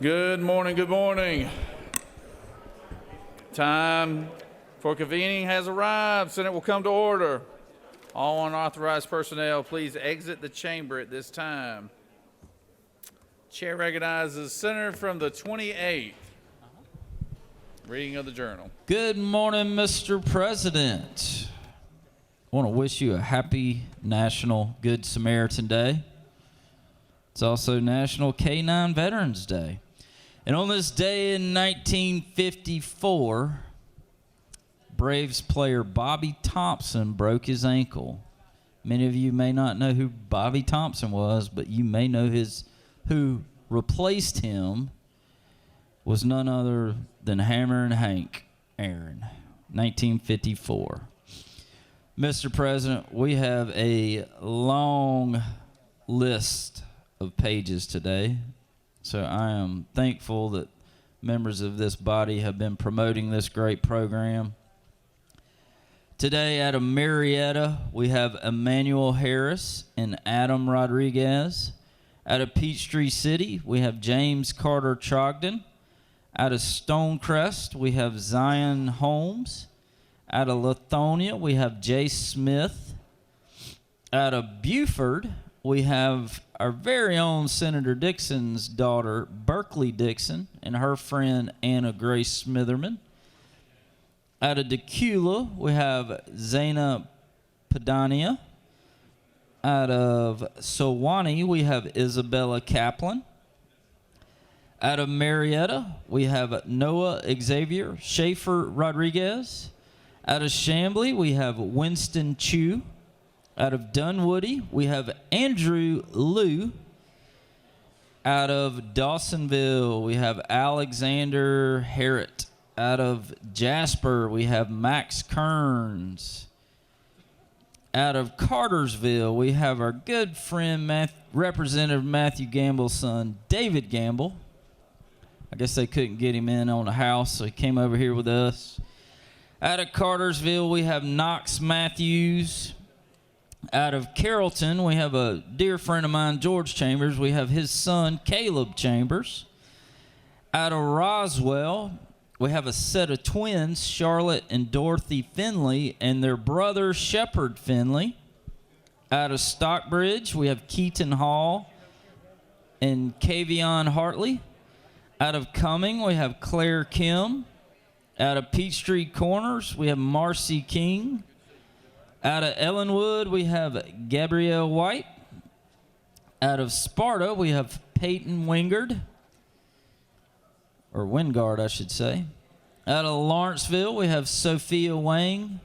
Good morning, good morning. Time for convening has arrived. Senate will come to order. All unauthorized personnel, please exit the chamber at this time. Chair recognizes Senator from the 28th. Reading of the journal. Good morning, Mr. President. I want to wish you a happy National Good Samaritan Day. It's also National K-9 Veterans Day. And on this day in 1954, Braves player Bobby Thompson broke his ankle. Many of you may not know who Bobby Thompson was, but you may know who replaced him was none other than Hammer and Hank Aaron, 1954. Mr. President, we have a long list of pages today. So I am thankful that members of this body have been promoting this great program. Today out of Marietta, we have Emmanuel Harris and Adam Rodriguez. Out of Peachtree City, we have James Carter Trogdon. Out of Stonecrest, we have Zion Holmes. Out of Lithonia, we have Jay Smith. Out of Buford, we have our very own Senator Dixon's daughter, Berkeley Dixon, and her friend, Anna Grace Smitherman. Out of Decula, we have Zaina Padania. Out of Sewanee, we have Isabella Kaplan. Out of Marietta, we have Noah Xavier Schaefer Rodriguez. Out of Chambly, we have Winston Chu. Out of Dunwoody, we have Andrew Liu. Out of Dawsonville, we have Alexander Harrett. Out of Jasper, we have Max Kearns. Out of Cartersville, we have our good friend, Representative Matthew Gamble's son, David Gamble. I guess they couldn't get him in on the house, so he came over here with us. Out of Cartersville, we have Knox Matthews. Out of Carrollton, we have a dear friend of mine, George Chambers. We have his son, Caleb Chambers. Out of Roswell, we have a set of twins, Charlotte and Dorothy Finley, and their brother, Shepard Finley. Out of Stockbridge, we have Keaton Hall and Kavion Hartley. Out of Cumming, we have Claire Kim. Out of Peachtree Corners, we have Marcy King. Out of Ellenwood, we have Gabrielle White. Out of Sparta, we have Peyton Wingard. Or Wingard, I should say. Out of Lawrenceville, we have Sophia Wang.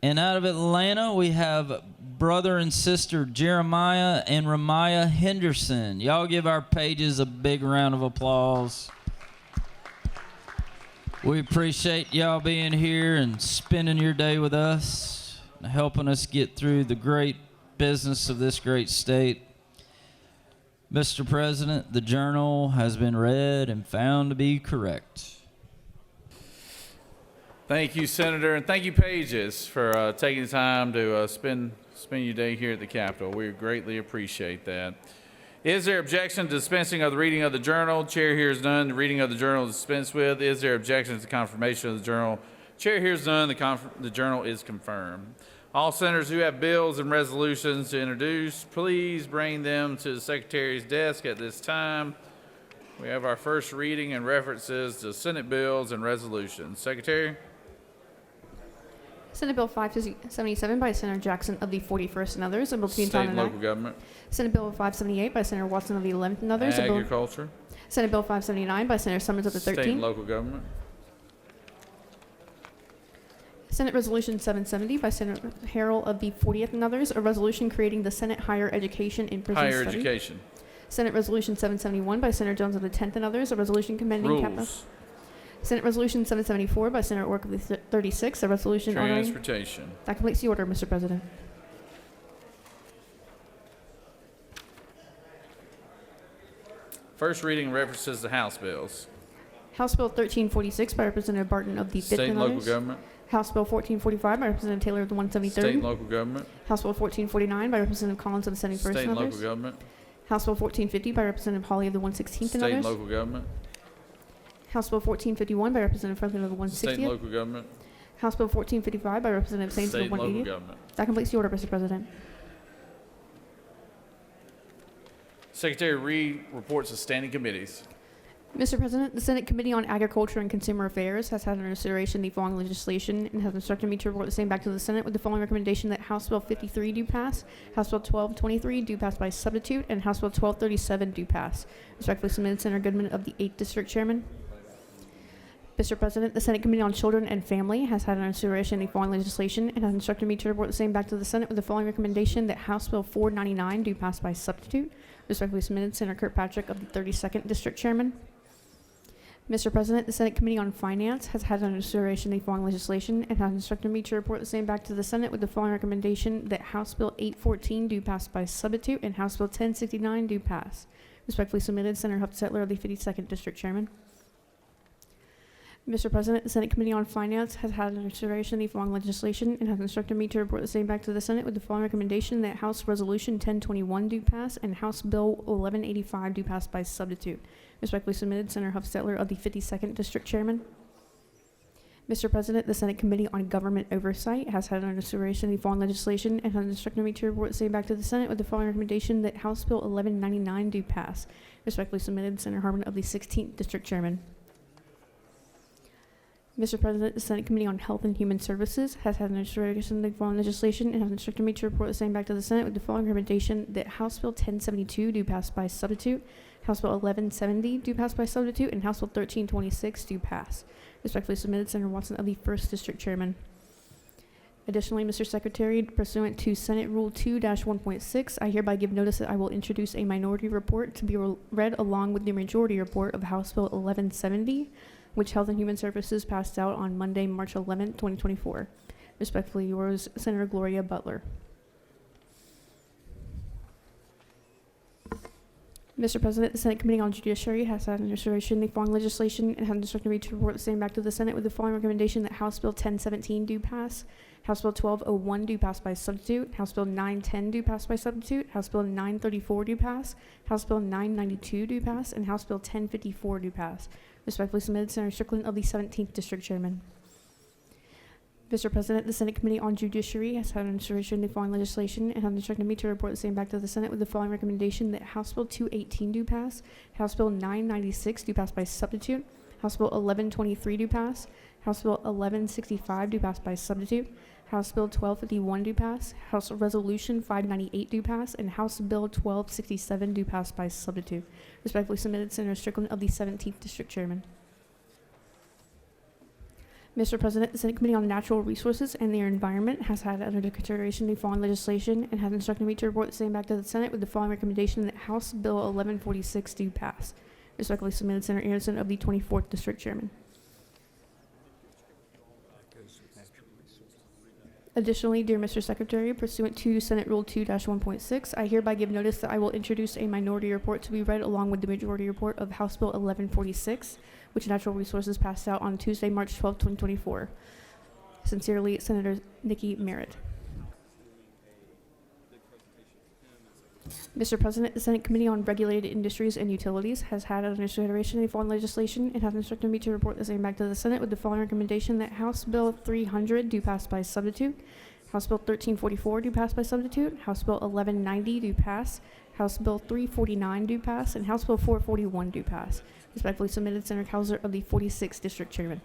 And out of Atlanta, we have brother and sister Jeremiah and Ramiah Henderson. Y'all give our pages a big round of applause. We appreciate y'all being here and spending your day with us, helping us get through the great business of this great state. Mr. President, the journal has been read and found to be correct. Thank you, Senator, and thank you, Pages, for taking the time to spend your day here at the Capitol. We greatly appreciate that. Is there objection to dispensing of the reading of the journal? Chair hears none. The reading of the journal is dispensed with. Is there objection to confirmation of the journal? Chair hears none. The journal is confirmed. All senators who have bills and resolutions to introduce, please bring them to the Secretary's desk at this time. We have our first reading and references to Senate bills and resolutions. Secretary? Senate Bill 577 by Senator Jackson of the 41st and others. A bill to be State and local government. Senate Bill 578 by Senator Watson of the 11th and others. Agriculture. Senate Bill 579 by Senator Summers of the 13th. State and local government. Senate Resolution 770 by Senator Harrell of the 40th and others. A resolution creating the Senate Higher Education in Prison Higher Study. education. Senate Resolution 771 by Senator Jones of the 10th and others. A resolution commending capital. Rules. Senate Resolution 774 by Senator Ork of the 36th. A resolution honoring. Transportation. That completes the order, Mr. President. First reading references to House bills. House Bill 1346 by Representative Barton of the 5th State and and local others. government. House Bill 1445 by Representative Taylor of the 173rd. State and local government. House Bill 1449 by Representative Collins of the 71st State and and others. local government. House Bill 1450 by Representative Hawley of the 116th and State and others. local government. House Bill 1451 by Representative Franklin of the State and 160th. local government. House Bill 1455 by Representative Sains State of the and local 180th. government. That completes the order, Mr. President. Secretary Reed reports of standing committees. Mr. President, the Senate Committee on Agriculture and Consumer Affairs has had under consideration the following legislation and has instructed me to report the same back to the Senate with the following recommendation: that House Bill 53 do pass, House Bill 1223 do pass by substitute, and House Bill 1237 do pass. Respectfully submitted, Senator Goodman of the 8th District Chairman. Mr. President, the Senate Committee on Children and Family has had under consideration the following legislation and has instructed me to report the same back to the Senate with the following recommendation: that House Bill 499 do pass by substitute. Respectfully submitted, Senator Kirkpatrick of the 32nd District Chairman. Mr. President, the Senate Committee on Finance has had under consideration the following legislation and has instructed me to report the same back to the Senate with the following recommendation: that House Bill 814 do pass by substitute and House Bill 1069 do pass. Respectfully submitted, Senator Huff-Settler of the 52nd District Chairman. Mr. President, the Senate Committee on Finance has had under consideration the following legislation and has instructed me to report the same back to the Senate with the following recommendation: that House Resolution 1021 do pass and House Bill 1185 do pass by substitute. Respectfully submitted, Senator Huff-Settler of the 52nd District Chairman. Mr. President, the Senate Committee on Government Oversight has had under consideration the following legislation and has instructed me to report the same back to the Senate with the following recommendation: that House Bill 1199 do pass. Respectfully submitted, Senator Harmon of the 16th District Chairman. Mr. President, the Senate Committee on Health and Human Services has had an consideration of the following legislation and has instructed me to report the same back to the Senate with the following recommendation: that House Bill 1072 do pass by substitute, House Bill 1170 do pass by substitute, and House Bill 1326 do pass. Respectfully submitted, Senator Watson of the 1st District Chairman. Additionally, Mr. Secretary, pursuant to Senate Rule 2-1.6, I hereby give notice that I will introduce a minority report to be read along with the majority report of House Bill 1170, which Health and Human Services passed out on Monday, March 11, 2024. Respectfully yours, Senator Gloria Butler. Mr. President, the Senate Committee on Judiciary has had under consideration the following legislation and has instructed me to report the same back to the Senate with the following recommendation: that House Bill 1017 do pass, House Bill 1201 do pass by substitute, House Bill 910 do pass by substitute, House Bill 934 do pass, House Bill 992 do pass, and House Bill 1054 do pass. Respectfully submitted, Senator Strickland of the 17th District Chairman. Mr. President, the Senate Committee on Judiciary has had under consideration the following legislation and has instructed me to report the same back to the Senate with the following recommendation: that House Bill 218 do pass, House Bill 996 do pass by substitute, House Bill 1123 do pass, House Bill 1165 do pass by substitute, House Bill 1251 do pass, House Resolution 598 do pass, and House Bill 1267 do pass by substitute. Respectfully submitted, Senator Strickland of the 17th District Chairman. Mr. President, the Senate Committee on Natural Resources and the Environment has had under consideration the following legislation and has instructed me to report the same back to the Senate with the following recommendation: that House Bill 1146 do pass. Respectfully submitted, Senator Anderson of the 24th District Chairman. Additionally, dear Mr. Secretary, pursuant to Senate Rule 2-1.6, I hereby give notice that I will introduce a minority report to be read along with the majority report of House Bill 1146, which Natural Resources passed out on Tuesday, March 12, 2024. Sincerely, Senator Nikki Merritt. Mr. President, the Senate Committee on Regulated Industries and Utilities has had under consideration the following legislation and has instructed me to report the same back to the Senate with the following recommendation: that House Bill 300 do pass by substitute, House Bill 1344 do pass by substitute, House Bill 1190 do pass, House Bill 349 do pass, and House Bill 441 do pass. Respectfully submitted, Senator Kauser of the 46th District Chairman.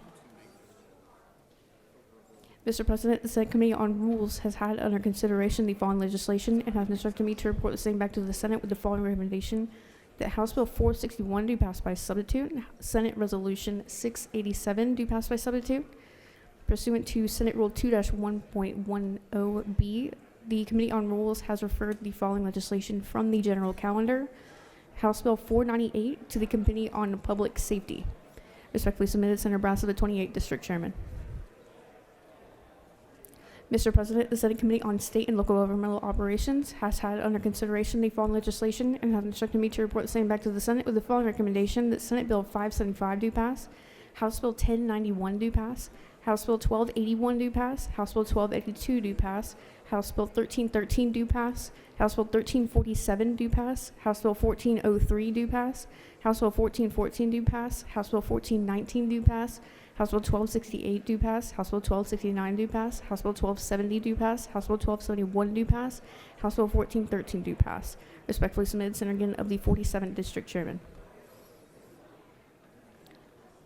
Mr. President, the Senate Committee on Rules has had under consideration the following legislation and has instructed me to report the same back to the Senate with the following recommendation: that House Bill 461 do pass by substitute, Senate Resolution 687 do pass by substitute. Pursuant to Senate Rule 2-1.10B, the Committee on Rules has referred the following legislation from the general calendar: House Bill 498 to the Committee on Public Safety. Respectfully submitted, Senator Brass of the 28th District Chairman. Mr. President, the Senate Committee on State and Local Governmental Operations has had under consideration the following legislation and has instructed me to report the same back to the Senate with the following recommendation: that Senate Bill 575 do pass, House Bill 1091 do pass, House Bill 1281 do pass, House Bill 1282 do pass, House Bill 1313 do pass. House Bill 1347 do pass. House Bill 1403 do pass. House Bill 1414 do pass. House Bill 1419 do pass. House Bill 1268 do pass. House Bill 1269 do pass. House Bill 1270 do pass. House Bill 1271 do pass. House Bill 1413 do pass. Respectfully submitted, Senator Gannon of the 47th District Chairman.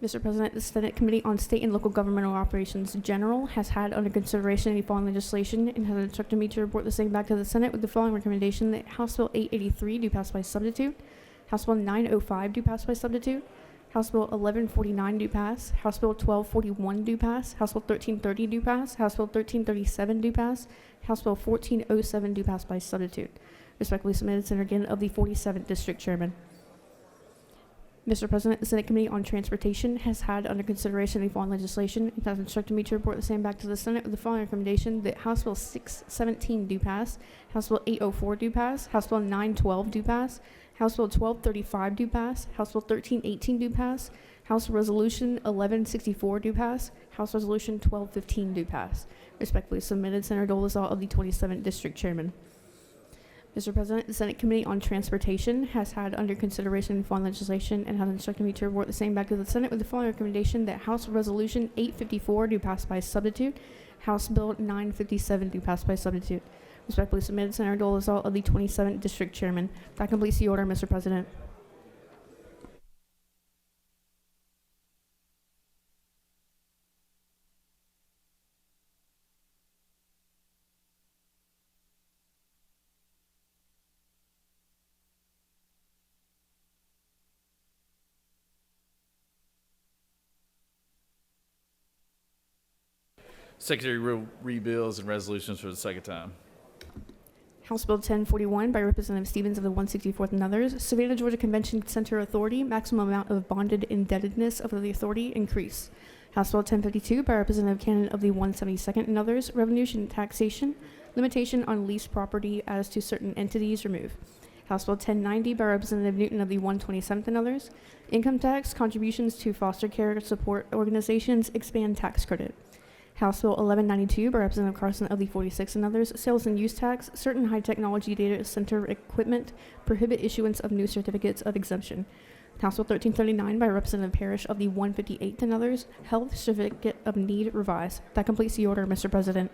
Mr. President, the Senate Committee on State and Local Governmental Operations General has had under consideration the following legislation and has instructed me to report the same back to the Senate with the following recommendation: that House Bill 883 do pass by substitute, House Bill 905 do pass by substitute, House Bill 1149 do pass, House Bill 1241 do pass, House Bill 1330 do pass, House Bill 1337 do pass, House Bill 1407 do pass by substitute. Respectfully submitted, Senator Gannon of the 47th District Chairman. Mr. President, the Senate Committee on Transportation has had under consideration the following legislation and has instructed me to report the same back to the Senate with the following recommendation: that House Bill 617 do pass, House Bill 804 do pass, House Bill 912 do pass, House Bill 1235 do pass, House Bill 1318 do pass, House Resolution 1164 do pass, House Resolution 1215 do pass. Respectfully submitted, Senator Dolezal of the 27th District Chairman. Mr. President, the Senate Committee on Transportation has had under consideration the following legislation and has instructed me to report the same back to the Senate with the following recommendation: that House Resolution 854 do pass by substitute, House Bill 957 do pass by substitute. Respectfully submitted, Senator Dolezal of the 27th District Chairman. That completes the order, Mr. President. Secretary will read bills and resolutions for the second time. House Bill 1041 by Representative Stevens of the 164th and others. Savannah, Georgia Convention Center Authority, maximum amount of bonded indebtedness of the authority increase. House Bill 1052 by Representative Cannon of the 172nd and others. Revenue and taxation, limitation on leased property as to certain entities remove. House Bill 1090 by Representative Newton of the 127th and others. Income tax, contributions to foster care support organizations, expand tax credit. House Bill 1192 by Representative Carson of the 46th and others. Sales and use tax, certain high technology data center equipment, prohibit issuance of new certificates of exemption. House Bill 1339 by Representative Parrish of the 158th and others. Health certificate of need revised. That completes the order, Mr. President.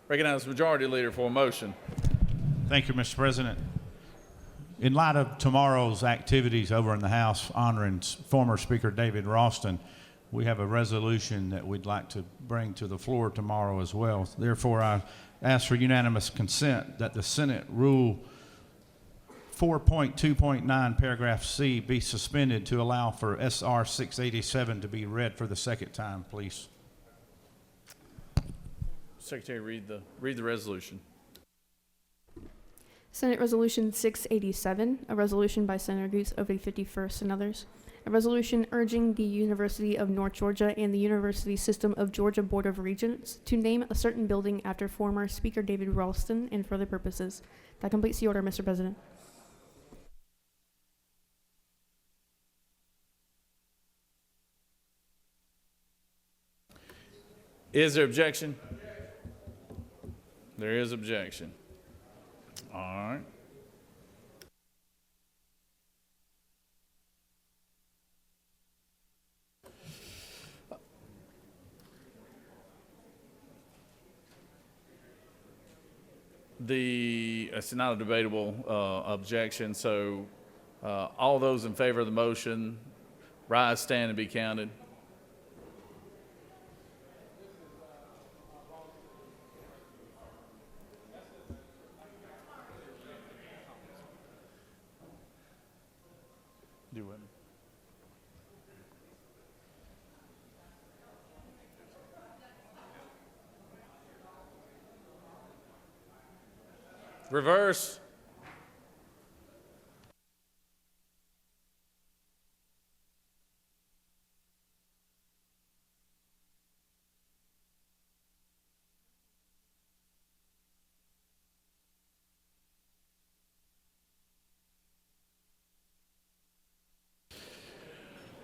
Recognize Majority Leader for a motion. Thank you, Mr. President. In light of tomorrow's activities over in the House honoring former Speaker David Ralston, we have a resolution that we'd like to bring to the floor tomorrow as well. Therefore, I ask for unanimous consent that the Senate Rule 4.2.9 paragraph C be suspended to allow for SR 687 to be read for the second time, please. Secretary, read the resolution. Senate Resolution 687, a resolution by Senator Goots of the 51st and others. A resolution urging the University of North Georgia and the University System of Georgia Board of Regents to name a certain building after former Speaker David Ralston and for other purposes. That completes the order, Mr. President. Is there objection? There is objection. All right. It's not a debatable objection, so All those in favor of the motion, rise, stand, and be counted. Do it. Reverse.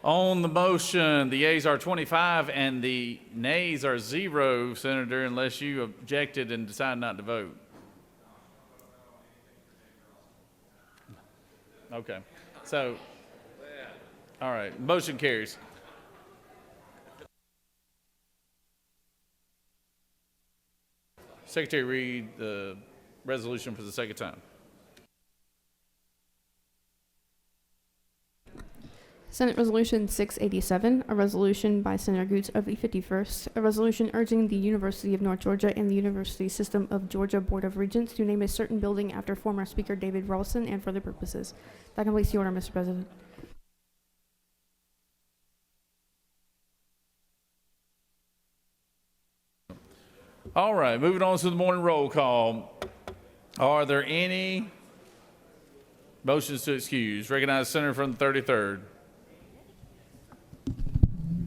On the motion, the yeas are 25 and the nays are 0, Senator, unless you objected and decided not to vote. Okay. So, all right, motion carries. Secretary, read the resolution for the second time. Senate Resolution 687, a resolution by Senator Goots of the 51st, a resolution urging the University of North Georgia and the University System of Georgia Board of Regents to name a certain building after former Speaker David Ralston and for other purposes. That completes the order, Mr. President. All right, moving on to the morning roll call. Are there any motions to excuse? Recognize Senator from the 33rd.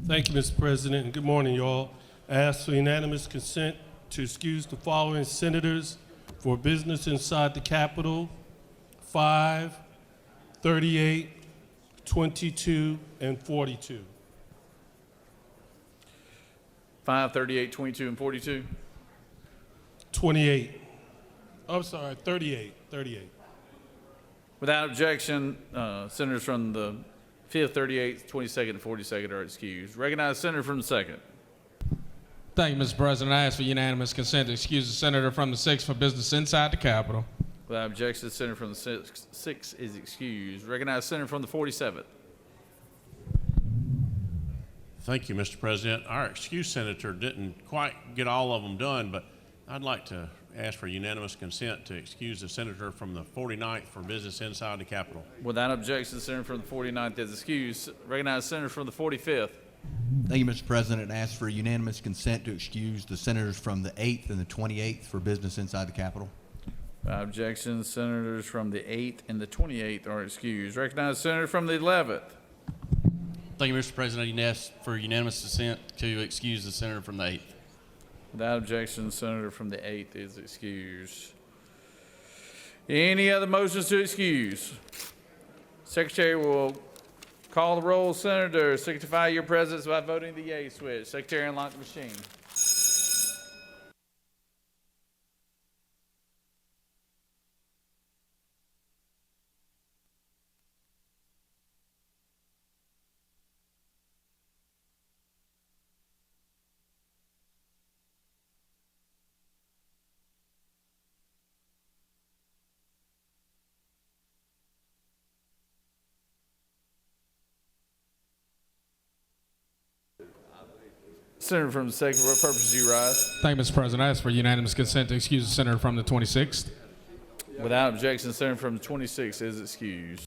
Thank you, Mr. President, and good morning, y'all. I ask for unanimous consent to excuse the following senators for business inside the Capitol: 5, 38, 22, and 42. 5, 38, 22, and 42. 28. I'm sorry, 38. Without objection, senators from the 5th, 38th, 22nd, and 42nd are excused. Recognize Senator from the 2nd. Thank you, Mr. President. I ask for unanimous consent to excuse the senator from the 6th for business inside the Capitol. Without objection, the senator from the 6th is excused. Recognize Senator from the 47th. Thank you, Mr. President. Our excuse senator didn't quite get all of them done, but I'd like to ask for unanimous consent to excuse the senator from the 49th for business inside the Capitol. Without objection, the senator from the 49th is excused. Recognize Senator from the 45th. Thank you, Mr. President. I ask for unanimous consent to excuse the senators from the 8th and the 28th for business inside the Capitol. Without objection, senators from the 8th and the 28th are excused. Recognize Senator from the 11th. Thank you, Mr. President. I ask for unanimous consent to excuse the senator from the 8th. Without objection, the senator from the 8th is excused. Any other motions to excuse? Secretary will call the roll. Senator, signify your presence by voting the yea switch. Secretary, unlock the machine. Senator from the 2nd, for what purpose do you rise? Thank you, Mr. President. I ask for unanimous consent to excuse the senator from the 26th. Without objection, the senator from the 26th is excused.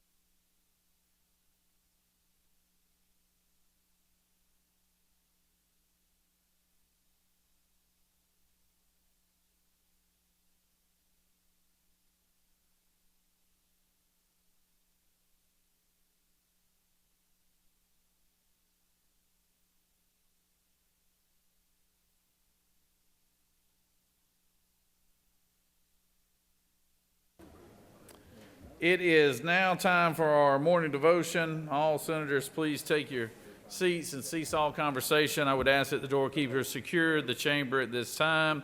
It is now time for our morning devotion. All senators, please take your seats and cease all conversation. I would ask that the doorkeepers secure the chamber at this time.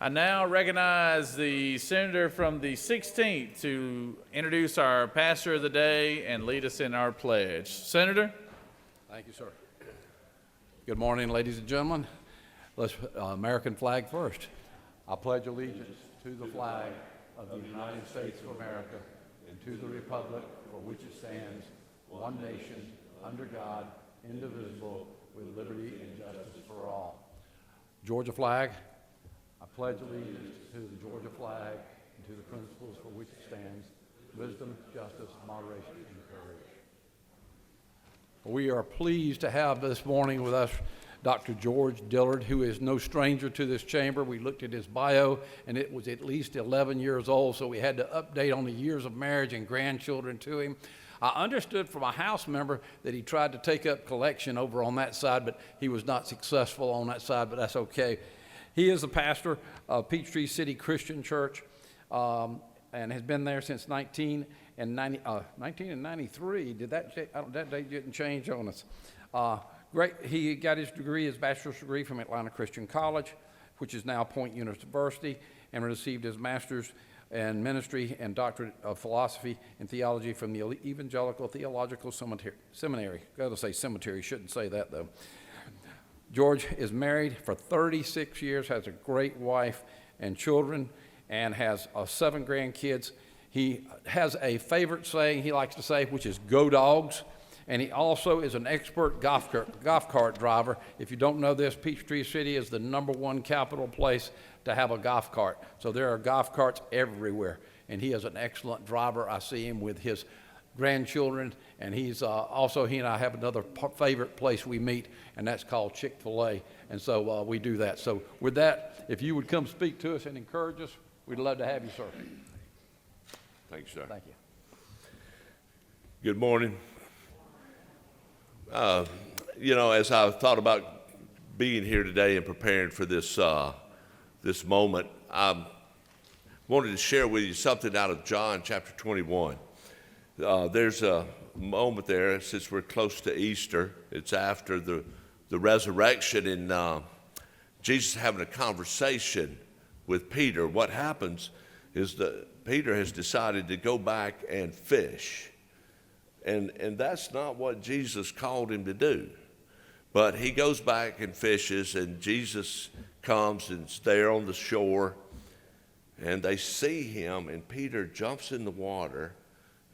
I now recognize the senator from the 16th to introduce our pastor of the day and lead us in our pledge. Senator? Thank you, sir. Good morning, ladies and gentlemen. Let's American flag first. I pledge allegiance to the flag of the United States of America and to the republic for which it stands, one nation, under God, indivisible, with liberty and justice for all. Georgia flag. I pledge allegiance to the Georgia flag and to the principles for which it stands, wisdom, justice, moderation, and courage. We are pleased to have this morning with us Dr. George Dillard, who is no stranger to this chamber. We looked at his bio, and it was at least 11 years old, so we had to update on the years of marriage and grandchildren to him. I understood from a House member that he tried to take up collection over on that side, but he was not successful on that side, but that's okay. He is the pastor of Peachtree City Christian Church and has been there since 1993. That date didn't change on us. Great. He got his degree, his bachelor's degree from Atlanta Christian College, which is now Point University, and received his master's in ministry and doctorate of philosophy and theology from the Evangelical Theological Seminary. Got to say cemetery, shouldn't say that though. George is married for 36 years, has a great wife and children, and has 7 grandkids. He has a favorite saying he likes to say, which is "Go Dogs." And he also is an expert golf cart driver. If you don't know this, Peachtree City is the #1 capital place to have a golf cart. So there are golf carts everywhere. And he is an excellent driver. I see him with his grandchildren. And he's also, he and I have another favorite place we meet, and that's called Chick-fil-A. And so we do that. So with that, if you would come speak to us and encourage us, we'd love to have you, sir. Thank you, sir. Thank you. Good morning. You know, as I thought about being here today and preparing for this this moment, I wanted to share with you something out of John chapter 21. There's a moment there, since we're close to Easter. It's after the resurrection, and Jesus is having a conversation with Peter. What happens is that Peter has decided to go back and fish. And that's not what Jesus called him to do. But he goes back and fishes, and Jesus comes and is there on the shore, and they see him, and Peter jumps in the water,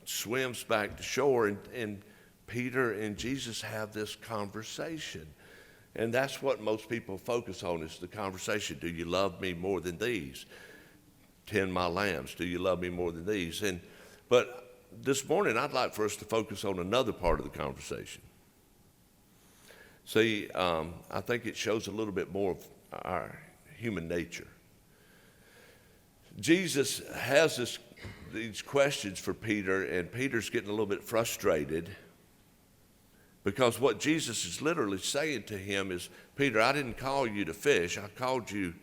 swims back to shore, and Peter and Jesus have this conversation. And that's what most people focus on, is the conversation. Do you love me more than these? Tend my lambs. Do you love me more than these? But this morning, I'd like for us to focus on another part of the conversation. See, I think it shows a little bit more of our human nature. Jesus has these questions for Peter, and Peter's getting a little bit frustrated because what Jesus is literally saying to him is, Peter, I didn't call you to fish. I called you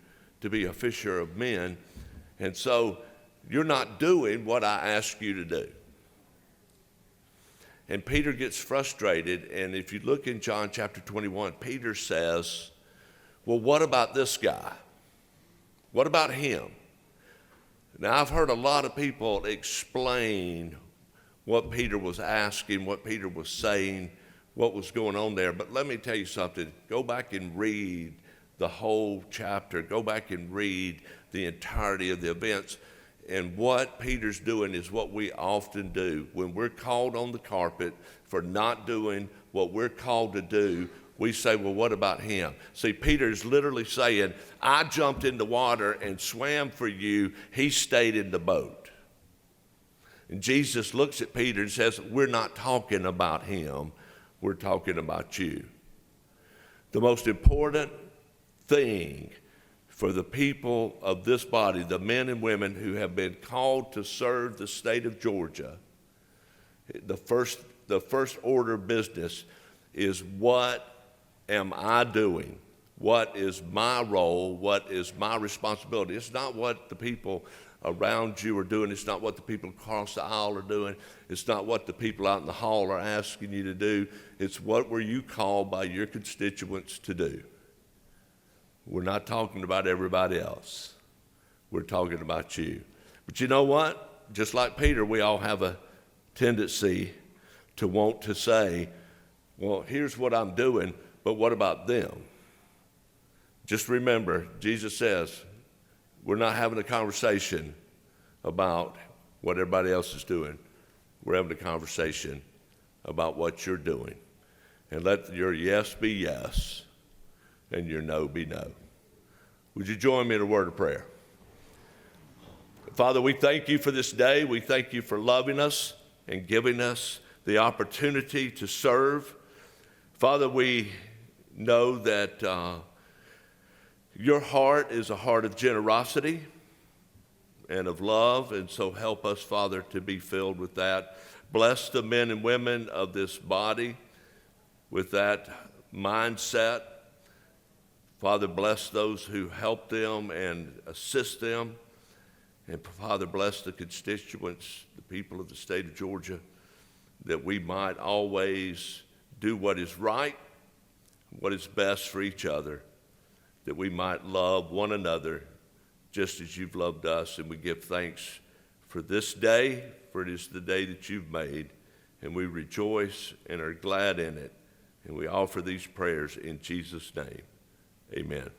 to be a fisher of men, and so you're not doing what I asked you to do. And Peter gets frustrated, and if you look in John chapter 21, Peter says, well, what about this guy? What about him? Now, I've heard a lot of people explain what Peter was asking, what Peter was saying, what was going on there. But let me tell you something. Go back and read the whole chapter. Go back and read the entirety of the events. And what Peter's doing is what we often do. When we're called on the carpet for not doing what we're called to do, we say, well, what about him? See, Peter's literally saying, I jumped in the water and swam for you. He stayed in the boat. And Jesus looks at Peter and says, we're not talking about him. We're talking about you. The most important thing for the people of this body, the men and women who have been called to serve the state of Georgia, the first order of business is, what am I doing? What is my role? What is my responsibility? It's not what the people around you are doing. It's not what the people across the aisle are doing. It's not what the people out in the hall are asking you to do. It's what were you called by your constituents to do. We're not talking about everybody else. We're talking about you. But you know what? Just like Peter, we all have a tendency to want to say, well, here's what I'm doing, but what about them? Just remember, Jesus says, we're not having a conversation about what everybody else is doing. we're having a conversation about what you're doing. And let your yes be yes and your no be no. Would you join me in a word of prayer? Father, we thank you for this day. We thank you for loving us and giving us the opportunity to serve. Father, we know that your heart is a heart of generosity and of love, and so help us, Father, to be filled with that. Bless the men and women of this body with that mindset. Father, bless those who help them and assist them. And Father, bless the constituents, the people of the state of Georgia, that we might always do what is right, what is best for each other, that we might love one another just as you've loved us. And we give thanks for this day, for it is the day that you've made, and we rejoice and are glad in it. And we offer these prayers in Jesus' name. Amen.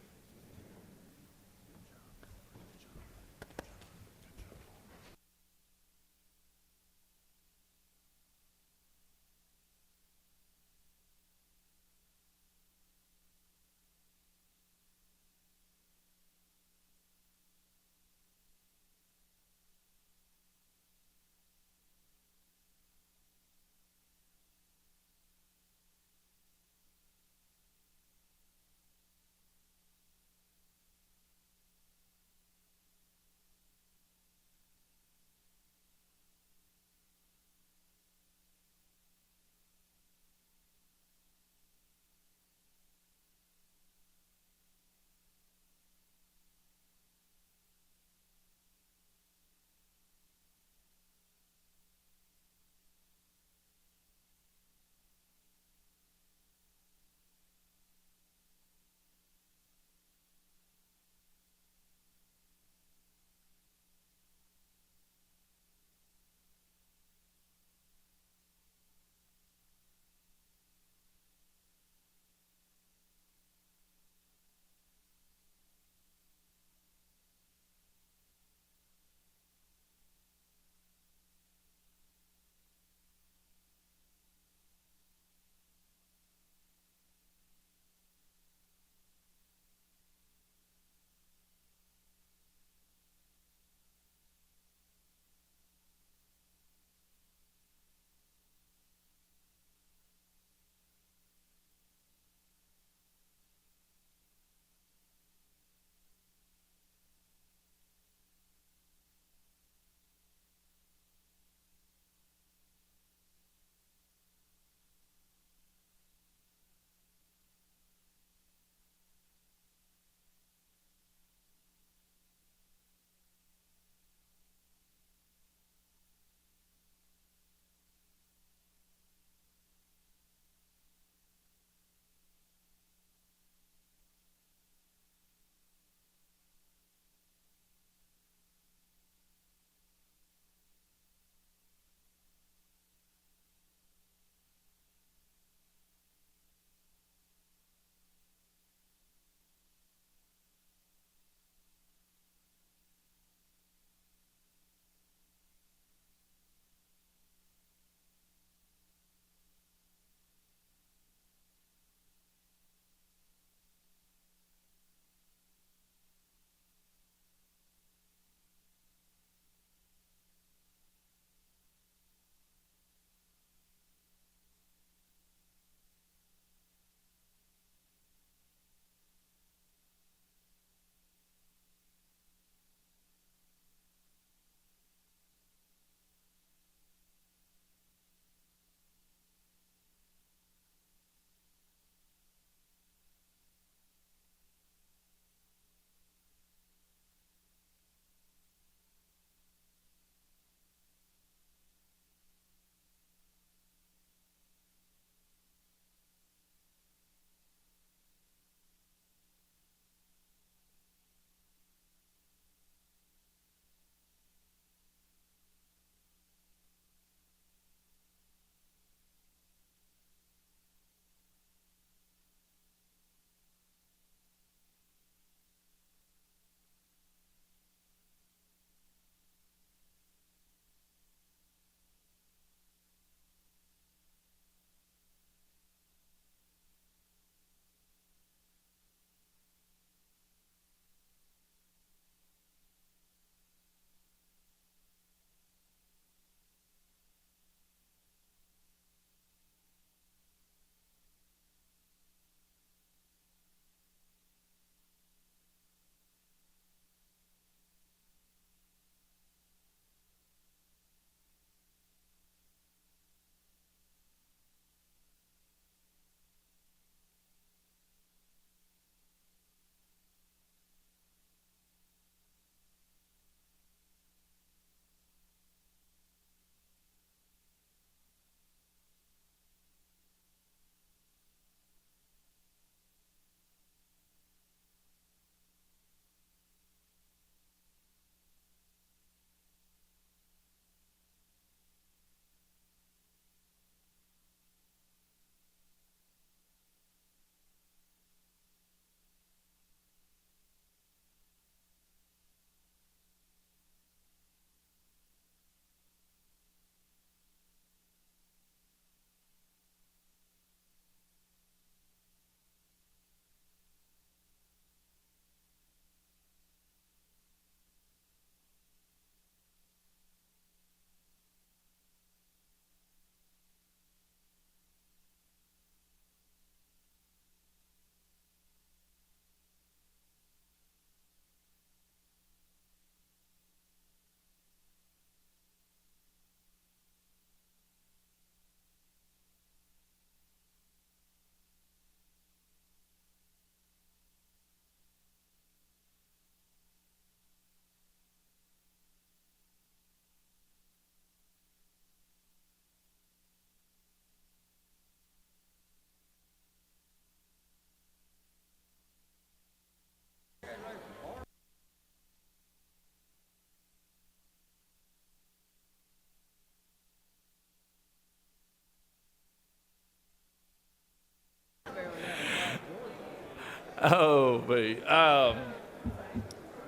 Oh,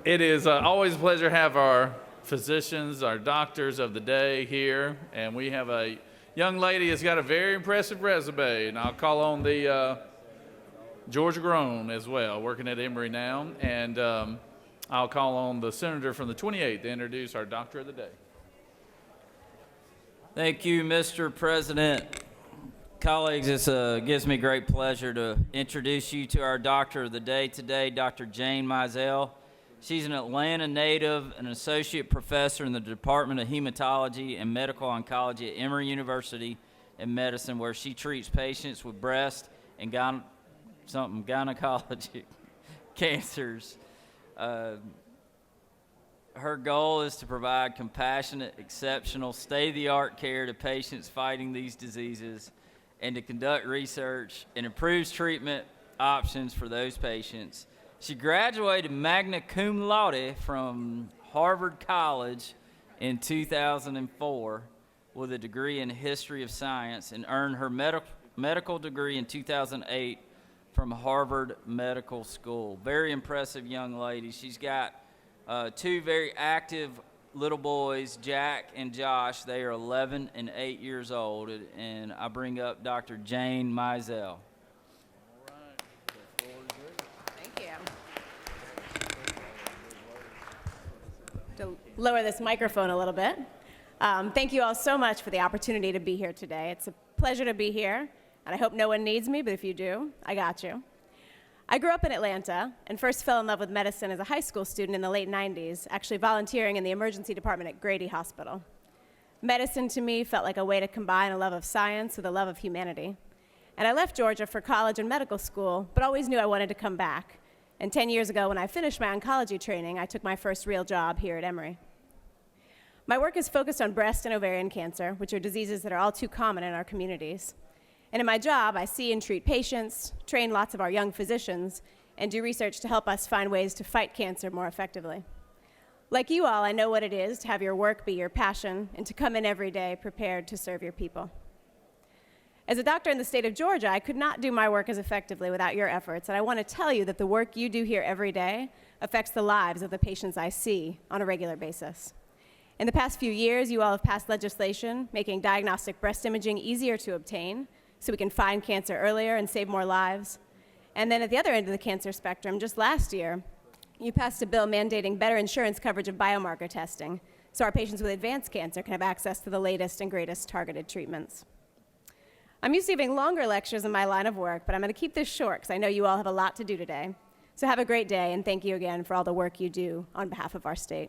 it is always a pleasure to have our physicians, our doctors of the day here, and we have a young lady that's got a very impressive resume, and I'll call on the Georgia grown as well, working at Emory now, and I'll call on the senator from the 28th to introduce our doctor of the day. Thank you, Mr. President. Colleagues, it gives me great pleasure to introduce you to our doctor of the day today, Dr. Jane Mizell. She's an Atlanta native, an associate professor in the Department of Hematology and Medical Oncology at Emory University in Medicine, where she treats patients with breast and gynecologic cancers. Her goal is to provide compassionate, exceptional, state-of-the-art care to patients fighting these diseases and to conduct research and improve treatment options for those patients. She graduated magna cum laude from Harvard College in 2004 with a degree in history of science and earned her medical degree in 2008 from Harvard Medical School. Very impressive young lady. She's got two very active little boys, Jack and Josh. They are 11 and 8 years old, and I bring up Dr. Jane Mizell. Thank you. To lower this microphone a little bit. Thank you all so much for the opportunity to be here today. It's a pleasure to be here, and I hope no one needs me, but if you do, I got you. I grew up in Atlanta and first fell in love with medicine as a high school student in the late 90s, actually volunteering in the emergency department at Grady Hospital. Medicine to me felt like a way to combine a love of science with a love of humanity. And I left Georgia for college and medical school, but always knew I wanted to come back. And 10 years ago, when I finished my oncology training, I took my first real job here at Emory. My work is focused on breast and ovarian cancer, which are diseases that are all too common in our communities. And in my job, I see and treat patients, train lots of our young physicians, and do research to help us find ways to fight cancer more effectively. Like you all, I know what it is to have your work be your passion and to come in every day prepared to serve your people. As a doctor in the state of Georgia, I could not do my work as effectively without your efforts, and I want to tell you that the work you do here every day affects the lives of the patients I see on a regular basis. In the past few years, you all have passed legislation making diagnostic breast imaging easier to obtain, so we can find cancer earlier and save more lives. And then at the other end of the cancer spectrum, just last year, you passed a bill mandating better insurance coverage of biomarker testing, so our patients with advanced cancer can have access to the latest and greatest targeted treatments. I'm used to giving longer lectures in my line of work, but I'm going to keep this short because I know you all have a lot to do today. So have a great day, and thank you again for all the work you do on behalf of our state.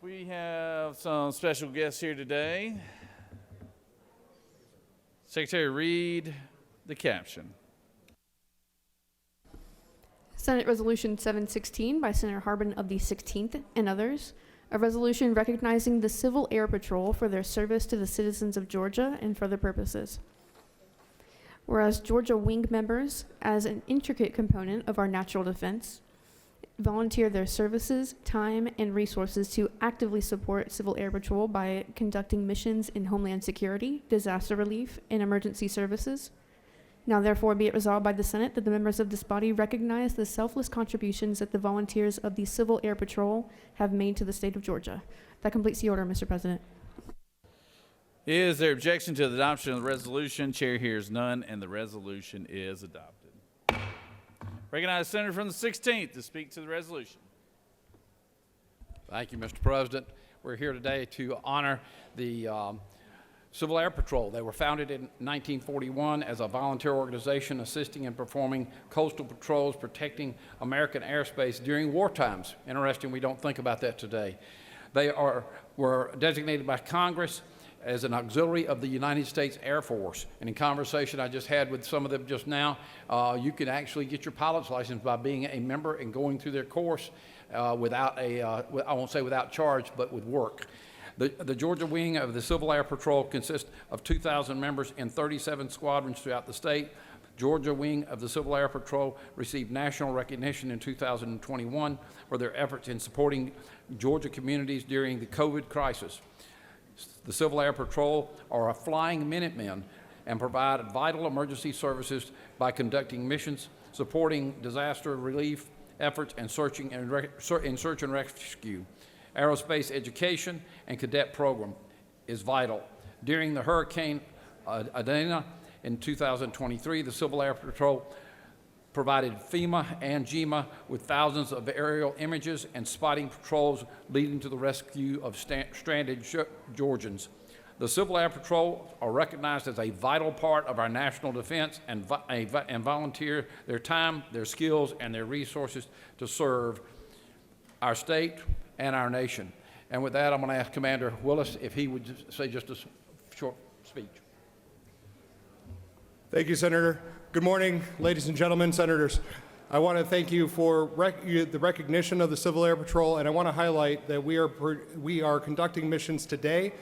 We have some special guests here today. Secretary, read the caption. Senate Resolution 716 by Senator Harbin of the 16th and others. A resolution recognizing the Civil Air Patrol for their service to the citizens of Georgia and for other purposes. Whereas Georgia Wing members, as an intricate component of our natural defense, volunteer their services, time, and resources to actively support Civil Air Patrol by conducting missions in homeland security, disaster relief, and emergency services. Now therefore be it resolved by the Senate that the members of this body recognize the selfless contributions that the volunteers of the Civil Air Patrol have made to the state of Georgia. That completes the order, Mr. President. Is there objection to the adoption of the resolution? Chair hears none, and the resolution is adopted. Recognize the senator from the 16th to speak to the resolution. Thank you, Mr. President. We're here today to honor the Civil Air Patrol. They were founded in 1941 as a volunteer organization assisting in performing coastal patrols, protecting American airspace during war times. Interesting, we don't think about that today. They were designated by Congress as an auxiliary of the United States Air Force. And in conversation I just had with some of them just now, you can actually get your pilot's license by being a member and going through their course without I won't say without charge, but with work. The Georgia wing of the Civil Air Patrol consists of 2,000 members in 37 squadrons throughout the state. Georgia wing of the Civil Air Patrol received national recognition in 2021 for their efforts in supporting Georgia communities during the COVID crisis. The Civil Air Patrol are a flying Minutemen and provide vital emergency services by conducting missions, supporting disaster relief efforts, and search and rescue. Aerospace education and cadet program is vital. During the Hurricane Idai in 2023, the Civil Air Patrol provided FEMA and GEMA with thousands of aerial images and spotting patrols leading to the rescue of stranded Georgians. The Civil Air Patrol are recognized as a vital part of our national defense and volunteer their time, their skills, and their resources to serve our state and our nation. And with that, I'm going to ask Commander Willis if he would say just a short speech. Thank you, Senator. Good morning, ladies and gentlemen, senators. I want to thank you for the recognition of the Civil Air Patrol, and I want to highlight that we are conducting missions today,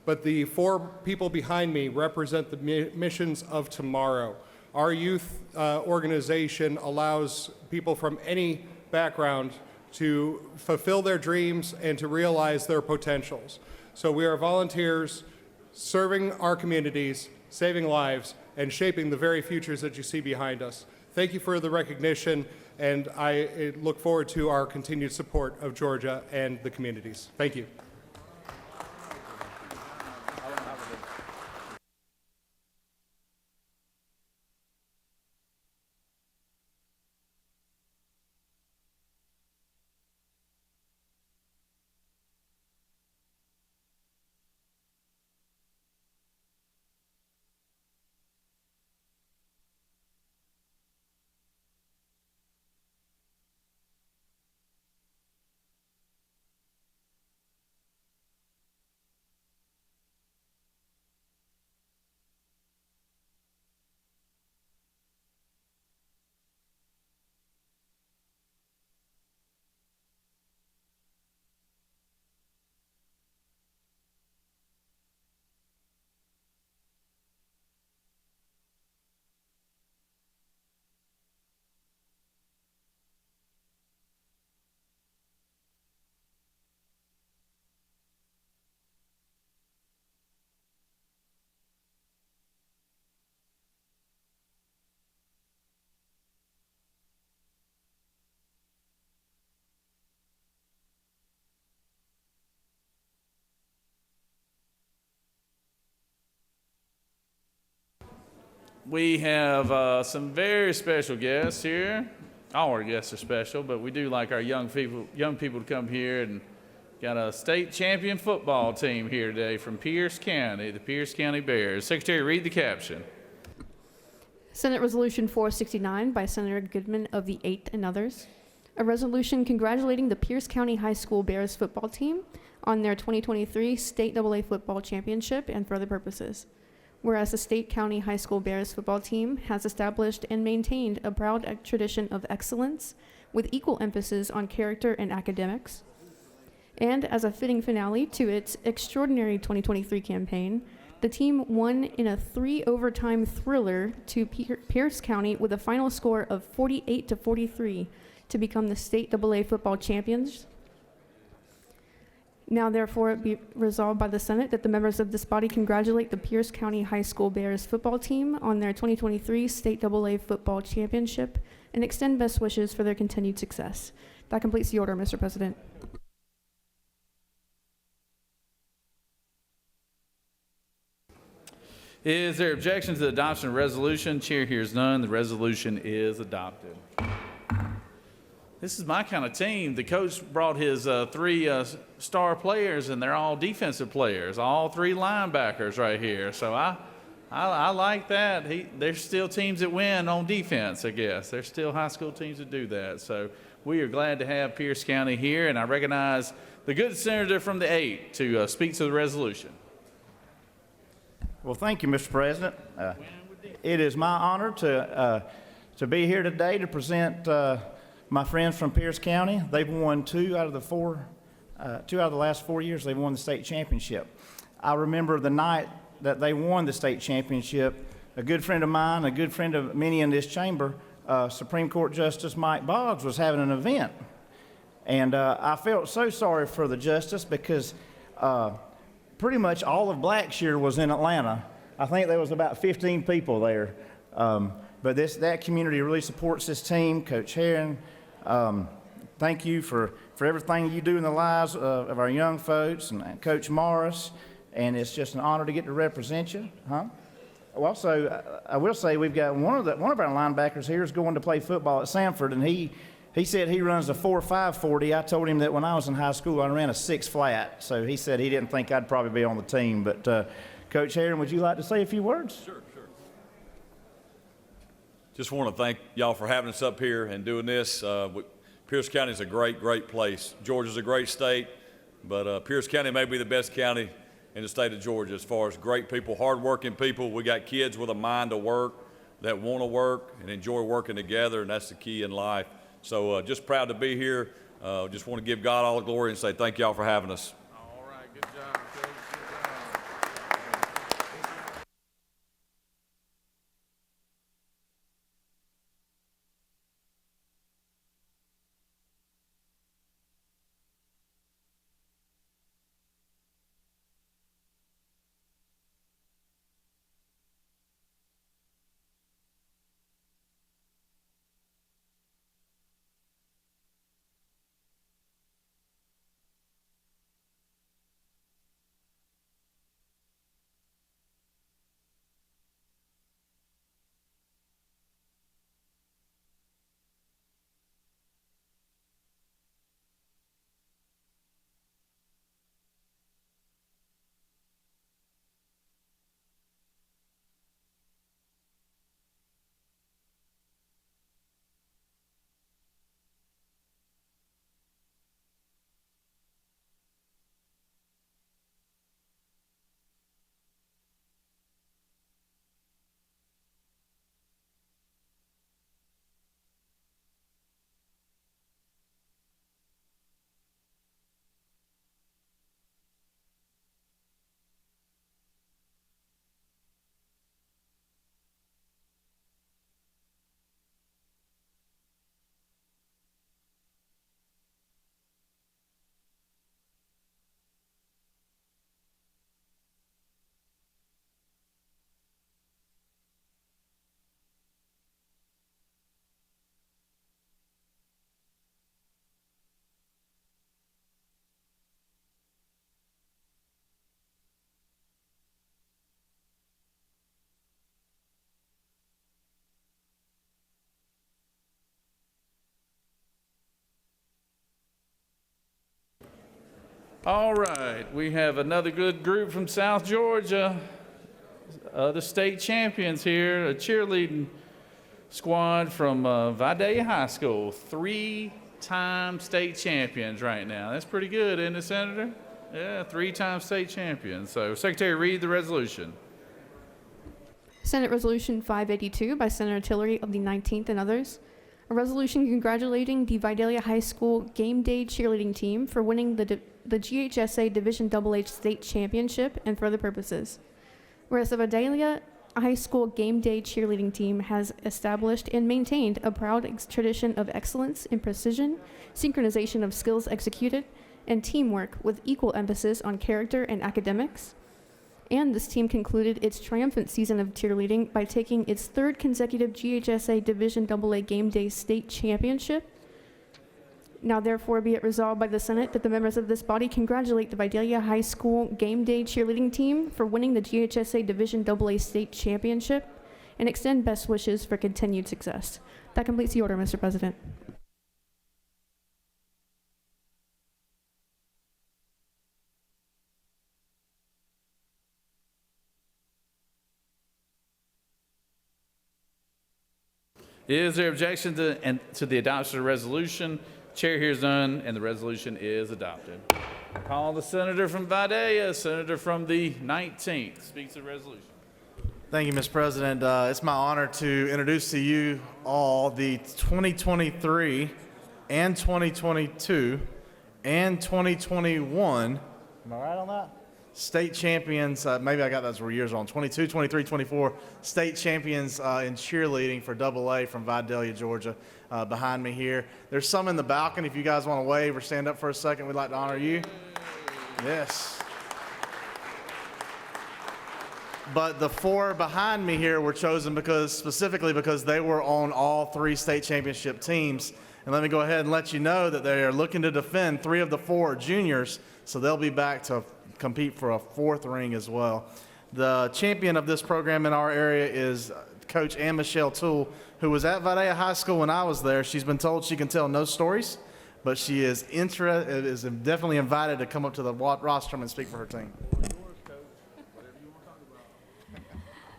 but the four people behind me represent the missions of tomorrow. Our youth organization allows people from any background to fulfill their dreams and to realize their potentials. So we are volunteers serving our communities, saving lives, and shaping the very futures that you see behind us. Thank you for the recognition, and I look forward to our continued support of Georgia and the communities. Thank you. We have some very special guests here. All our guests are special, but we do like our young people to come here, and got a state champion football team here today from Pierce County, the Pierce County Bears. Secretary, read the caption. Senate Resolution 469 by Senator Goodman of the 8th and others. A resolution congratulating the Pierce County High School Bears football team on their 2023 State AA Football Championship and for other purposes. Whereas the State County High School Bears football team has established and maintained a proud tradition of excellence with equal emphasis on character and academics. And as a fitting finale to its extraordinary 2023 campaign, the team won in a 3-overtime thriller to Pierce County with a final score of 48-43 to become the State AA football champions. Now therefore it be resolved by the Senate that the members of this body congratulate the Pierce County High School Bears football team on their 2023 State AA Football Championship and extend best wishes for their continued success. That completes the order, Mr. President. Is there objection to the adoption of resolution? Chair hears none. The resolution is adopted. This is my kind of team. The coach brought his three star players, and they're all defensive players, all three linebackers right here. So I like that. There's still teams that win on defense, I guess. There's still high school teams that do that. So we are glad to have Pierce County here, and I recognize the good senator from the 8th to speak to the resolution. Well, thank you, Mr. President. It is my honor to be here today to present my friends from Pierce County. They've won two out of the last 4 years. They've won the state championship. I remember the night that they won the state championship. A good friend of mine, a good friend of many in this chamber, Supreme Court Justice Mike Boggs, was having an event, and I felt so sorry for the justice because. Pretty much all of Blackshear was in Atlanta. I think there was about 15 people there. But that community really supports this team. Coach Herron, thank you for everything you do in the lives of our young folks, and Coach Morris, and it's just an honor to get to represent you. Also, I will say we've got one of our linebackers here is going to play football at Sanford, and he said he runs a 4.5 40. I told him that when I was in high school, I ran a 6 flat. So he said he didn't think I'd probably be on the team. But Coach Herron, would you like to say a few words? Sure. Just want to thank y'all for having us up here and doing this. Pierce County is a great place. Georgia's a great state, but Pierce County may be the best county in the state of Georgia as far as great people, hardworking people. We got kids with a mind to work, that want to work and enjoy working together, and that's the key in life. So just proud to be here. Just want to give God all the glory and say thank y'all for having us. All right, good job, Coach. All right, we have another good group from South Georgia, the state champions here, a cheerleading squad from Vidalia High School, 3-time state champions right now. That's pretty good, isn't it, Senator? Yeah, 3-time state champions. So, Secretary, read the resolution. Senate Resolution 582 by Senator Tillery of the 19th and others. A resolution congratulating the Vidalia High School Game Day cheerleading team for winning the GHSA Division HH State Championship and for other purposes. Whereas the Vidalia High School Game Day cheerleading team has established and maintained a proud tradition of excellence in precision, synchronization of skills executed, and teamwork with equal emphasis on character and academics. And this team concluded its triumphant season of cheerleading by taking its third consecutive GHSA Division AA Game Day State Championship. Now therefore be it resolved by the Senate that the members of this body congratulate the Vidalia High School Game Day cheerleading team for winning the GHSA Division AA State Championship and extend best wishes for continued success. That completes the order, Mr. President. Is there objection to the adoption of the resolution? Chair hears none, and the resolution is adopted. Call the senator from Vidalia, senator from the 19th. Speaks to the resolution. Thank you, Mr. President. It's my honor to introduce to you all the 2023 and 2022 and 2021, am I right on that? State champions, maybe I got those years wrong, 22, 23, 24, state champions in cheerleading for AA from Vidalia, Georgia, behind me here. There's some in the balcony. If you guys want to wave or stand up for a second, we'd like to honor you. Yes. But the four behind me here were chosen specifically because they were on all three state championship teams. And let me go ahead and let you know that they are looking to defend. 3 of the 4 are juniors, so they'll be back to compete for a 4th ring as well. The champion of this program in our area is Coach Ann Michelle Toole, who was at Vidalia High School when I was there. She's been told she can tell no stories, but she is definitely invited to come up to the rostrum and speak for her team.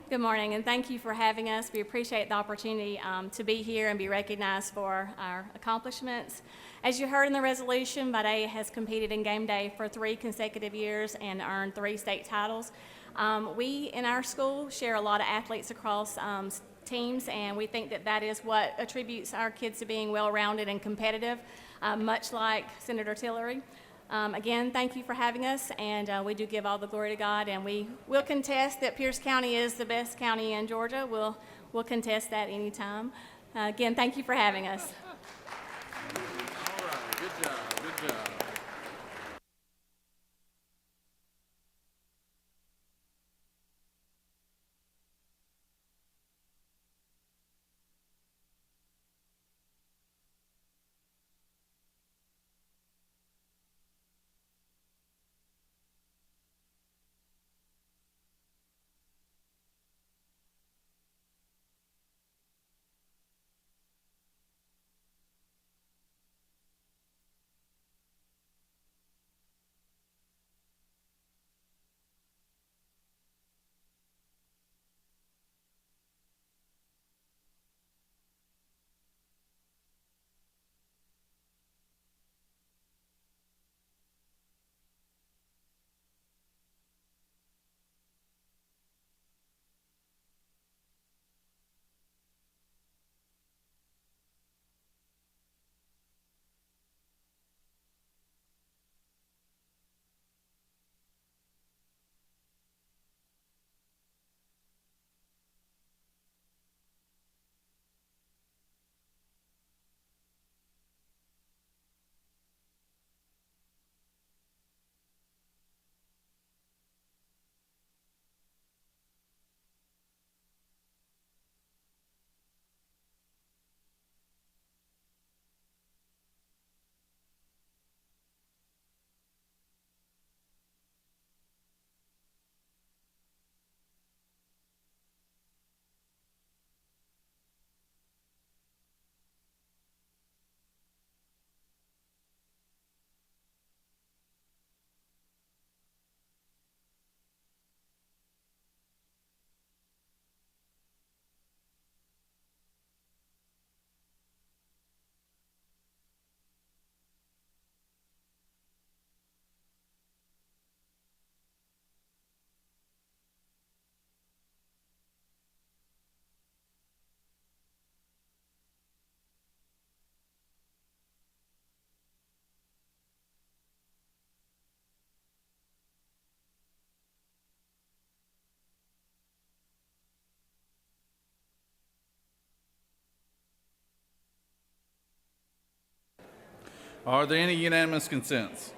Good morning, and thank you for having us. We appreciate the opportunity to be here and be recognized for our accomplishments. As you heard in the resolution, Vidalia has competed in game day for 3 consecutive years and earned 3 state titles. We in our school share a lot of athletes across teams, and we think that that is what attributes our kids to being well-rounded and competitive, much like Senator Tillery. Again, thank you for having us, and we do give all the glory to God, and we will contest that Pierce County is the best county in Georgia. We'll contest that anytime. Again, thank you for having us. All right, good job, good job. Are there any unanimous consents?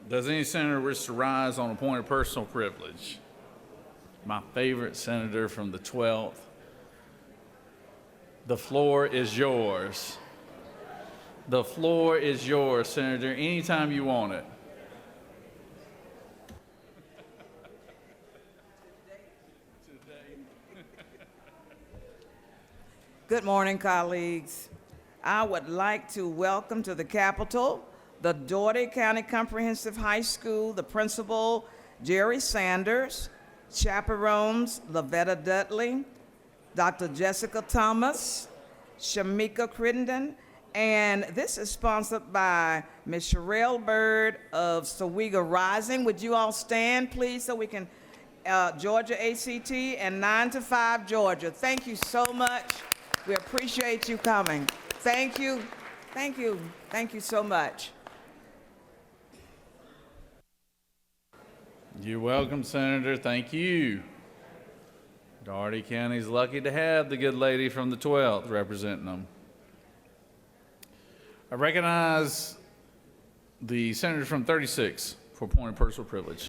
Does any senator wish to rise on a point of personal privilege? My favorite senator from the 12th. The floor is yours. The floor is yours, Senator, anytime you want it. Good morning, colleagues. I would like to welcome to the Capitol the Dougherty County Comprehensive High School, the principal, Jerry Sanders, chaperones, Lavetta Dudley, Dr. Jessica Thomas, Shamika Crittenden, and this is sponsored by Ms. Sherelle Bird of Sowega Rising. Would you all stand, please, so we can, Georgia ACT and 9 to 5 Georgia. Thank you so much. We appreciate you coming. Thank you. Thank you. Thank you so much. You're welcome, Senator. Thank you. Dougherty County's lucky to have the good lady from the 12th representing them. I recognize the senator from 36 for a point of personal privilege.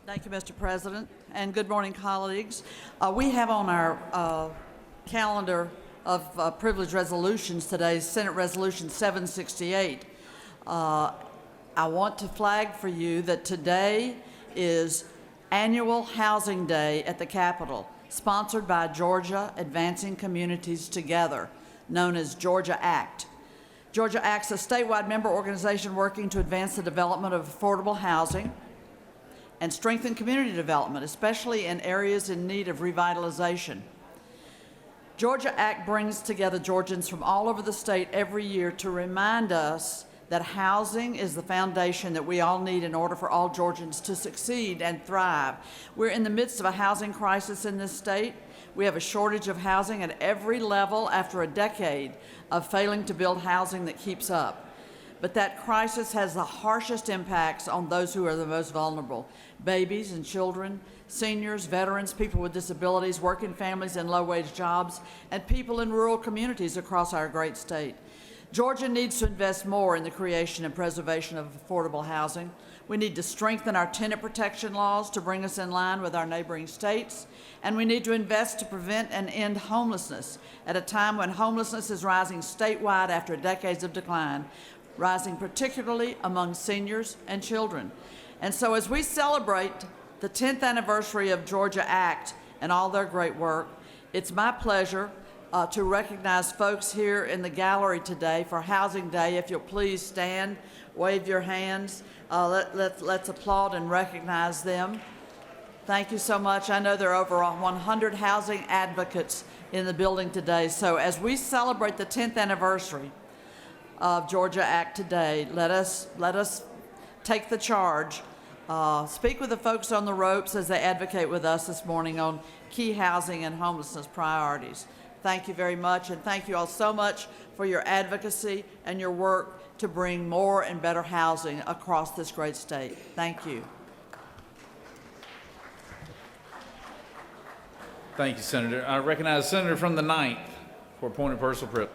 Thank you, Mr. President, and good morning, colleagues. We have on our calendar of privilege resolutions today Senate Resolution 768. I want to flag for you that today is Annual Housing Day at the Capitol, sponsored by Georgia Advancing Communities Together, known as Georgia ACT. Georgia ACT is a statewide member organization working to advance the development of affordable housing and strengthen community development, especially in areas in need of revitalization. Georgia ACT brings together Georgians from all over the state every year to remind us that housing is the foundation that we all need in order for all Georgians to succeed and thrive. We're in the midst of a housing crisis in this state. We have a shortage of housing at every level after a decade of failing to build housing that keeps up. But that crisis has the harshest impacts on those who are the most vulnerable: babies and children, seniors, veterans, people with disabilities, working families in low-wage jobs, and people in rural communities across our great state. Georgia needs to invest more in the creation and preservation of affordable housing. We need to strengthen our tenant protection laws to bring us in line with our neighboring states, and we need to invest to prevent and end homelessness at a time when homelessness is rising statewide after decades of decline, rising particularly among seniors and children. And so as we celebrate the 10th anniversary of Georgia ACT and all their great work, it's my pleasure to recognize folks here in the gallery today for Housing Day. If you'll please stand, wave your hands. Let's applaud and recognize them. Thank you so much. I know there are over 100 housing advocates in the building today. So as we celebrate the 10th anniversary of Georgia ACT today, let us take the charge. Speak with the folks on the ropes as they advocate with us this morning on key housing and homelessness priorities. Thank you very much, and thank you all so much for your advocacy and your work to bring more and better housing across this great state. Thank you. Thank you, Senator. I recognize the senator from the 9th for a point of personal privilege.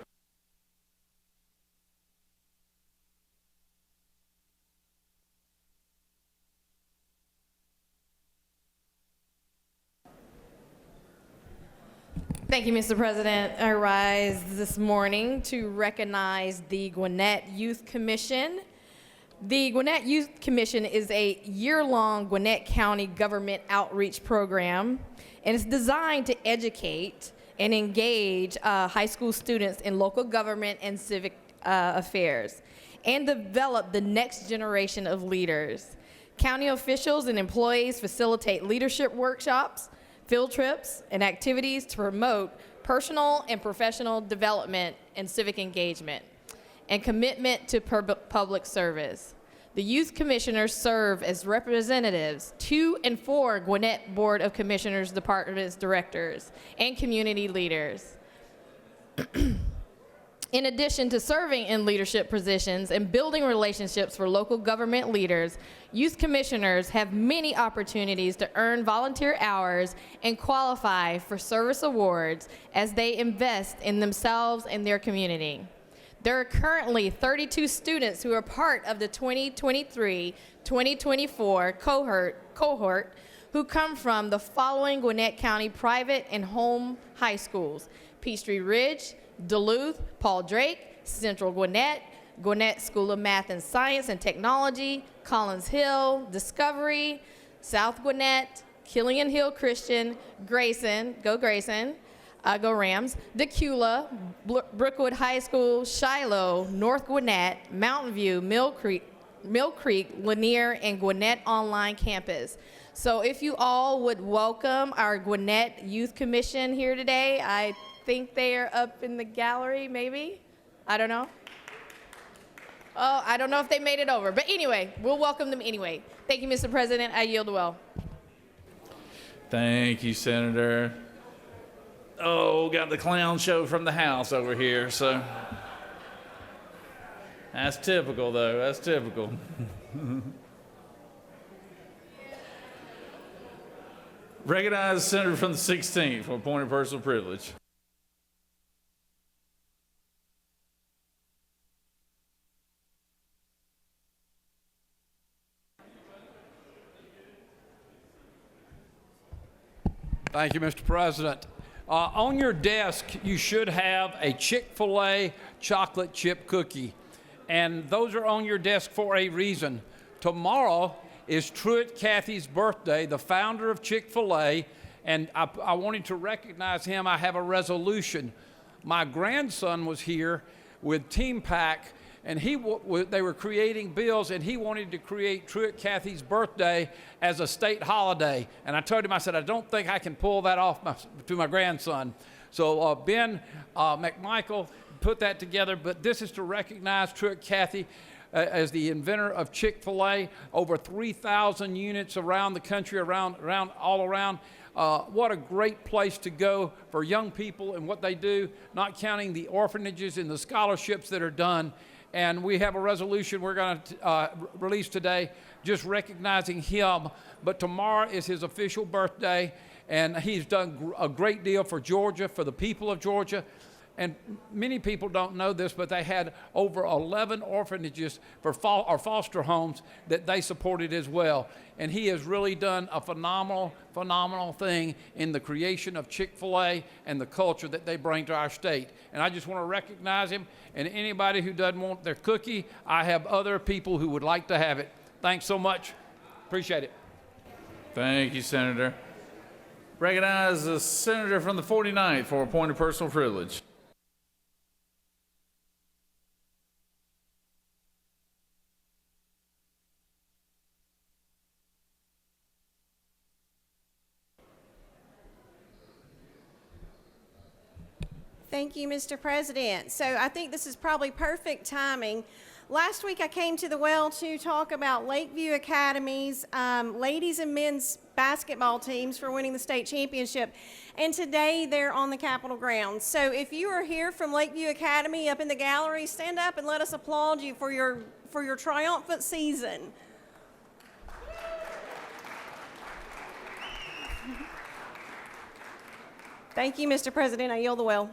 Thank you, Mr. President. I rise this morning to recognize the Gwinnett Youth Commission. The Gwinnett Youth Commission is a year-long Gwinnett County government outreach program, and it's designed to educate and engage high school students in local government and civic affairs, and develop the next generation of leaders. County officials and employees facilitate leadership workshops, field trips, and activities to promote personal and professional development and civic engagement, and commitment to public service. The youth commissioners serve as representatives to and for Gwinnett Board of Commissioners, departments, directors, and community leaders. In addition to serving in leadership positions and building relationships for local government leaders, youth commissioners have many opportunities to earn volunteer hours and qualify for service awards as they invest in themselves and their community. There are currently 32 students who are part of the 2023-2024 cohort who come from the following Gwinnett County private and home high schools: Peachtree Ridge, Duluth, Paul Drake, Central Gwinnett, Gwinnett School of Math and Science and Technology, Collins Hill, Discovery, South Gwinnett, Killian Hill Christian, Grayson, go Grayson, go Rams, Decula, Brookwood High School, Shiloh, North Gwinnett, Mountain View, Mill Creek, Lanier, and Gwinnett Online Campus. So if you all would welcome our Gwinnett Youth Commission here today. I think they are up in the gallery, maybe? I don't know. Oh, I don't know if they made it over. But anyway, we'll welcome them anyway. Thank you, Mr. President. I yield the well. Thank you, Senator. Oh, got the clown show from the House over here, so. That's typical, though. That's typical. Recognize the senator from the 16th for a point of personal privilege. Thank you, Mr. President. On your desk, you should have a Chick-fil-A chocolate chip cookie. And those are on your desk for a reason. Tomorrow is Truett Cathy's birthday, the founder of Chick-fil-A, and I wanted to recognize him. I have a resolution. My grandson was here with Team Pack, and they were creating bills, and he wanted to create Truett Cathy's birthday as a state holiday. And I told him, I said, I don't think I can pull that off to my grandson. So Ben McMichael put that together, but this is to recognize Truett Cathy as the inventor of Chick-fil-A. Over 3,000 units around the country, all around. What a great place to go for young people and what they do, not counting the orphanages and the scholarships that are done. And we have a resolution we're going to release today just recognizing him. But tomorrow is his official birthday, and he's done a great deal for Georgia, for the people of Georgia. And many people don't know this, but they had over 11 orphanages or foster homes that they supported as well. And he has really done a phenomenal, phenomenal thing in the creation of Chick-fil-A and the culture that they bring to our state. And I just want to recognize him. And anybody who doesn't want their cookie, I have other people who would like to have it. Thanks so much. Appreciate it. Thank you, Senator. Recognize the senator from the 49th for a point of personal privilege. Thank you, Mr. President. So I think this is probably perfect timing. Last week I came to the well to talk about Lakeview Academy's ladies and men's basketball teams for winning the state championship. And today they're on the Capitol grounds. So if you are here from Lakeview Academy up in the gallery, stand up and let us applaud you for your triumphant season. Thank you, Mr. President. I yield the well.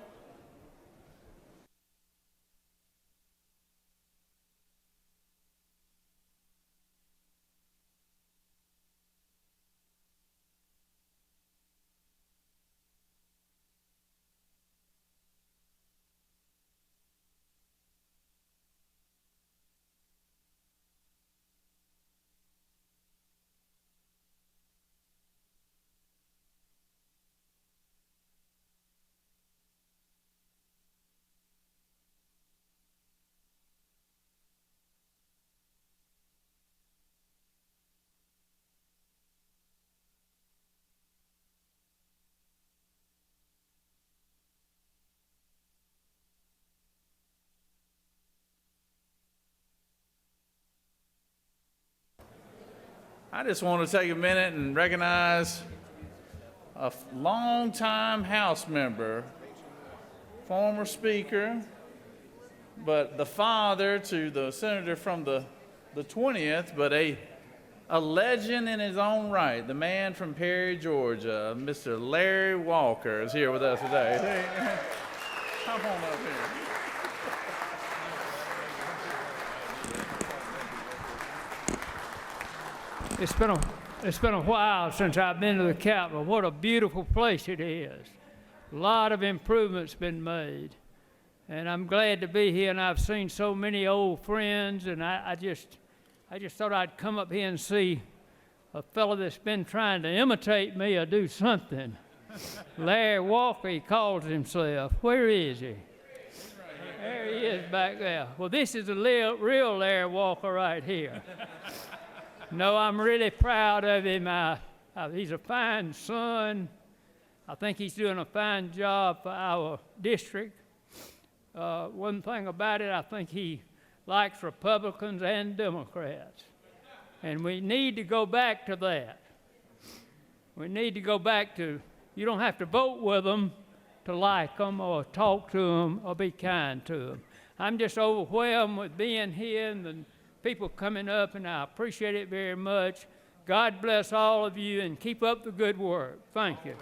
I just want to take a minute and recognize a longtime House member, former Speaker, but the father to the senator from the 20th, but a legend in his own right, the man from Perry, Georgia, Mr. Larry Walker is here with us today. Come on up here. It's been a while since I've been to the Capitol. What a beautiful place it is. A lot of improvements been made. And I'm glad to be here, and I've seen so many old friends, and I just thought I'd come up here and see a fellow that's been trying to imitate me or do something. Larry Walker, he calls himself. Where is he? There he is back there. Well, this is the real Larry Walker right here. No, I'm really proud of him. He's a fine son. I think he's doing a fine job for our district. One thing about it, I think he likes Republicans and Democrats. And we need to go back to that. We need to go back to, you don't have to vote with them to like them or talk to them or be kind to them. I'm just overwhelmed with being here and the people coming up, and I appreciate it very much. God bless all of you and keep up the good work. Thank you.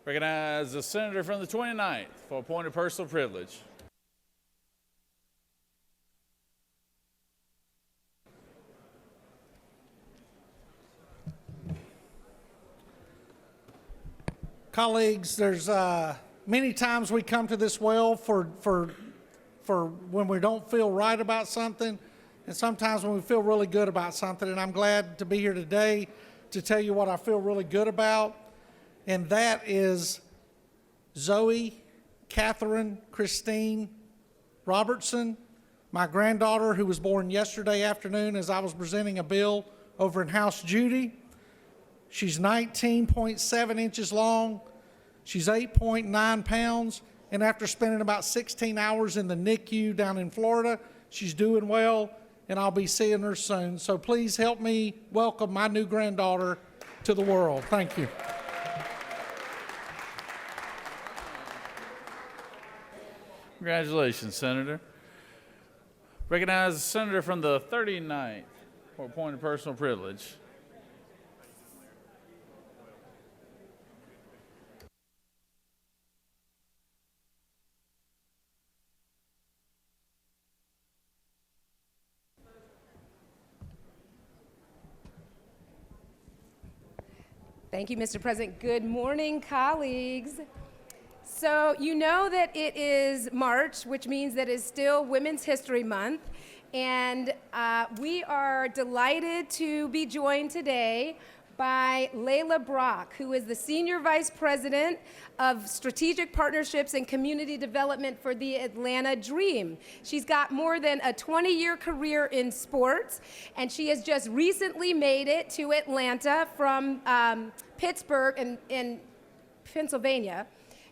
Recognize the senator from the 29th for a point of personal privilege. Colleagues, there's many times we come to this well for when we don't feel right about something, and sometimes when we feel really good about something. And I'm glad to be here today to tell you what I feel really good about, and that is Zoe Catherine Christine Robertson, my granddaughter, who was born yesterday afternoon as I was presenting a bill over in House Judy. She's 19.7 inches long. She's 8.9 pounds. And after spending about 16 hours in the NICU down in Florida, she's doing well, and I'll be seeing her soon. So please help me welcome my new granddaughter to the world. Thank you. Congratulations, Senator. Recognize the senator from the 39th for a point of personal privilege. Thank you, Mr. President. Good morning, colleagues. So you know that it is March, which means that it's still Women's History Month, and we are delighted to be joined today by Layla Brock, who is the Senior Vice President of Strategic Partnerships and Community Development for the Atlanta Dream. She's got more than a 20-year career in sports, and she has just recently made it to Atlanta from Pittsburgh in Pennsylvania.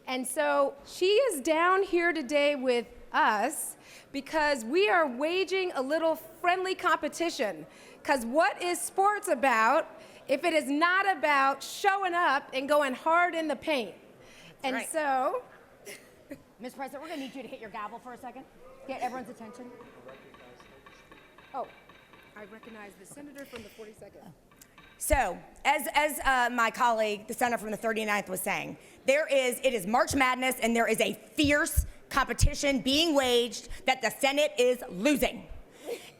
And so she is down here today with us because we are waging a little friendly competition. Because what is sports about if it is not about showing up and going hard in the paint? And right. So, Ms. President, we're going to need you to hit your gavel for a second. Get everyone's attention. oh, I recognize the senator from the 42nd. So, as my colleague, the senator from the 39th, was saying, it is March Madness, and there is a fierce competition being waged that the Senate is losing.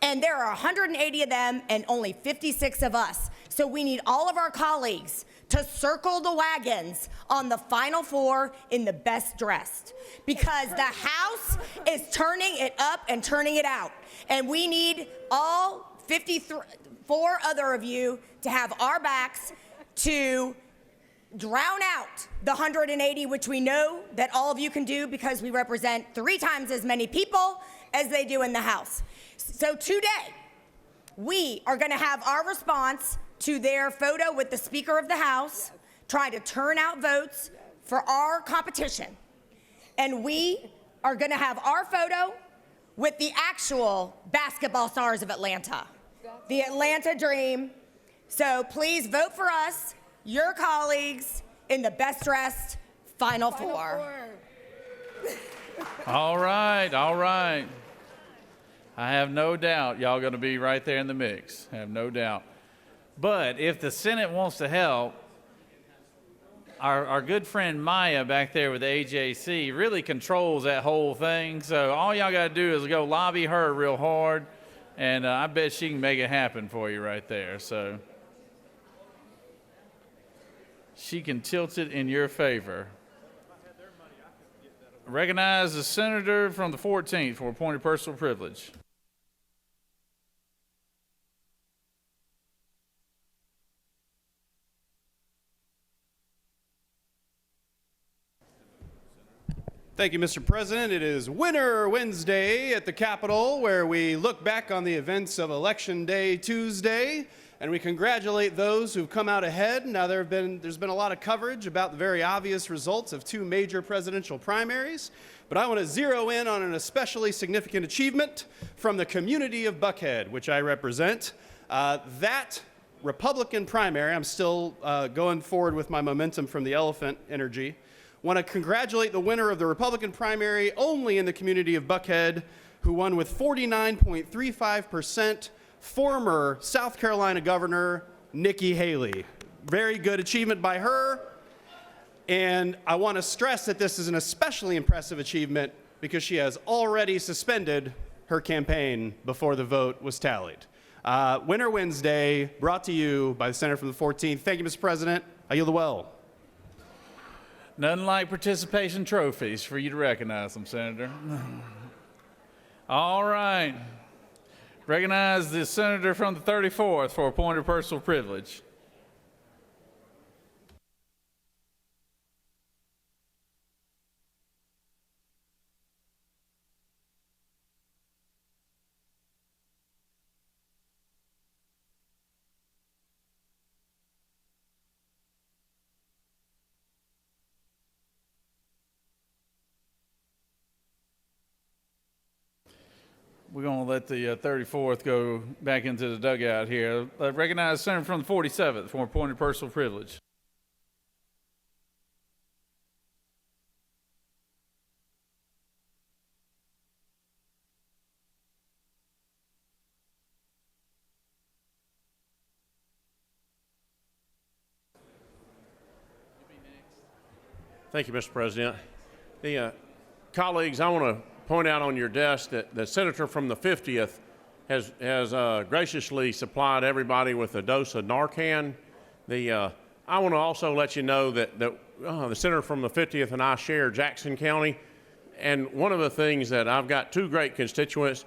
And there are 180 of them and only 56 of us. So we need all of our colleagues to circle the wagons on the final four in the best dressed, because the House is turning it up and turning it out. And we need all 54 other of you to have our backs to drown out the 180, which we know that all of you can do because we represent 3 times as many people as they do in the House. So today, we are going to have our response to their photo with the Speaker of the House, try to turn out votes for our competition. And we are going to have our photo with the actual basketball stars of Atlanta, the Atlanta Dream. So please vote for us, your colleagues, in the best dressed Final Four. All right, all right. I have no doubt y'all going to be right there in the mix. I have no doubt. But if the Senate wants to help, our good friend Maya back there with the AJC really controls that whole thing. So all y'all got to do is go lobby her real hard, and I bet she can make it happen for you right there. So she can tilt it in your favor. Recognize the senator from the 14th for appointed personal privilege. Thank you, Mr. President. It is Winter Wednesday at the Capitol, where we look back on the events of Election Day Tuesday, and we congratulate those who've come out ahead. Now, there's been a lot of coverage about the very obvious results of 2 major presidential primaries, but I want to zero in on an especially significant achievement from the community of Buckhead, which I represent. That Republican primary, I'm still going forward with my momentum from the elephant energy. Want to congratulate the winner of the Republican primary only in the community of Buckhead, who won with 49.35%, former South Carolina Governor Nikki Haley. Very good achievement by her. And I want to stress that this is an especially impressive achievement because she has already suspended her campaign before the vote was tallied. Winter Wednesday, brought to you by the Senator from the 14th. Thank you, Mr. President. I yield the well. Nothing like participation trophies for you to recognize them, Senator. All right. Recognize the senator from the 34th for appointed personal privilege. We're going to let the 34th go back into the dugout here. Recognize the senator from the 47th for appointed personal privilege. Thank you, Mr. President. Colleagues, I want to point out on your desk that the senator from the 50th has graciously supplied everybody with a dose of Narcan. I want to also let you know that the senator from the 50th and I share Jackson County. And one of the things that I've got 2 great constituents,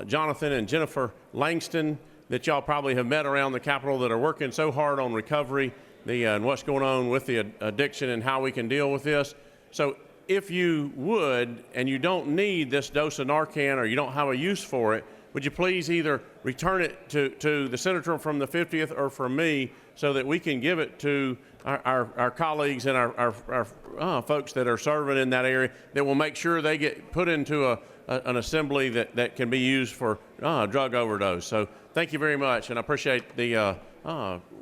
Jonathan and Jennifer Langston, that y'all probably have met around the Capitol, that are working so hard on recovery and what's going on with the addiction and how we can deal with this. So if you would, and you don't need this dose of Narcan or you don't have a use for it, would you please either return it to the senator from the 50th or from me so that we can give it to our colleagues and our folks that are serving in that area, that will make sure they get put into an assembly that can be used for drug overdose. So thank you very much, and I appreciate the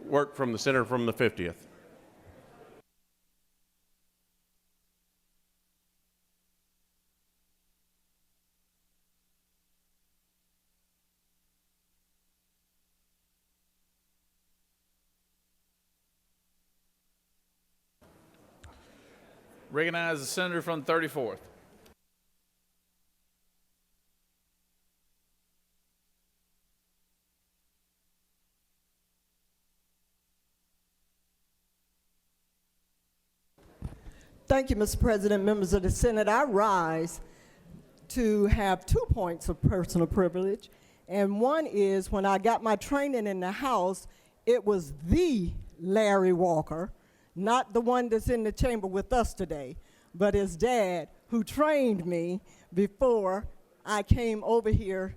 work from the senator from the 50th. Recognize the senator from the 34th. Thank you, Mr. President, members of the Senate. I rise to have 2 points of personal privilege. And one is when I got my training in the House, it was the Larry Walker, not the one that's in the chamber with us today, but his dad, who trained me before I came over here,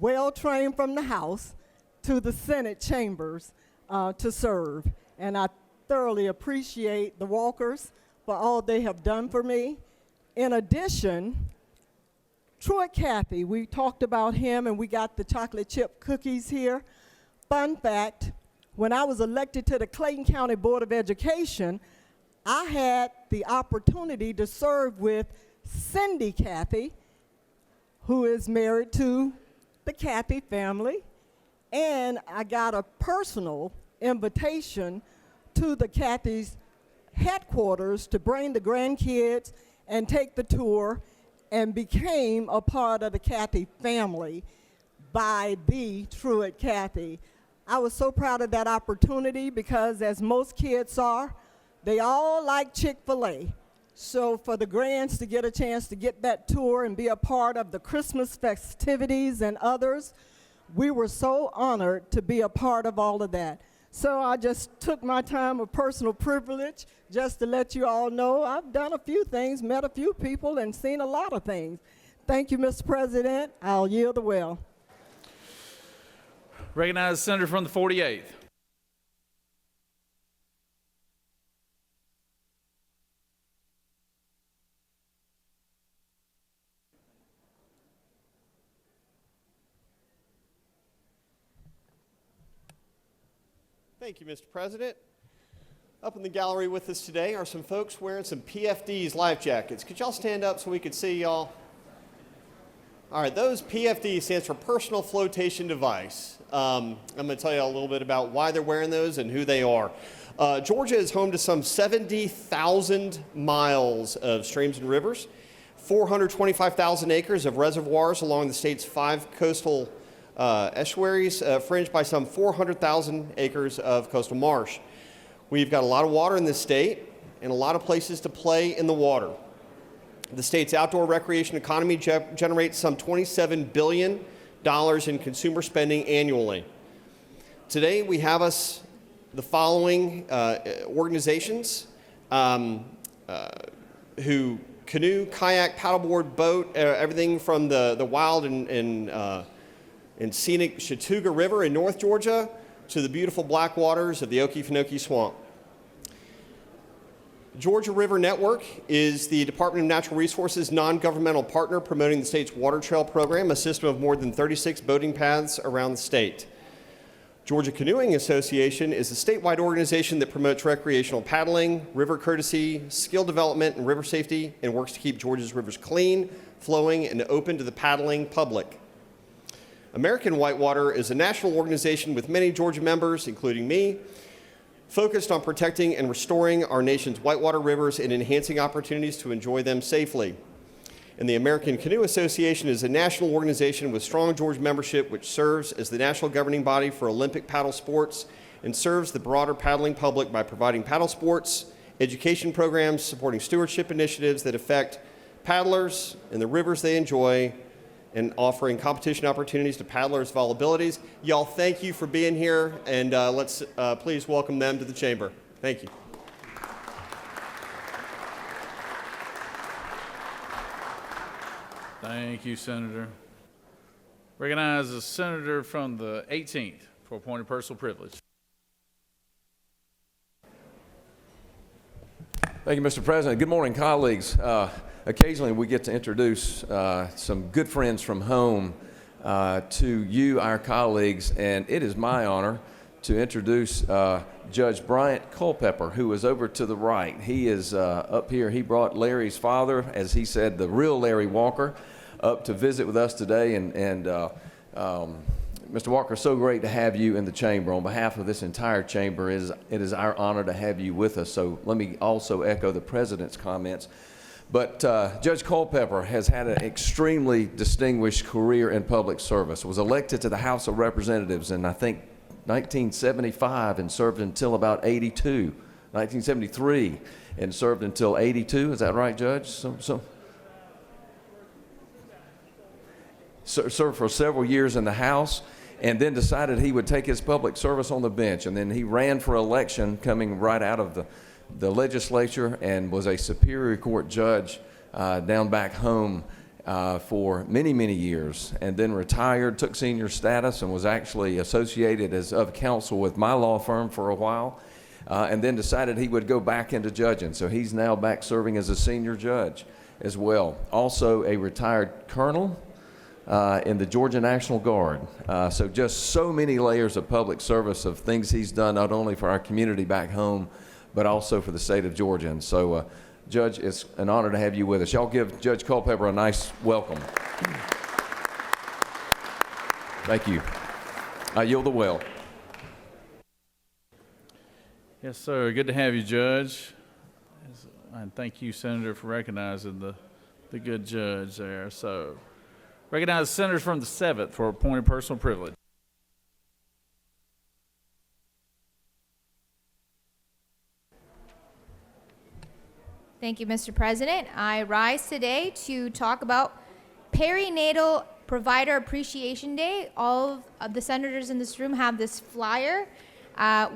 well trained from the House to the Senate chambers to serve. And I thoroughly appreciate the Walkers for all they have done for me. In addition, Truett Cathy, we talked about him and we got the chocolate chip cookies here. Fun fact, when I was elected to the Clayton County Board of Education, I had the opportunity to serve with Cindy Cathy, who is married to the Cathy family, and I got a personal invitation to the Cathy's headquarters to bring the grandkids and take the tour, and became a part of the Cathy family by the Truett Cathy. I was so proud of that opportunity because, as most kids are, they all like Chick-fil-A. So for the grands to get a chance to get that tour and be a part of the Christmas festivities and others, we were so honored to be a part of all of that. So I just took my time of personal privilege just to let you all know I've done a few things, met a few people, and seen a lot of things. Thank you, Mr. President. I'll yield the well. Recognize the senator from the 48th. Thank you, Mr. President. Up in the gallery with us today are some folks wearing some PFD's life jackets. Could y'all stand up so we could see y'all? All right, those PFD stands for Personal Flotation Device. I'm going to tell you a little bit about why they're wearing those and who they are. Georgia is home to some 70,000 miles of streams and rivers, 425,000 acres of reservoirs along the state's 5 coastal estuaries, fringed by some 400,000 acres of coastal marsh. We've got a lot of water in this state and a lot of places to play in the water. The state's outdoor recreation economy generates some $27 billion in consumer spending annually. Today we have us the following organizations who canoe, kayak, paddleboard, boat, everything from the wild and scenic Chattooga River in North Georgia to the beautiful black waters of the Okefenokee Swamp. Georgia River Network is the Department of Natural Resources non-governmental partner promoting the state's water trail program, a system of more than 36 boating paths around the state. Georgia Canoeing Association is a statewide organization that promotes recreational paddling, river courtesy, skill development, and river safety, and works to keep Georgia's rivers clean, flowing, and open to the paddling public. American Whitewater is a national organization with many Georgia members, including me, focused on protecting and restoring our nation's whitewater rivers and enhancing opportunities to enjoy them safely. And the American Canoe Association is a national organization with strong Georgia membership, which serves as the national governing body for Olympic paddle sports and serves the broader paddling public by providing paddle sports, education programs, supporting stewardship initiatives that affect paddlers and the rivers they enjoy, and offering competition opportunities to paddlers of all abilities. Y'all, thank you for being here, and let's please welcome them to the chamber. Thank you. Thank you, Senator. Recognize the senator from the 18th for a point of personal privilege. Thank you, Mr. President. Good morning, colleagues. Occasionally we get to introduce some good friends from home to you, our colleagues, and it is my honor to introduce Judge Bryant Culpepper, who is over to the right. He is up here. He brought Larry's father, as he said, the real Larry Walker, up to visit with us today, and Mr. Walker, so great to have you in the chamber. On behalf of this entire chamber, it is our honor to have you with us. So let me also echo the President's comments. But Judge Culpepper has had an extremely distinguished career in public service, was elected to the House of Representatives in, I think, 1975 and served until about 82 1973, and served until 82. Is that right, Judge? Served for several years in the House, and then decided he would take his public service on the bench. And then he ran for election coming right out of the legislature, and was a Superior Court judge down back home for many, many years, and then retired, took senior status, and was actually associated as of counsel with my law firm for a while, and then decided he would go back into judging. So he's now back serving as a senior judge as well. Also a retired colonel in the Georgia National Guard. So just so many layers of public service of things he's done, not only for our community back home, but also for the state of Georgia. And so, Judge, it's an honor to have you with us. Y'all give Judge Culpepper a nice welcome. Thank you. I yield the well. Yes, sir. Good to have you, Judge. And thank you, Senator, for recognizing the good judge there. So, recognize senators from the 7th for appointed personal privilege. Thank you, Mr. President. I rise today to talk about Perinatal Provider Appreciation Day. All of the senators in this room have this flyer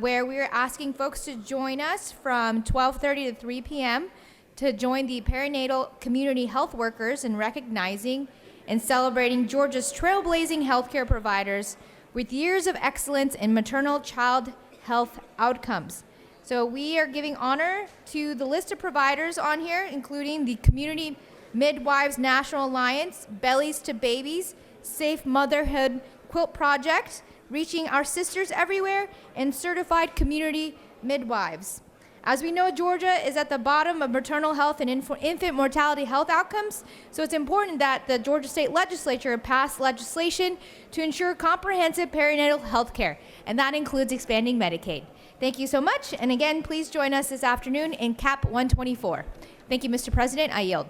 where we're asking folks to join us from 12:30 to 3 p.m. to join the perinatal community health workers in recognizing and celebrating Georgia's trailblazing healthcare providers with years of excellence in maternal child health outcomes. So we are giving honor to the list of providers on here, including the Community Midwives National Alliance, Bellies to Babies, Safe Motherhood Quilt Project, Reaching Our Sisters Everywhere, and Certified Community Midwives. As we know, Georgia is at the bottom of maternal health and infant mortality health outcomes, so it's important that the Georgia State Legislature passed legislation to ensure comprehensive perinatal health care, and that includes expanding Medicaid. Thank you so much, and again, please join us this afternoon in CAP 124. Thank you, Mr. President. I yield.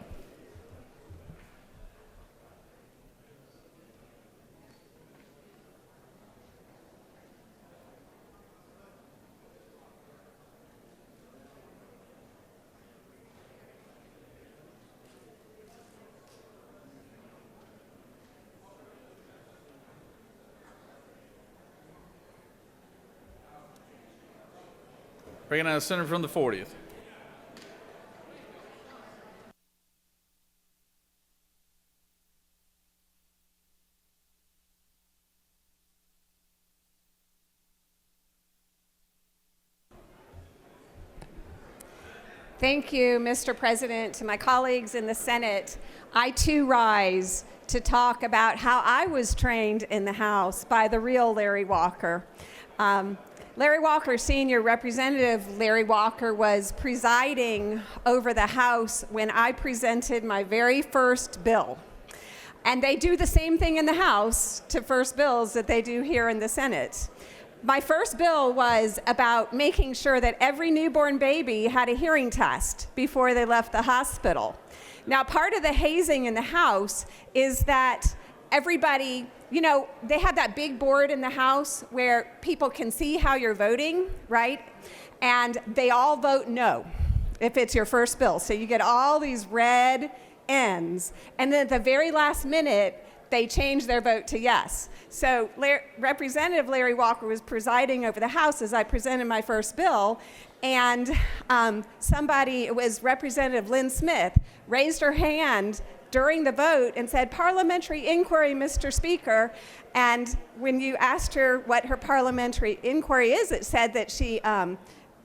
Recognize the senator from the 40th. Thank you, Mr. President. To my colleagues in the Senate, I too rise to talk about how I was trained in the House by the real Larry Walker. Larry Walker Sr., Representative Larry Walker, was presiding over the House when I presented my very first bill. And they do the same thing in the House to first bills that they do here in the Senate. My first bill was about making sure that every newborn baby had a hearing test before they left the hospital. Now, part of the hazing in the House is that everybody, you know, they have that big board in the House where people can see how you're voting, right? And they all vote no if it's your first bill. So you get all these red N's. And then at the very last minute, they change their vote to yes. So Representative Larry Walker was presiding over the House as I presented my first bill, and it was Representative Lynn Smith, raised her hand during the vote and said, "Parliamentary inquiry, Mr. Speaker." And when you asked her what her parliamentary inquiry is, it said that she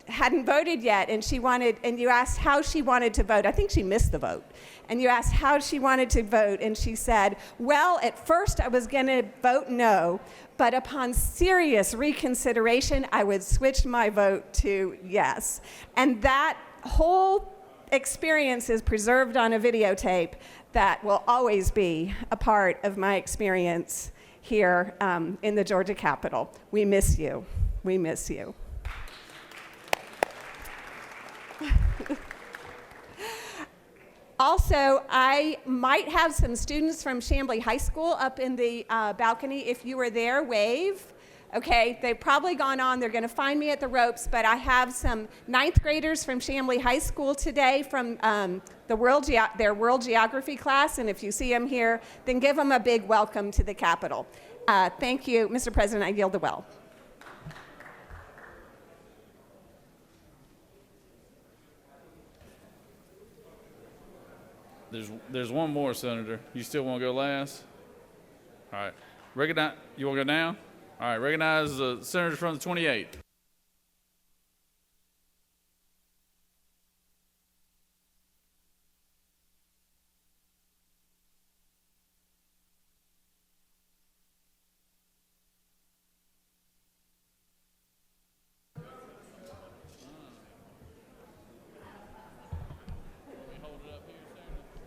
hadn't voted yet, and you asked how she wanted to vote. I think she missed the vote. And you asked how she wanted to vote, and she said, "Well, at first I was going to vote no, but upon serious reconsideration, I would switch my vote to yes." And that whole experience is preserved on a videotape that will always be a part of my experience here in the Georgia Capitol. We miss you. We miss you. Also, I might have some students from Chamblee High School up in the balcony. If you were there, wave. Okay, they've probably gone on. They're going to find me at the ropes, but I have some ninth graders from Chamblee High School today from their world geography class, and if you see them here, then give them a big welcome to the Capitol. Thank you, Mr. President. I yield the well. There's one more, Senator. You still want to go last? All right. Recognize. You want to go now? All right. Recognize the senator from the 28th.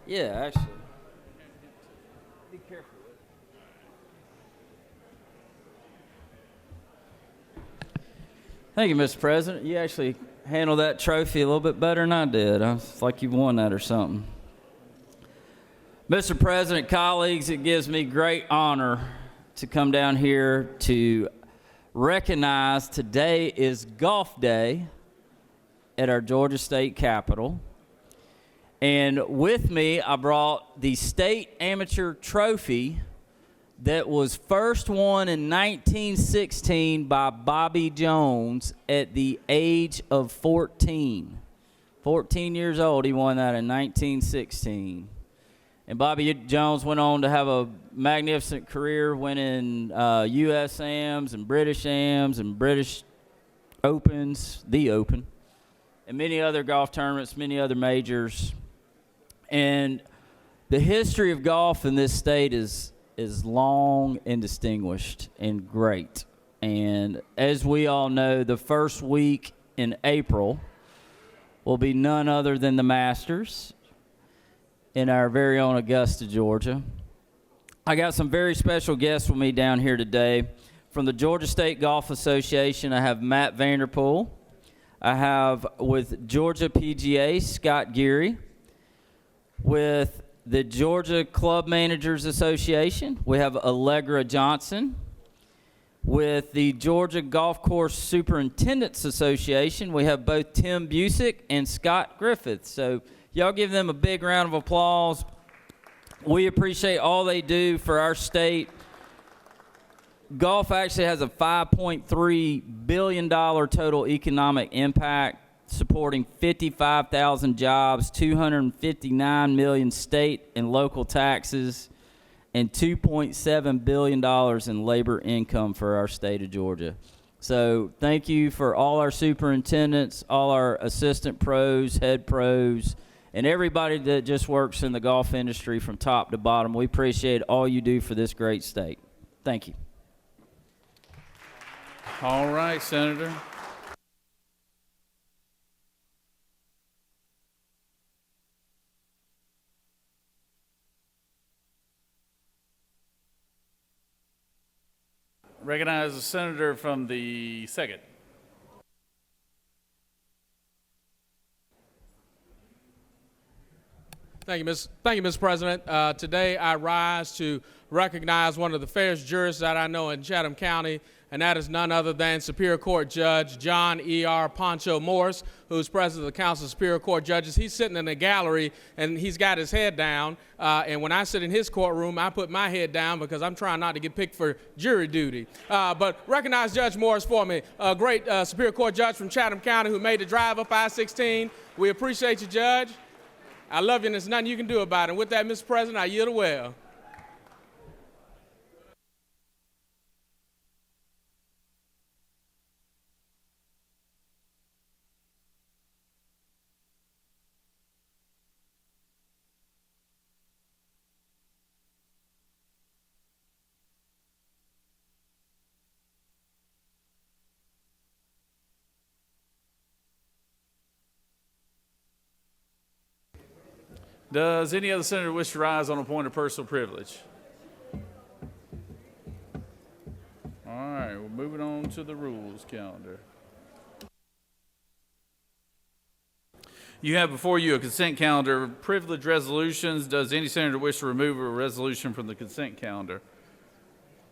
Yeah, actually. Be careful with it. Thank you, Mr. President. You actually handled that trophy a little bit better than I did. It's like you won that or something. Mr. President, colleagues, it gives me great honor to come down here to recognize today is Golf Day at our Georgia State Capitol. And with me, I brought the state amateur trophy that was first won in 1916 by Bobby Jones at the age of 14. 14 years old, he won that in 1916. And Bobby Jones went on to have a magnificent career, winning U.S. AMs and British AMs and British Opens, the Open, and many other golf tournaments, many other majors. And the history of golf in this state is long and distinguished and great. And as we all know, the first week in April will be none other than the Masters in our very own Augusta, Georgia. I got some very special guests with me down here today. From the Georgia State Golf Association, I have Matt Vanderpool. I have with Georgia PGA, Scott Geary. With the Georgia Club Managers Association, we have Allegra Johnson. With the Georgia Golf Course Superintendents Association, we have both Tim Busick and Scott Griffith. So y'all give them a big round of applause. We appreciate all they do for our state. Golf actually has a $5.3 billion total economic impact, supporting 55,000 jobs, 259 million state and local taxes, and $2.7 billion in labor income for our state of Georgia. So thank you for all our superintendents, all our assistant pros, head pros, and everybody that just works in the golf industry from top to bottom. We appreciate all you do for this great state. Thank you. All right, Senator. Recognize the senator from the 2nd. Thank you, Mr. President. Today I rise to recognize one of the fairest jurists that I know in Chatham County, and that is none other than Superior Court Judge John E.R. Poncho Morris, who's president of the Council of Superior Court Judges. He's sitting in the gallery, and he's got his head down, and when I sit in his courtroom, I put my head down because I'm trying not to get picked for jury duty. But recognize Judge Morris for me, a great Superior Court Judge from Chatham County who made the drive up I-16. We appreciate you, Judge. I love you, and there's nothing you can do about it. And with that, Mr. President, I yield the well. Does any other senator wish to rise on a point of personal privilege? All right, we're moving on to the rules calendar. You have before you a consent calendar of privilege resolutions. Does any senator wish to remove a resolution from the consent calendar?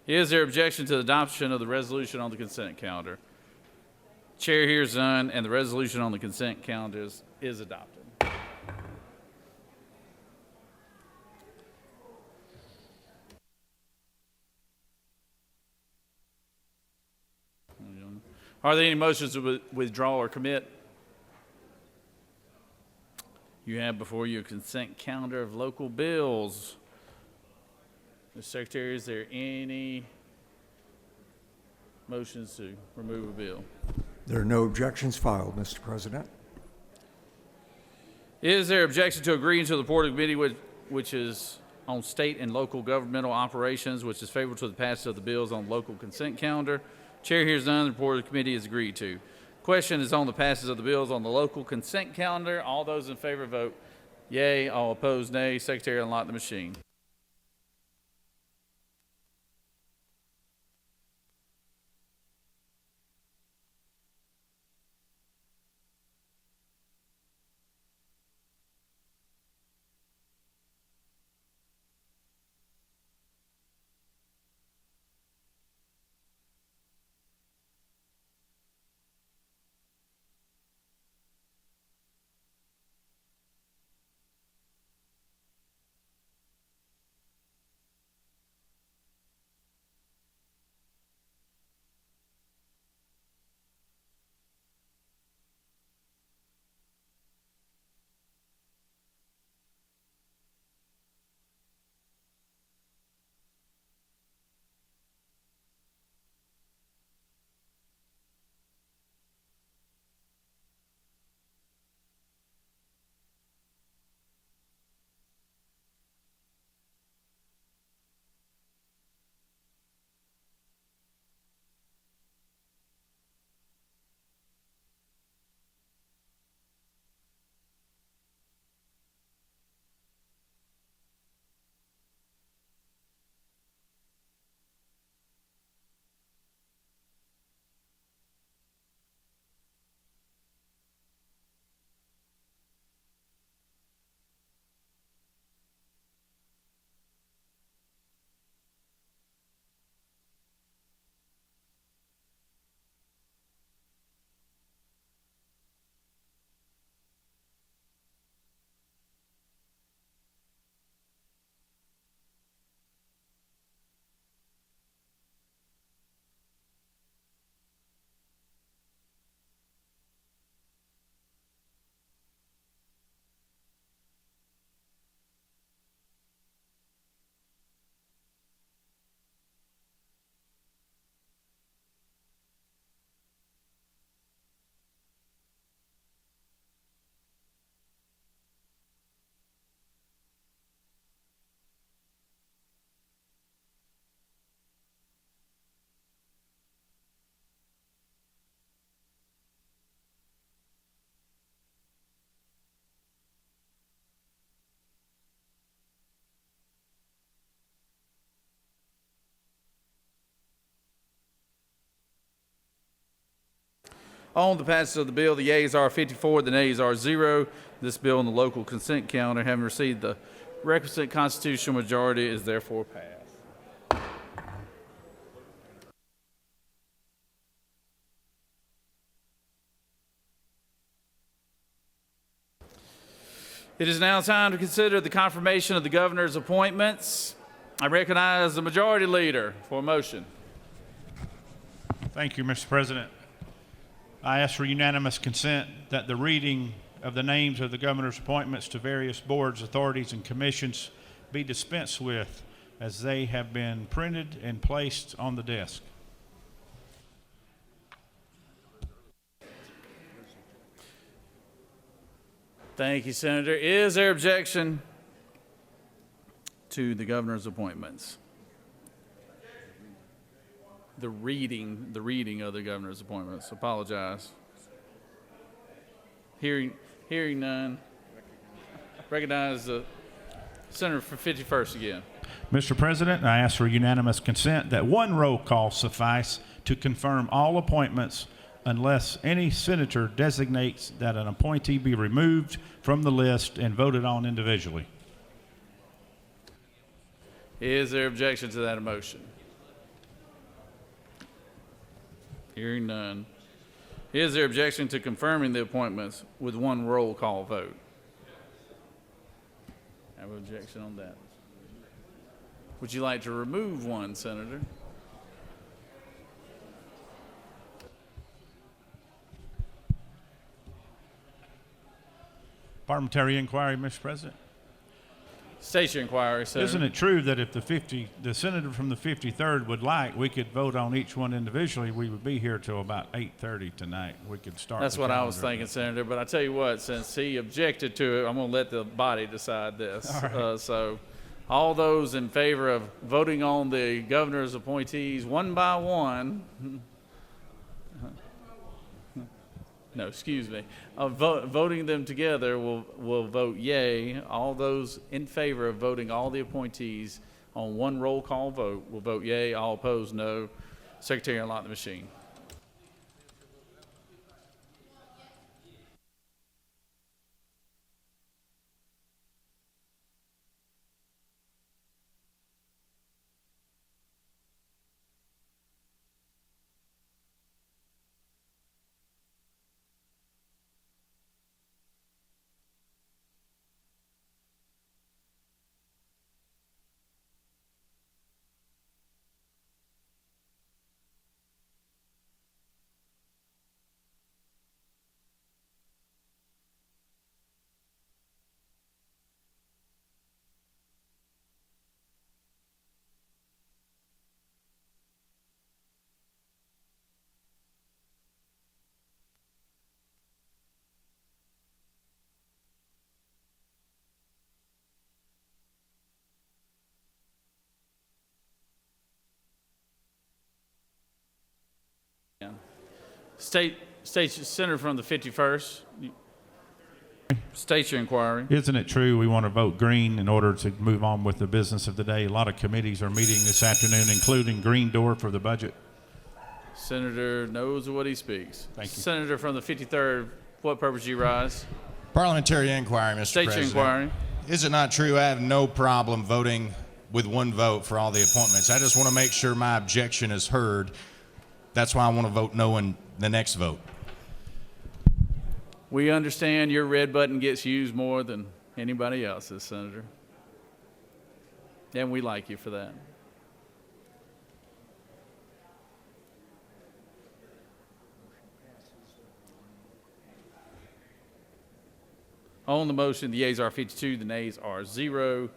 Is there objection to the adoption of the resolution on the consent calendar? Chair hears none, and the resolution on the consent calendar is adopted. Are there any motions to withdraw or commit? You have before you a consent calendar of local bills. Mr. Secretary, is there any motions to remove a bill? There are no objections filed, Mr. President. Is there objection to agreeing to the Board of Committee which is on state and local governmental operations, which is favorable to the passage of the bills on local consent calendar? Chair hears none. The Board of Committee is agreed to. Question is on the passage of the bills on the local consent calendar. All those in favor vote yea. All opposed, nay. Secretary, unlock the machine. On the passage of the bill, the yeas are 54, the nays are 0. This bill on the local consent calendar, having received the requisite constitutional majority, is therefore passed. It is now time to consider the confirmation of the governor's appointments. I recognize the majority leader for a motion. Thank you, Mr. President. I ask for unanimous consent that the reading of the names of the governor's appointments to various boards, authorities, and commissions be dispensed with, as they have been printed and placed on the desk. Thank you, Senator. Is there objection to the governor's appointments? The reading of the governor's appointments. Apologize. Hearing none. Recognize the Senator for 51st again. Mr. President, I ask for unanimous consent that one roll call suffice to confirm all appointments unless any senator designates that an appointee be removed from the list and voted on individually. Is there objection to that motion? Hearing none. Is there objection to confirming the appointments with one roll call vote? Have an objection on that. Would you like to remove one, Senator? Parliamentary inquiry, Mr. President. State your inquiry, Senator. Isn't it true that if the senator from the 53rd would like, we could vote on each one individually? We would be here till about 8:30 tonight. We could start. That's the what I was calendar. thinking, Senator. But I tell you what, since he objected to it, I'm going to let the body decide this. All right. So, all those in favor of voting on the governor's appointees one by one. No, excuse me. Voting them together will vote yay. All those in favor of voting all the appointees on one roll call vote will vote yay. All opposed, no. Secretary, unlock the machine. State Senator from the 51st. State your inquiry. Isn't it true we want to vote green in order to move on with the business of the day? A lot of committees are meeting this afternoon, including Green Door for the budget. Senator knows what he speaks. Thank you. Senator from the 53rd, what purpose do you rise? Parliamentary inquiry, Mr. State President. your inquiry. Is it not true I have no problem voting with one vote for all the appointments? I just want to make sure my objection is heard. That's why I want to vote no in the next vote. We understand your red button gets used more than anybody else's, Senator. And we like you for that. On the motion, the yeas are 52, the nays are 0.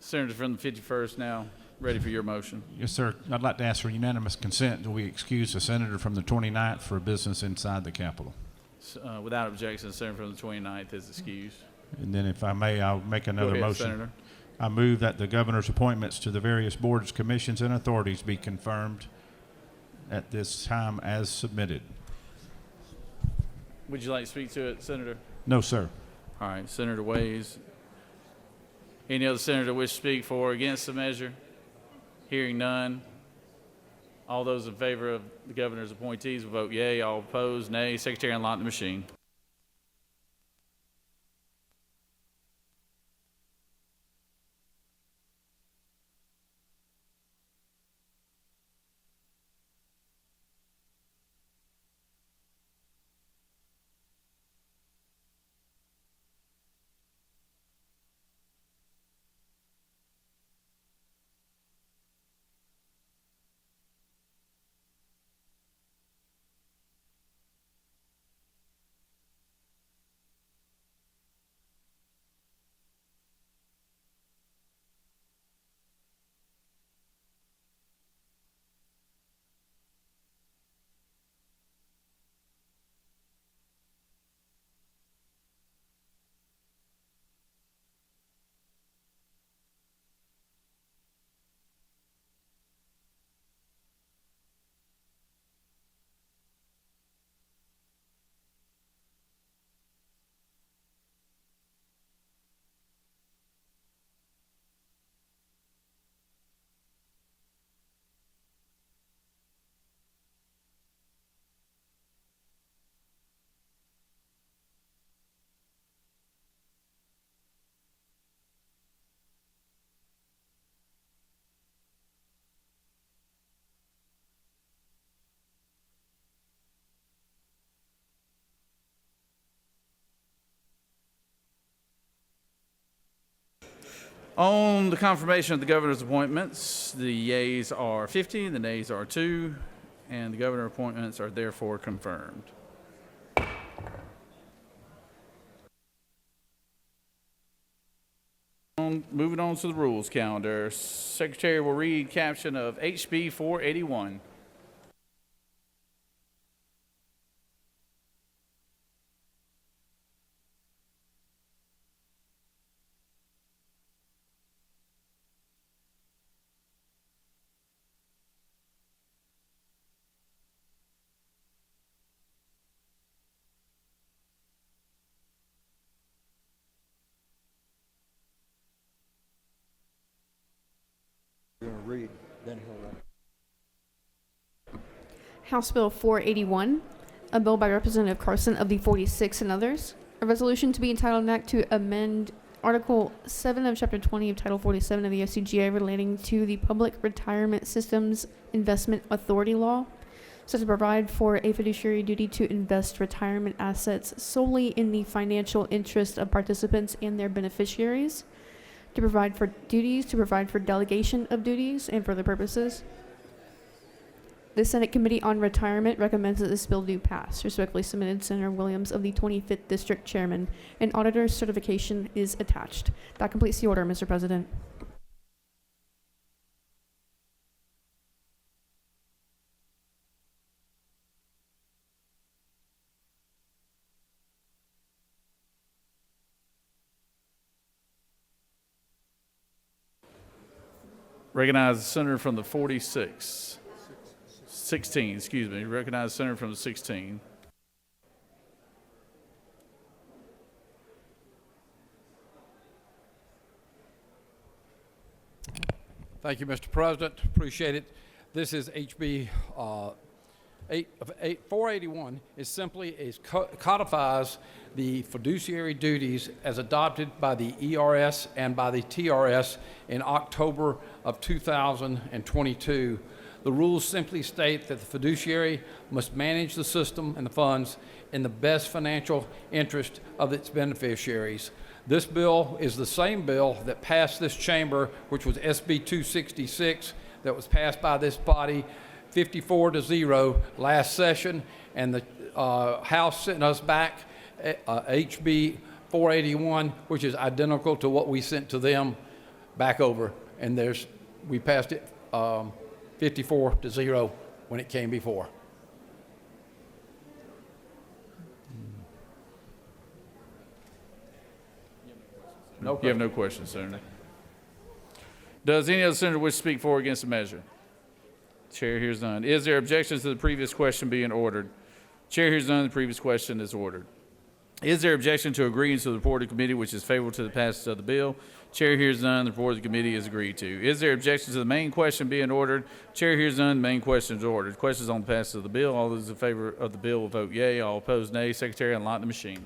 Senator from the 51st now, ready for your motion. Yes, sir. I'd like to ask for unanimous consent. Do we excuse the senator from the 29th for business inside the Capitol? Without objection, the senator from the 29th is excused. And then if I may, I'll make another ahead, motion. Senator. I move that the governor's appointments to the various boards, commissions, and authorities be confirmed at this time as submitted. Would you like to speak to it, Senator? No, sir. All right, Senator Ways. Any other senator wish to speak for or against the measure? Hearing none. All those in favor of the governor's appointees will vote yea. All opposed, nay. Secretary, unlock the machine. On the confirmation of the governor's appointments, the yeas are 50, the nays are 2, and the governor appointments are therefore confirmed. Moving on to the rules calendar. Secretary will read caption of HB 481. You're going to read, then he'll read. House Bill 481, a bill by Representative Carson of the 46th and others. A resolution to be entitled an act to amend Article 7 of Chapter 20 of Title 47 of the FCGA relating to the Public Retirement Systems Investment Authority Law, so to provide for a fiduciary duty to invest retirement assets solely in the financial interest of participants and their beneficiaries, to provide for duties, to provide for delegation of duties, and for other purposes. The Senate Committee on Retirement recommends that this bill do pass. Respectfully submitted, Senator Williams of the 25th District Chairman. An auditor's certification is attached. That completes the order, Mr. President. Recognize the senator from the 16, excuse me. Recognize the senator from the 16. Thank you, Mr. President. Appreciate it. This is HB 481. It simply codifies the fiduciary duties as adopted by the ERS and by the TRS in October of 2022. The rules simply state that the fiduciary must manage the system and the funds in the best financial interest of its beneficiaries. This bill is the same bill that passed this chamber, which was SB 266, that was passed by this body 54-0 last session, and the House sent us back HB 481, which is identical to what we sent to them back over. And we passed it 54-0 when it came before. No, you have no questions, Senator. Does any other senator wish to speak for or against the measure? Chair hears none. Is there objections to the previous question being ordered? Chair hears none. The previous question is ordered. Is there objection to agreeing to the report of the committee which is favorable to the passage of the bill? Chair hears none. The report of the committee is agreed to. Is there objection to the main question being ordered? Chair hears none. The main question is ordered. Questions on the passage of the bill. All those in favor of the bill will vote yea. All opposed, nay. Secretary, unlock the machine.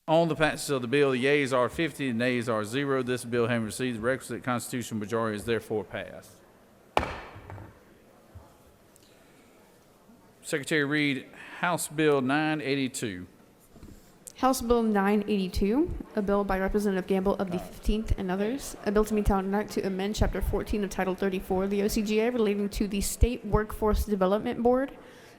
On the passage of the bill, the yeas are 50, the nays are 0. This bill, having received the requisite constitutional majority, is therefore passed. Secretary read House Bill 982. House Bill 982, a bill by Representative Gamble of the 15th and others, a bill to be entitled an act to amend Chapter 14 of Title 34 of the OCGA relating to the State Workforce Development Board,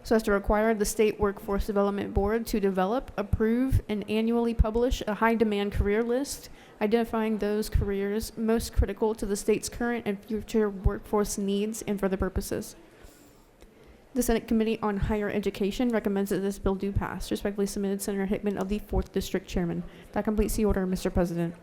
so as to require the State Workforce Development Board to develop, approve, and annually publish a high-demand career list, identifying those careers most critical to the state's current and future workforce needs and for the purposes. The Senate Committee on Higher Education recommends that this bill do pass. Respectfully submitted, Senator Hickman of the 4th District Chairman. That completes the order, Mr. President.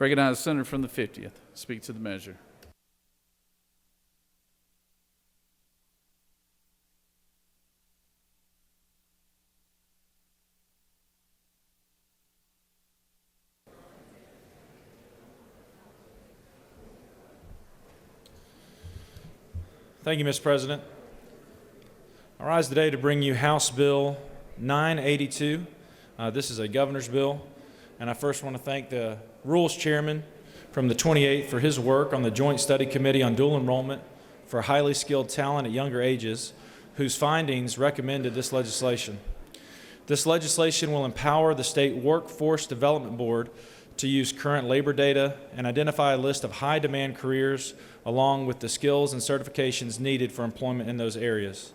Recognize the senator from the 50th. Speak to the measure. Thank you, Mr. President. I rise today to bring you House Bill 982. This is a governor's bill, and I first want to thank the Rules Chairman from the 28th for his work on the Joint Study Committee on Dual Enrollment for Highly Skilled Talent at Younger Ages, whose findings recommended this legislation. This legislation will empower the State Workforce Development Board to use current labor data and identify a list of high-demand careers along with the skills and certifications needed for employment in those areas.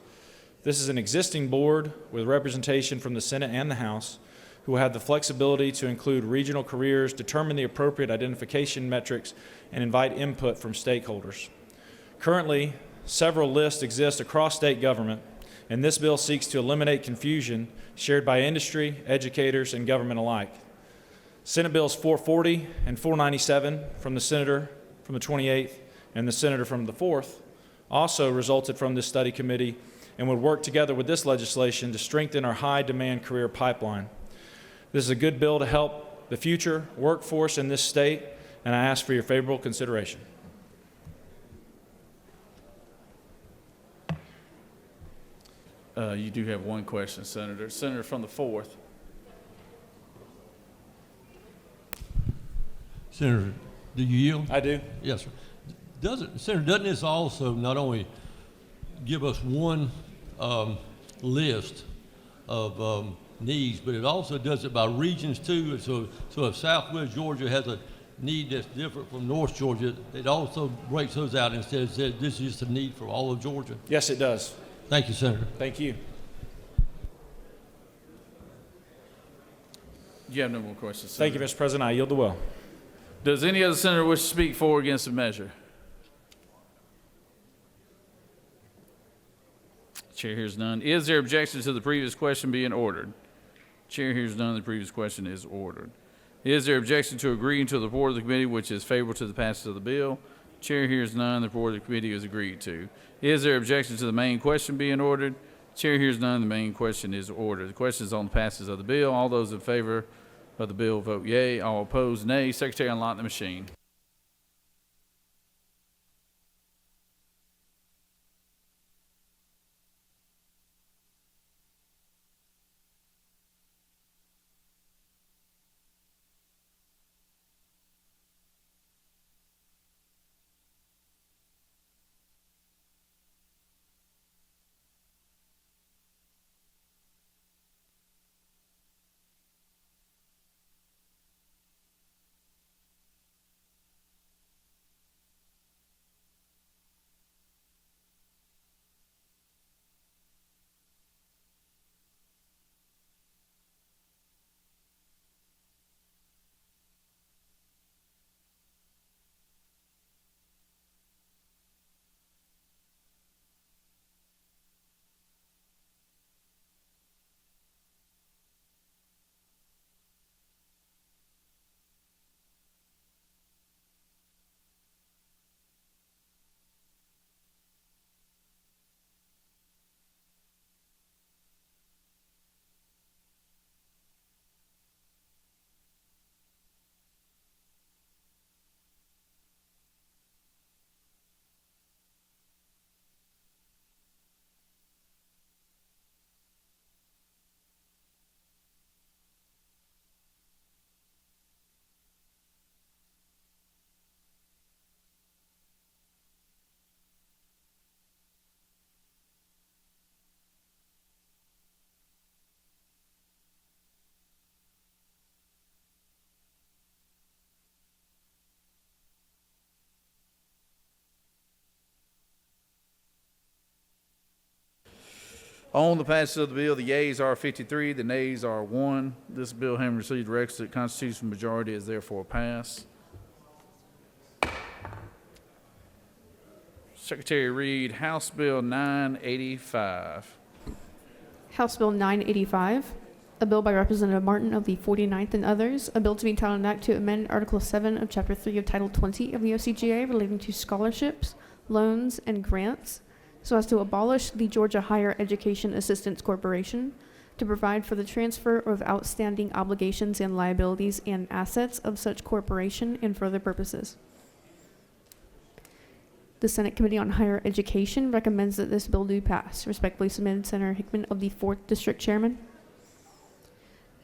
This is an existing board with representation from the Senate and the House who will have the flexibility to include regional careers, determine the appropriate identification metrics, and invite input from stakeholders. Currently, several lists exist across state government, and this bill seeks to eliminate confusion shared by industry, educators, and government alike. Senate Bills 440 and 497 from the Senator from the 28th and the Senator from the 4th also resulted from this study committee and would work together with this legislation to strengthen our high-demand career pipeline. This is a good bill to help the future workforce in this state, and I ask for your favorable consideration. You do have one question, Senator. Senator from the 4th. Senator, do you yield? I do. Yes, sir. Senator, doesn't this also not only give us one list of needs, but it also does it by regions too? So if Southwest Georgia has a need that's different from North Georgia, it also breaks those out instead of saying this is just a need for all of Georgia? Yes, it does. Thank you, Senator. Thank you. You have no more questions, Thank Senator. you, Mr. President. I yield the well. Does any other senator wish to speak for or against the measure? Chair hears none. Is there objection to the previous question being ordered? Chair hears none. The previous question is ordered. Is there objection to agreeing to the report of the committee which is favorable to the passage of the bill? Chair hears none. The report of the committee is agreed to. Is there objection to the main question being ordered? Chair hears none. The main question is ordered. The question is on the passage of the bill. All those in favor of the bill vote yea. All opposed, nay. Secretary, unlock the machine. On the passage of the bill, the yeas are 53, the nays are 1. This bill, having received the requisite constitutional majority, is therefore passed. Secretary read House Bill 985. House Bill 985, a bill by Representative Martin of the 49th and others, a bill to be entitled an act to amend Article 7 of Chapter 3 of Title 20 of the OCGA relating to scholarships, loans, and grants, so as to abolish the Georgia Higher Education Assistance Corporation, to provide for the transfer of outstanding obligations and liabilities and assets of such corporation and for other purposes. The Senate Committee on Higher Education recommends that this bill do pass. Respectfully submitted, Senator Hickman of the 4th District Chairman.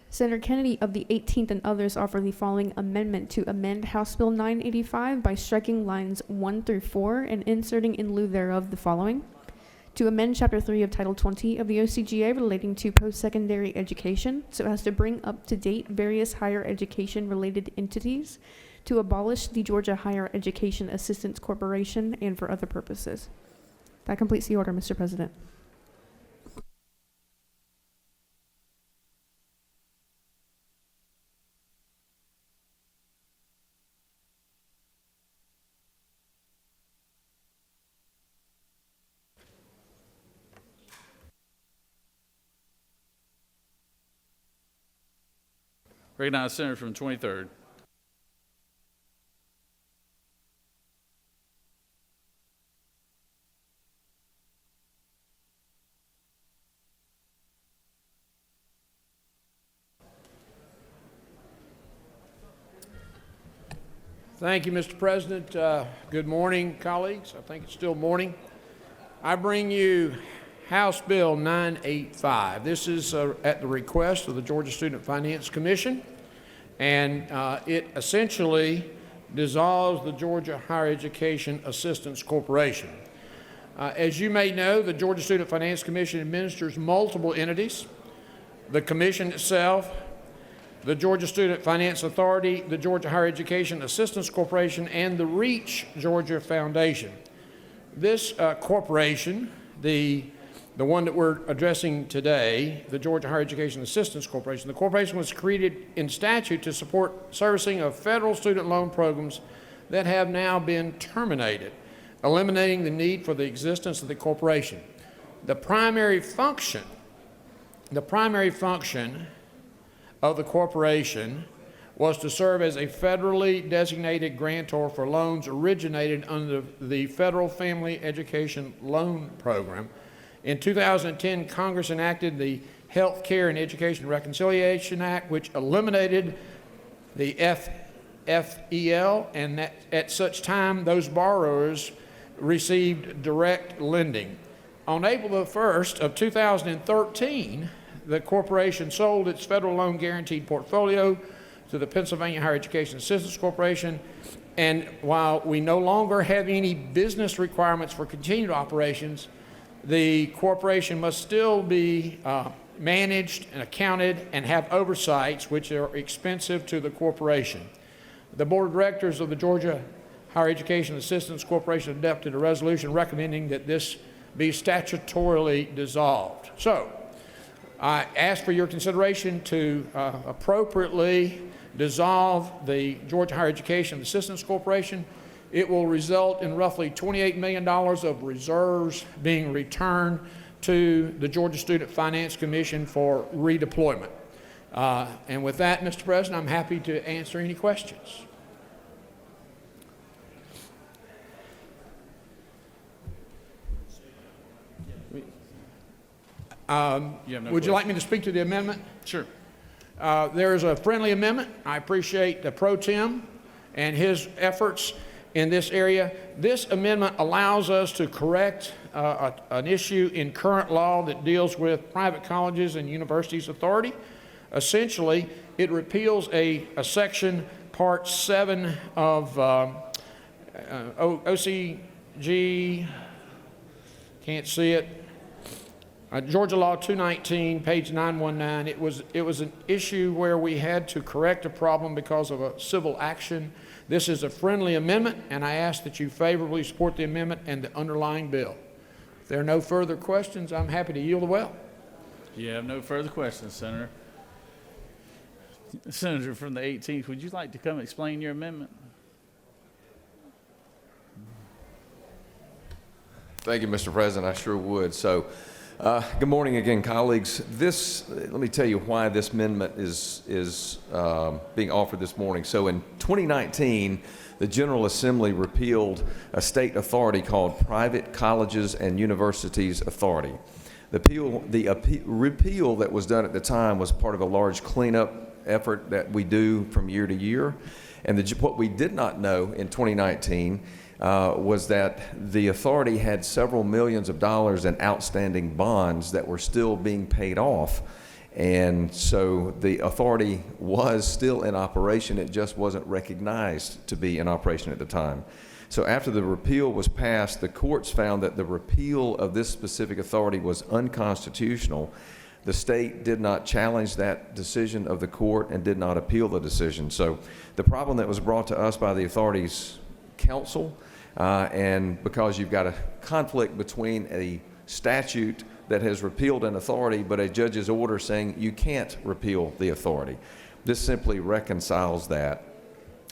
Senator Kennedy of the 18th and others offer the following amendment to amend House Bill 985 by striking lines 1 through 4 and inserting in lieu thereof the following. To amend Chapter 3 of Title 20 of the OCGA relating to post-secondary education so as to bring up to date various higher education related entities, to abolish the Georgia Higher Education Assistance Corporation, and for other purposes. That completes the order, Mr. President. Recognize Senator from 23rd. Thank you, Mr. President. Good morning, colleagues. I think it's still morning. I bring you House Bill 985. This is at the request of the Georgia Student Finance Commission, and it essentially dissolves the Georgia Higher Education Assistance Corporation. As you may know, the Georgia Student Finance Commission administers multiple entities: the commission itself, the Georgia Student Finance Authority, the Georgia Higher Education Assistance Corporation, and the REACH Georgia Foundation. This corporation, the one that we're addressing today, the Georgia Higher Education Assistance Corporation, the corporation was created in statute to support servicing of federal student loan programs that have now been terminated, eliminating the need for the existence of the corporation. The primary function of the corporation was to serve as a federally designated grantor for loans originated under the Federal Family Education Loan Program. In 2010, Congress enacted the Health Care and Education Reconciliation Act, which eliminated the FFEL, and at such time, those borrowers received direct lending. On April the 1st of 2013, the corporation sold its federal loan guaranteed portfolio to the Pennsylvania Higher Education Assistance Corporation, and while we no longer have any business requirements for continued operations, the corporation must still be managed and accounted and have oversights which are expensive to the corporation. The Board of Directors of the Georgia Higher Education Assistance Corporation adopted a resolution recommending that this be statutorily dissolved. So, I ask for your consideration to appropriately dissolve the Georgia Higher Education Assistance Corporation. It will result in roughly $28 million of reserves being returned to the Georgia Student Finance Commission for redeployment. And with that, Mr. President, I'm happy to answer any questions. Would you like me to speak to the amendment? Sure. There is a friendly amendment. I appreciate the Pro Tem and his efforts in this area. This amendment allows us to correct an issue in current law that deals with private colleges and universities authority. Essentially, it repeals a section, Part 7 of OCG, can't see it, Georgia Law 219, page 919. It was an issue where we had to correct a problem because of a civil action. This is a friendly amendment, and I ask that you favorably support the amendment and the underlying bill. If there are no further questions, I'm happy to yield the well. You have no further questions, Senator. Senator from the 18th, would you like to come explain your amendment? Thank you, Mr. President. I sure would. So, good morning again, colleagues. Let me tell you why this amendment is being offered this morning. So, in 2019, the General Assembly repealed a state authority called Private Colleges and Universities Authority. The repeal that was done at the time was part of a large cleanup effort that we do from year to year. And what we did not know in 2019 was that the authority had several millions of dollars in outstanding bonds that were still being paid off. And so the authority was still in operation, it just wasn't recognized to be in operation at the time. So after the repeal was passed, the courts found that the repeal of this specific authority was unconstitutional. The state did not challenge that decision of the court and did not appeal the decision. So the problem that was brought to us by the authority's counsel, and because you've got a conflict between a statute that has repealed an authority, but a judge's order saying you can't repeal the authority. This simply reconciles that.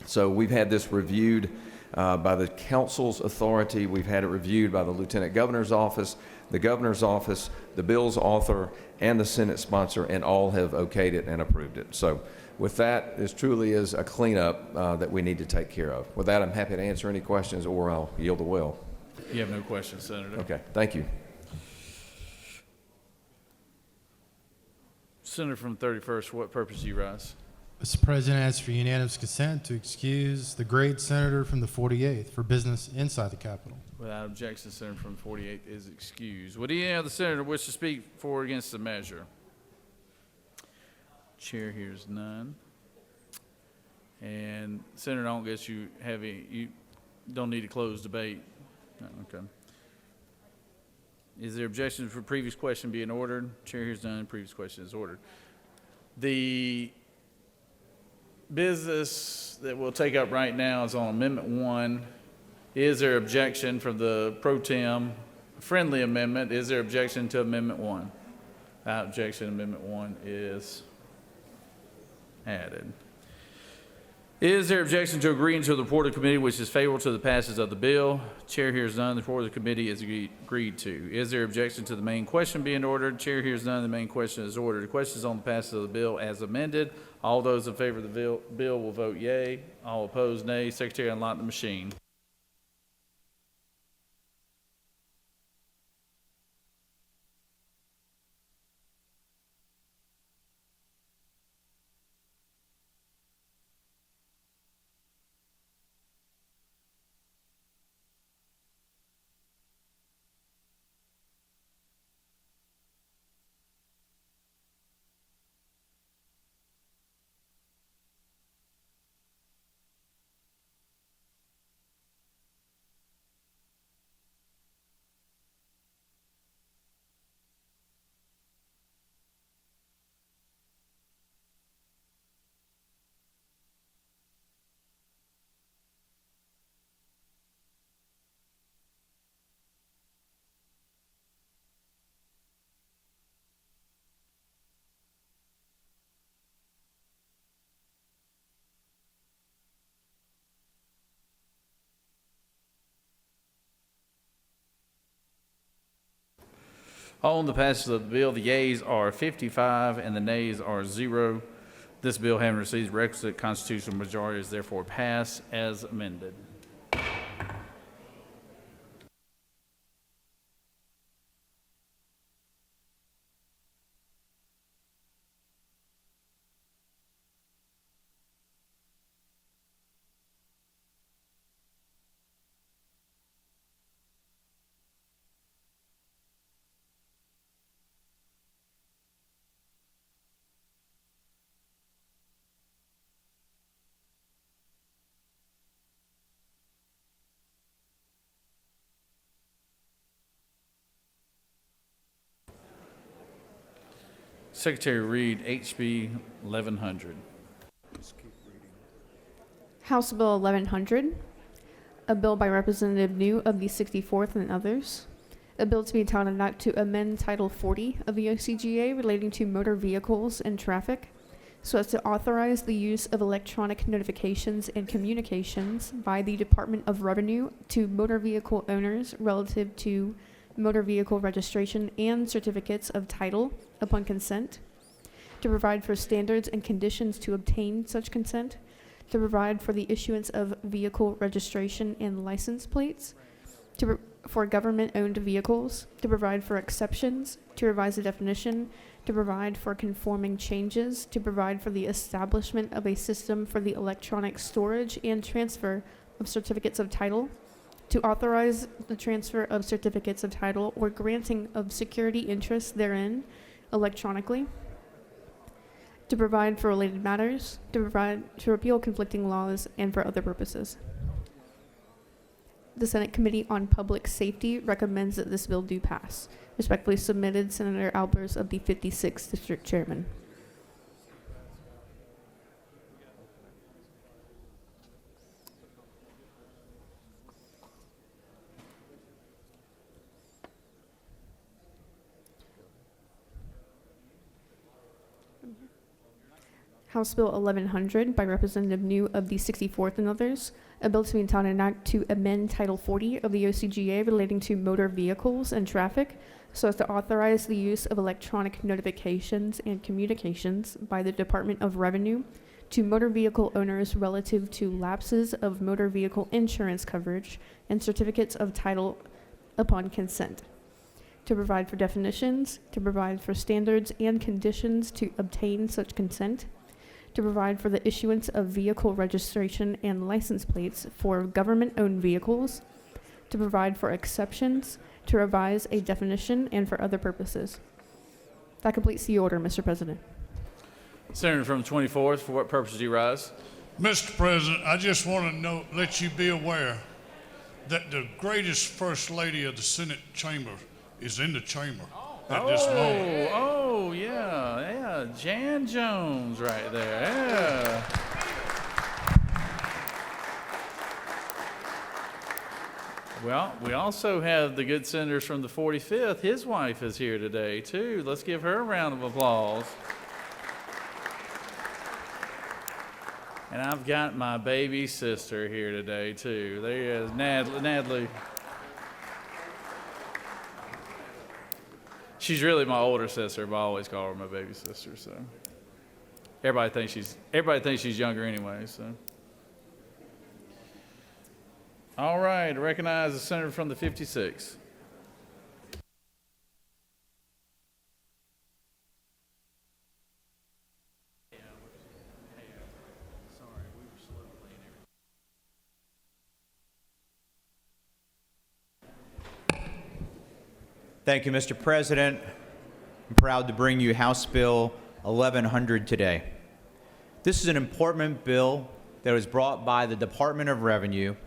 So we've had this reviewed by the council's authority. We've had it reviewed by the Lieutenant Governor's office, the Governor's office, the bill's author, and the Senate sponsor, and all have okayed it and approved it. So with that, this truly is a cleanup that we need to take care of. With that, I'm happy to answer any questions, or I'll yield the will. You have no questions, Senator. Okay, thank you. Senator from the 31st, for what purpose do you rise? Mr. President, I ask for unanimous consent to excuse the great senator from the 48th for business inside the Capitol. Without objection, the senator from the 48th is excused. Would any other senator wish to speak for or against the measure? Chair hears none. And Senator, I don't guess you don't need to close debate. No, okay. Is there objection for previous question being ordered? Chair hears none. Previous question is ordered. The business that we'll take up right now is on Amendment 1. Is there objection from the pro tem friendly amendment? Is there objection to Amendment 1? Without objection, Amendment 1 is added. Is there objection to agreeing to the report of the committee which is favorable to the passage of the bill? Chair hears none. The report of the committee is agreed to. Is there objection to the main question being ordered? Chair hears none. The main question is ordered. The question is on the passage of the bill as amended. All those in favor of the bill will vote yea. All opposed, nay. Secretary, unlock the machine. On the passage of the bill, the yeas are 55 and the nays are 0. This bill, having received requisite constitutional majority, is therefore passed as amended. Secretary read HB 1100. House Bill 1100, a bill by Representative New of the 64th and others, A bill to be entitled an act to amend Title 40 of the OCGA relating to motor vehicles and traffic, so as to authorize the use of electronic notifications and communications by the Department of Revenue to motor vehicle owners relative to motor vehicle registration and certificates of title upon consent, to provide for standards and conditions to obtain such consent, to provide for the issuance of vehicle registration and license plates, for government-owned vehicles, to provide for exceptions, to revise the definition, to provide for conforming changes, to provide for the establishment of a system for the electronic storage and transfer of certificates of title, to authorize the transfer of certificates of title or granting of security interests therein electronically, to provide for related matters, to repeal conflicting laws, and for other purposes. The Senate Committee on Public Safety recommends that this bill do pass. Respectfully submitted, Senator Albers of the 56th District Chairman. House Bill 1100 by Representative New of the 64th and others, a bill to be entitled an act to amend Title 40 of the OCGA relating to motor vehicles and traffic, so as to authorize the use of electronic notifications and communications by the Department of Revenue to motor vehicle owners relative to lapses of motor vehicle insurance coverage and certificates of title upon consent, to provide for definitions, to provide for standards and conditions to obtain such consent, to provide for the issuance of vehicle registration and license plates for government-owned vehicles, to provide for exceptions, to revise a definition, and for other purposes. That completes the order, Mr. President. Senator from the 24th, for what purpose do you rise? Mr. President, I just want to let you be aware that the greatest First Lady of the Senate chamber is in the chamber at this moment. Oh, yeah, Jan Jones right there, yeah. Well, we also have the good senators from the 45th. His wife is here today, too. Let's give her a round of applause. And I've got my baby sister here today, too. There is Natalie. She's really my older sister, but I always call her my baby sister. So everybody thinks she's younger anyway. So all right, I recognize the senator from the 56. Thank you, Mr. President. I'm proud to bring you House Bill 1100 today. This is an important bill that was brought by the Department of Revenue,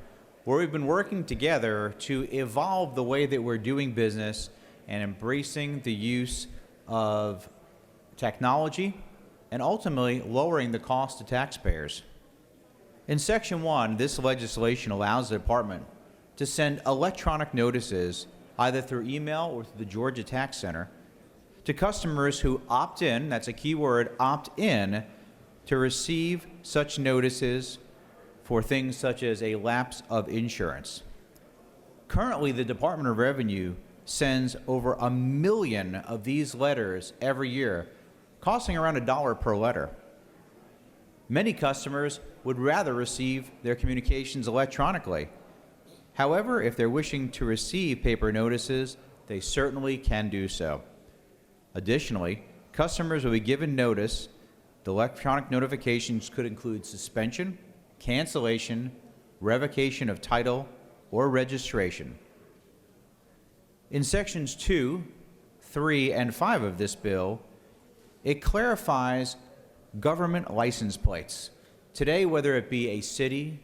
where we've been working together to evolve the way that we're doing business and embracing the use of technology and ultimately lowering the cost to taxpayers. In Section 1, this legislation allows the department to send electronic notices either through email or through the Georgia Tax Center, to customers who opt in, that's a key word, opt in, to receive such notices for things such as a lapse of insurance. Currently, the Department of Revenue sends over 1 million of these letters every year, costing around $1 per letter. Many customers would rather receive their communications electronically. However, if they're wishing to receive paper notices, they certainly can do so. Additionally, customers will be given notice. The electronic notifications could include suspension, cancellation, revocation of title, or registration. In Sections 2, 3, and 5 of this bill, it clarifies government license plates. Today, whether it be a city,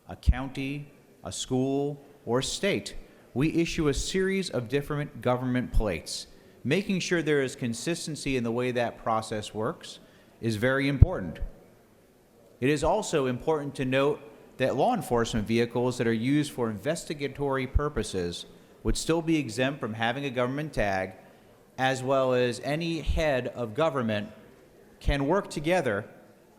a county, a school, or state, we issue a series of different government plates. Making sure there is consistency in the way that process works is very important. It is also important to note that law enforcement vehicles that are used for investigatory purposes would still be exempt from having a government tag, as well as any head of government can work together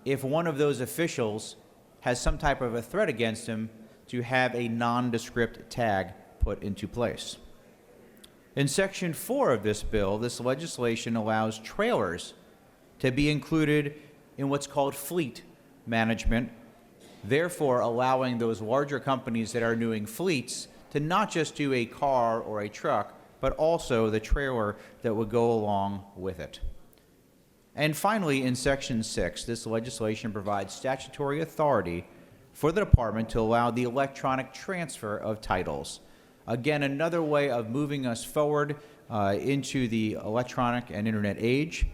if one of those officials has some type of a threat against him to have a nondescript tag put into place. In Section 4 of this bill, this legislation allows trailers to be included in what's called fleet management, therefore allowing those larger companies that are doing fleets to not just do a car or a truck, but also the trailer that would go along with it. And finally, in Section 6, this legislation provides statutory authority for the department to allow the electronic transfer of titles. Again, another way of moving us forward into the electronic and internet age.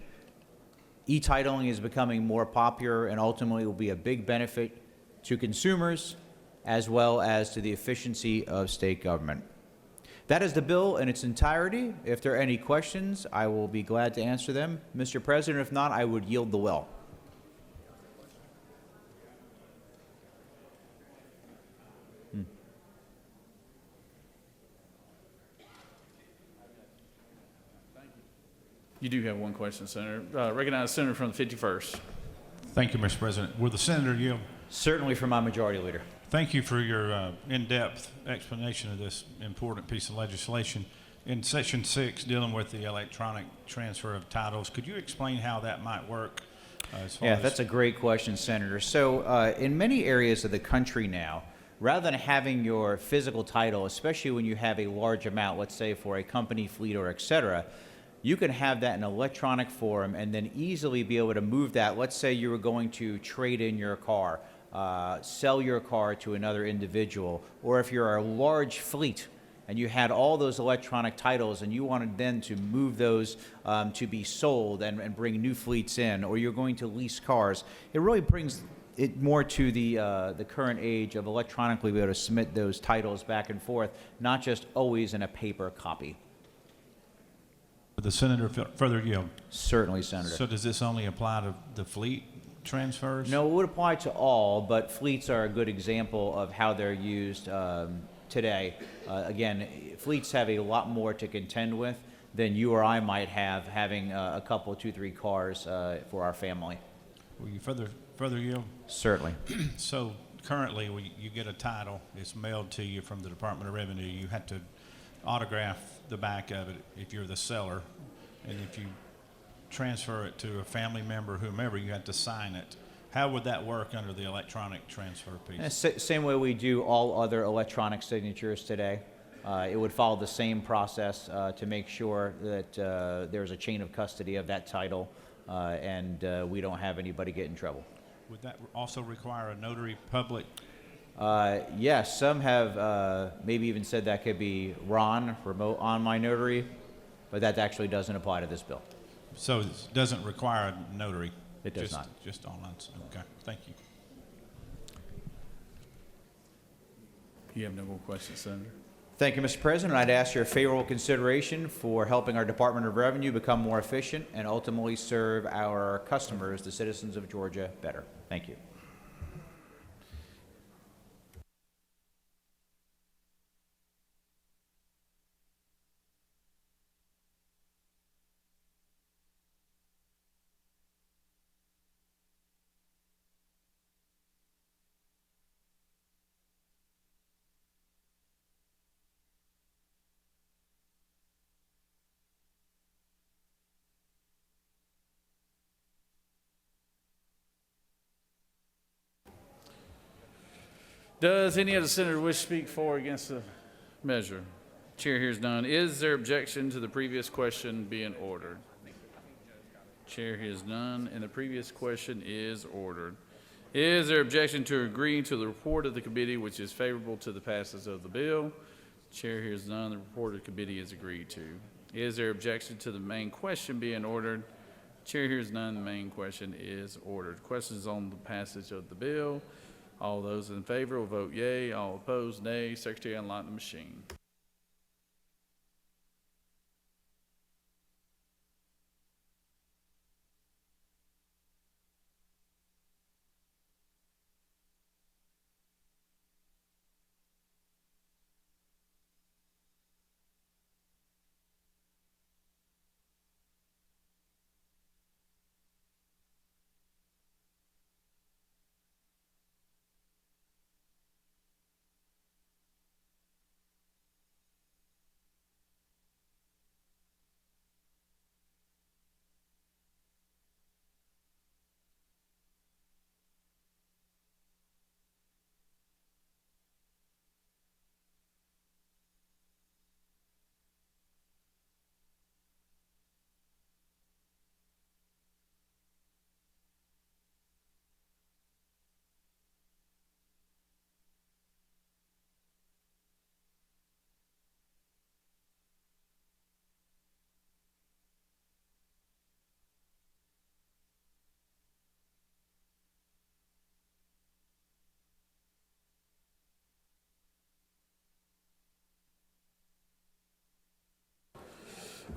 E-titling is becoming more popular and ultimately will be a big benefit to consumers as well as to the efficiency of state government. That is the bill in its entirety. If there are any questions, I will be glad to answer them. Mr. President, if not, I would yield the will. You do have one question, Senator. Recognize the Senator from the 51st. Thank you, Mr. President. Will the senator yield? Certainly, from my majority leader. Thank you for your in-depth explanation of this important piece of legislation. In Section 6, dealing with the electronic transfer of titles, could you explain how that might work? Yeah, that's a great question, Senator. So in many areas of the country now, rather than having your physical title, especially when you have a large amount, let's say for a company, fleet, or et cetera, you can have that in electronic form and then easily be able to move that. Let's say you were going to trade in your car, sell your car to another individual, or if you're a large fleet and you had all those electronic titles and you wanted then to move those to be sold and bring new fleets in, or you're going to lease cars, it really brings it more to the current age of electronically be able to submit those titles back and forth, not just always in a paper copy. Would the senator further yield? Certainly, Senator. So does this only apply to the fleet transfers? No, it would apply to all, but fleets are a good example of how they're used today. Again, fleets have a lot more to contend with than you or I might have having a couple, 2, 3 cars for our family. Will you further yield? Certainly. So currently, you get a title, it's mailed to you from the Department of Revenue. You have to autograph the back of it if you're the seller, and if you transfer it to a family member, whomever, you have to sign it. How would that work under the electronic transfer piece? Same way we do all other electronic signatures today. It would follow the same process to make sure that there's a chain of custody of that title and we don't have anybody get in trouble. Would that also require a notary public? Yes, some have maybe even said that could be RON, remote online notary, but that actually doesn't apply to this bill. So it doesn't require a notary? It does not. Just online. Okay, thank you. You have no more questions, Senator. Thank you, Mr. President. I'd ask your favorable consideration for helping our Department of Revenue become more efficient and ultimately serve our customers, the citizens of Georgia, better. Thank you. Does any other senator wish to speak for or against the measure? Chair hears none. Is there objection to the previous question being ordered? Chair hears none, and the previous question is ordered. Is there objection to agreeing to the report of the committee which is favorable to the passage of the bill? Chair hears none. The report of the committee is agreed to. Is there objection to the main question being ordered? Chair hears none. The main question is ordered. Questions on the passage of the bill? All those in favor will vote yea. All opposed, nay. Secretary, unlock the machine.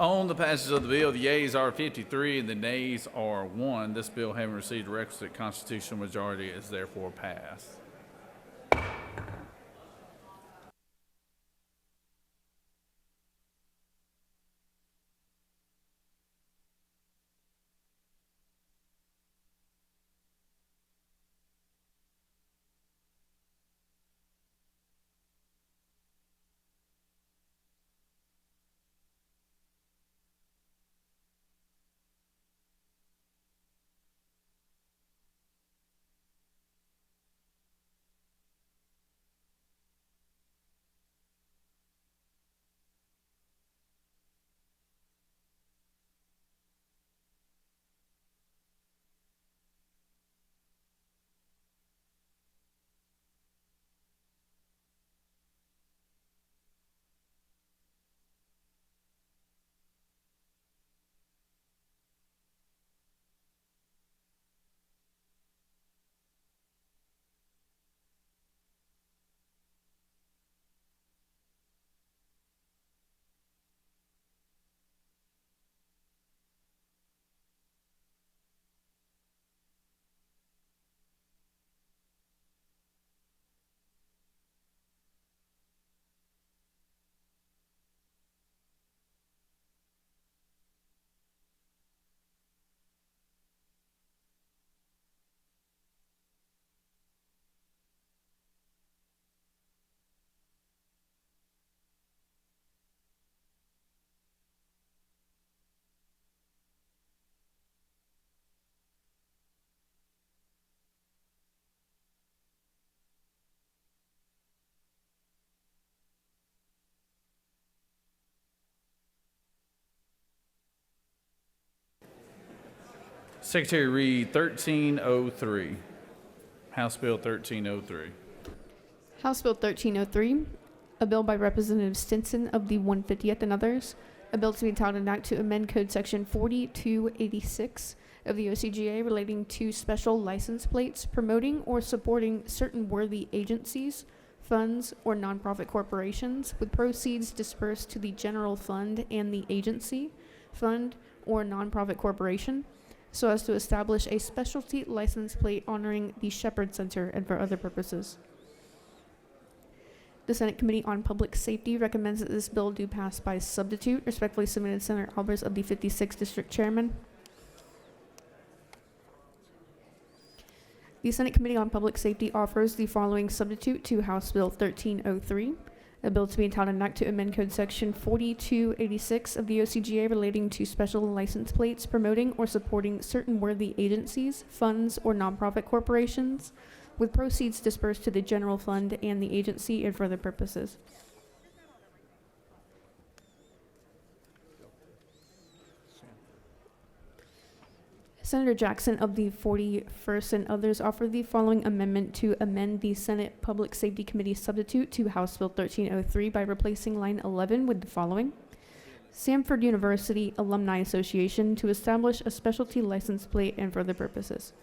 On the passage of the bill, the yeas are 53 and the nays are 1. This bill, having received a requisite constitutional majority, is therefore passed. Secretary read 1303. House Bill 1303. House Bill 1303, a bill by Representative Stinson of the 150th and others, a bill to be entitled an act to amend Code Section 4286 of the OCGA relating to special license plates promoting or supporting certain worthy agencies, funds, or nonprofit corporations with proceeds dispersed to the general fund and the agency, fund, or nonprofit corporation, so as to establish a specialty license plate honoring the Shepherd Center and for other purposes. The Senate Committee on Public Safety recommends that this bill do pass by substitute. Respectfully submitted, Senator Albers of the 56th District Chairman. The Senate Committee on Public Safety offers the following substitute to House Bill 1303, a bill to be entitled an act to amend Code Section 4286 of the OCGA relating to special license plates promoting or supporting certain worthy agencies, funds, or nonprofit corporations, with proceeds dispersed to the general fund and the agency and for other purposes. Senator Jackson of the 41st and others offer the following amendment to amend the Senate Public Safety Committee substitute to House Bill 1303 by replacing line 11 with the following. Samford University Alumni Association to establish a specialty license plate and for other purposes.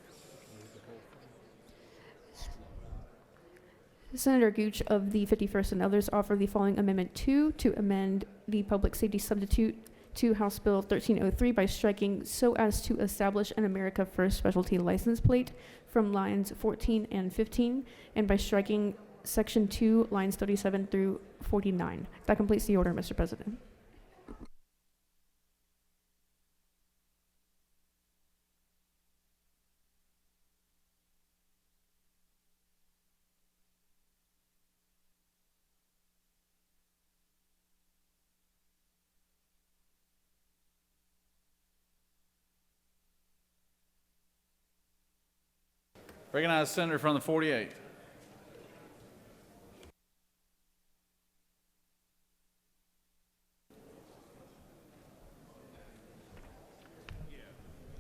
Senator Gooch of the 51st and others offer the following amendment 2 to amend the Public Safety substitute to House Bill 1303 by striking so as to establish an America First specialty license plate from lines 14 and 15, and by striking Section 2, lines 37 through 49. That completes the order, Mr. President. Recognize the senator from the 48th.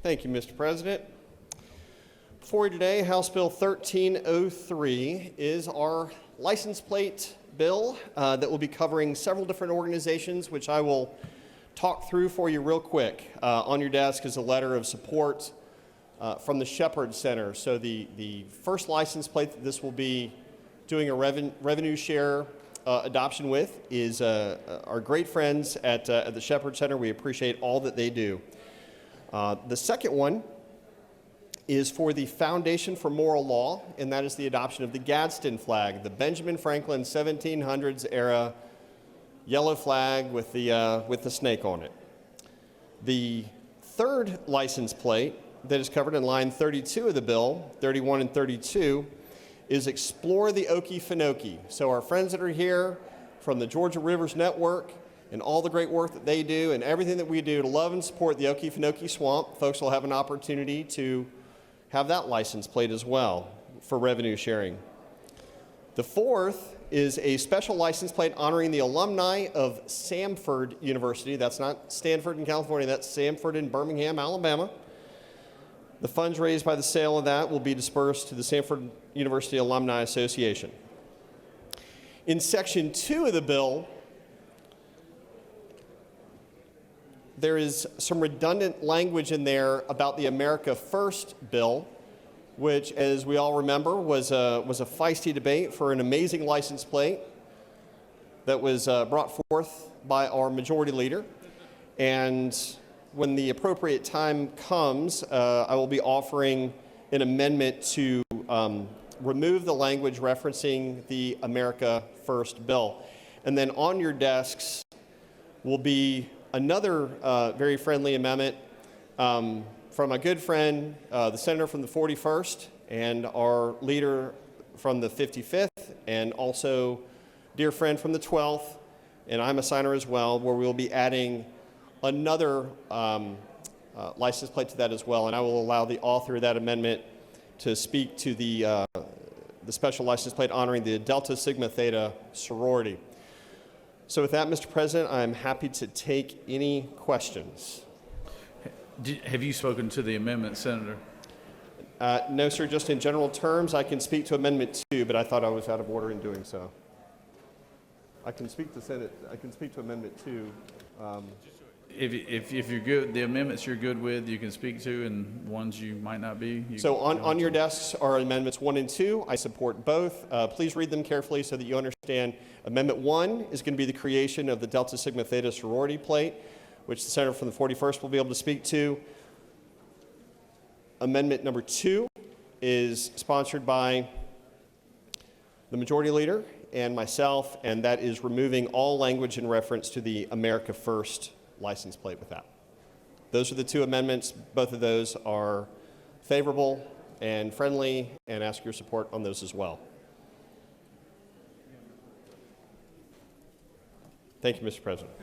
Thank you, Mr. President. Before you today, House Bill 1303 is our license plate bill that will be covering several different organizations, which I will talk through for you real quick. On your desk is a letter of support from the Shepherd Center. So the first license plate that this will be doing a revenue share adoption with is our great friends at the Shepherd Center. We appreciate all that they do. The second one is for the Foundation for Moral Law, and that is the adoption of the Gadsden flag, the Benjamin Franklin 1700s era yellow flag with the snake on it. The third license plate that is covered in line 32 of the bill, 31 and 32, is Explore the Okefenokee. So our friends that are here from the Georgia Rivers Network and all the great work that they do and everything that we do to love and support the Okefenokee Swamp, folks will have an opportunity to have that license plate as well for revenue sharing. The fourth is a special license plate honoring the alumni of Samford University. That's not Stanford in California, that's Samford in Birmingham, Alabama. The funds raised by the sale of that will be dispersed to the Samford University Alumni Association. In Section 2 of the bill, there is some redundant language in there about the America First bill, which, as we all remember, was a feisty debate for an amazing license plate that was brought forth by our majority leader. And when the appropriate time comes, I will be offering an amendment to remove the language referencing the America First bill. And then on your desks will be another very friendly amendment from a good friend, the senator from the 41st, and our leader from the 55th, and also dear friend from the 12th, and I'm a signer as well, where we'll be adding another license plate to that as well, and I will allow the author of that amendment to speak to the special license plate honoring the Delta Sigma Theta sorority. So with that, Mr. President, I'm happy to take any questions. Have you spoken to the amendment, Senator? No, sir, just in general terms. I can speak to Amendment 2, but I thought I was out of order in doing so. I can speak to Senate. I can speak to Amendment 2. If you're good, the amendments you're good with, you can speak to, and ones you might not be. So on your desks are Amendments 1 and 2. I support both. Please read them carefully so that you understand. Amendment 1 is going to be the creation of the Delta Sigma Theta sorority plate, which the senator from the 41st will be able to speak to. Amendment number 2 is sponsored by the majority leader and myself, and that is removing all language in reference to the America First license plate with that. Those are the two amendments. Both of those are favorable and friendly, and ask your support on those as well. Thank you, Mr. President.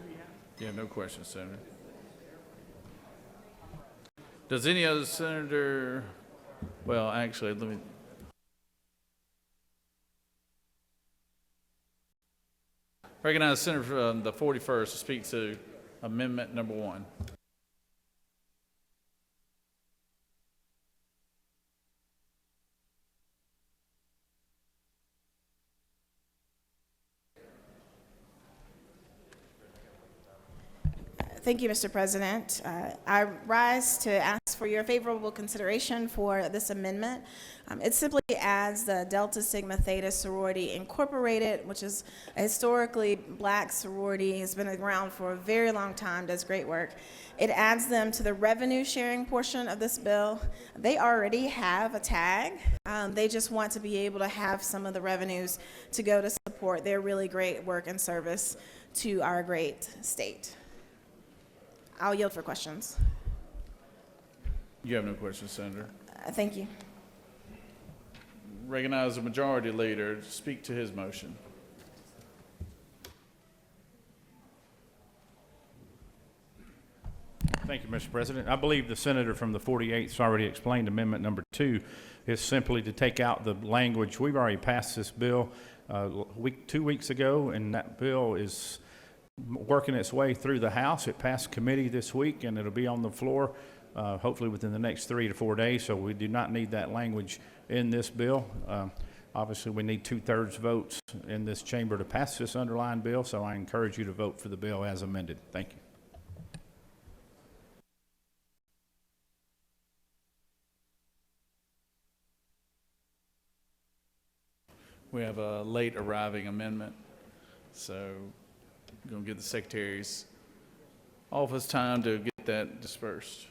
Yeah, no questions, Senator. Does any other senator, well, actually, let me. Recognize the senator from the 41st to speak to amendment number 1. Thank you, Mr. President. I rise to ask for your favorable consideration for this amendment. It simply adds the Delta Sigma Theta Sorority Incorporated, which is a historically black sorority, has been around for a very long time, does great work. It adds them to the revenue sharing portion of this bill. They already have a tag. They just want to be able to have some of the revenues to go to support their really great work and service to our great state. I'll yield for questions. You have no questions, Senator. Thank you. Recognize the majority leader to speak to his motion. Thank you, Mr. President. I believe the senator from the 48th has already explained amendment number 2 is simply to take out the language. We've already passed this bill 2 weeks ago, and that bill is working its way through the House. It passed committee this week, and it'll be on the floor hopefully within the next 3 to 4 days, so we do not need that language in this bill. Obviously, we need 2/3 votes in this chamber to pass this underlying bill, so I encourage you to vote for the bill as amended. Thank you. We have a late arriving amendment. So I'm going to give the secretaries office time to get that dispersed.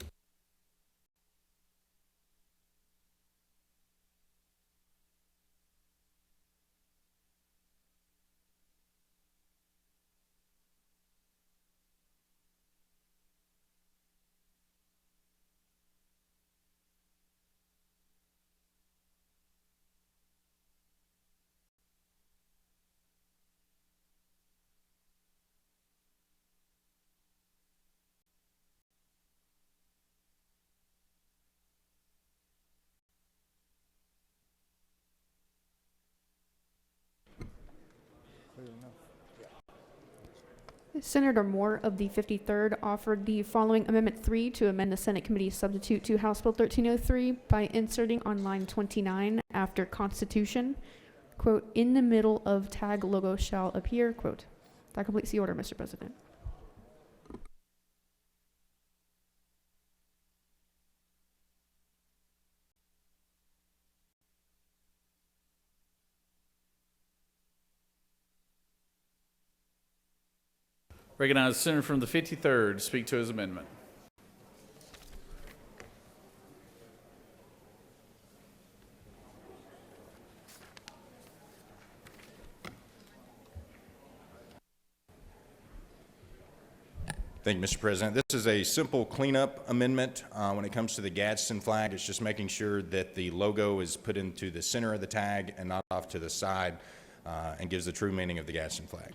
Senator Moore of the 53rd offered the following Amendment 3 to amend the Senate Committee substitute to House Bill 1303 by inserting on line 29 after Constitution, quote, in the middle of tag logo shall appear, quote. That completes the order, Mr. President. Recognize the senator from the 53rd to speak to his amendment. Thank you, Mr. President. This is a simple cleanup amendment. When it comes to the Gadsden flag, it's just making sure that the logo is put into the center of the tag and not off to the side, and gives the true meaning of the Gadsden flag.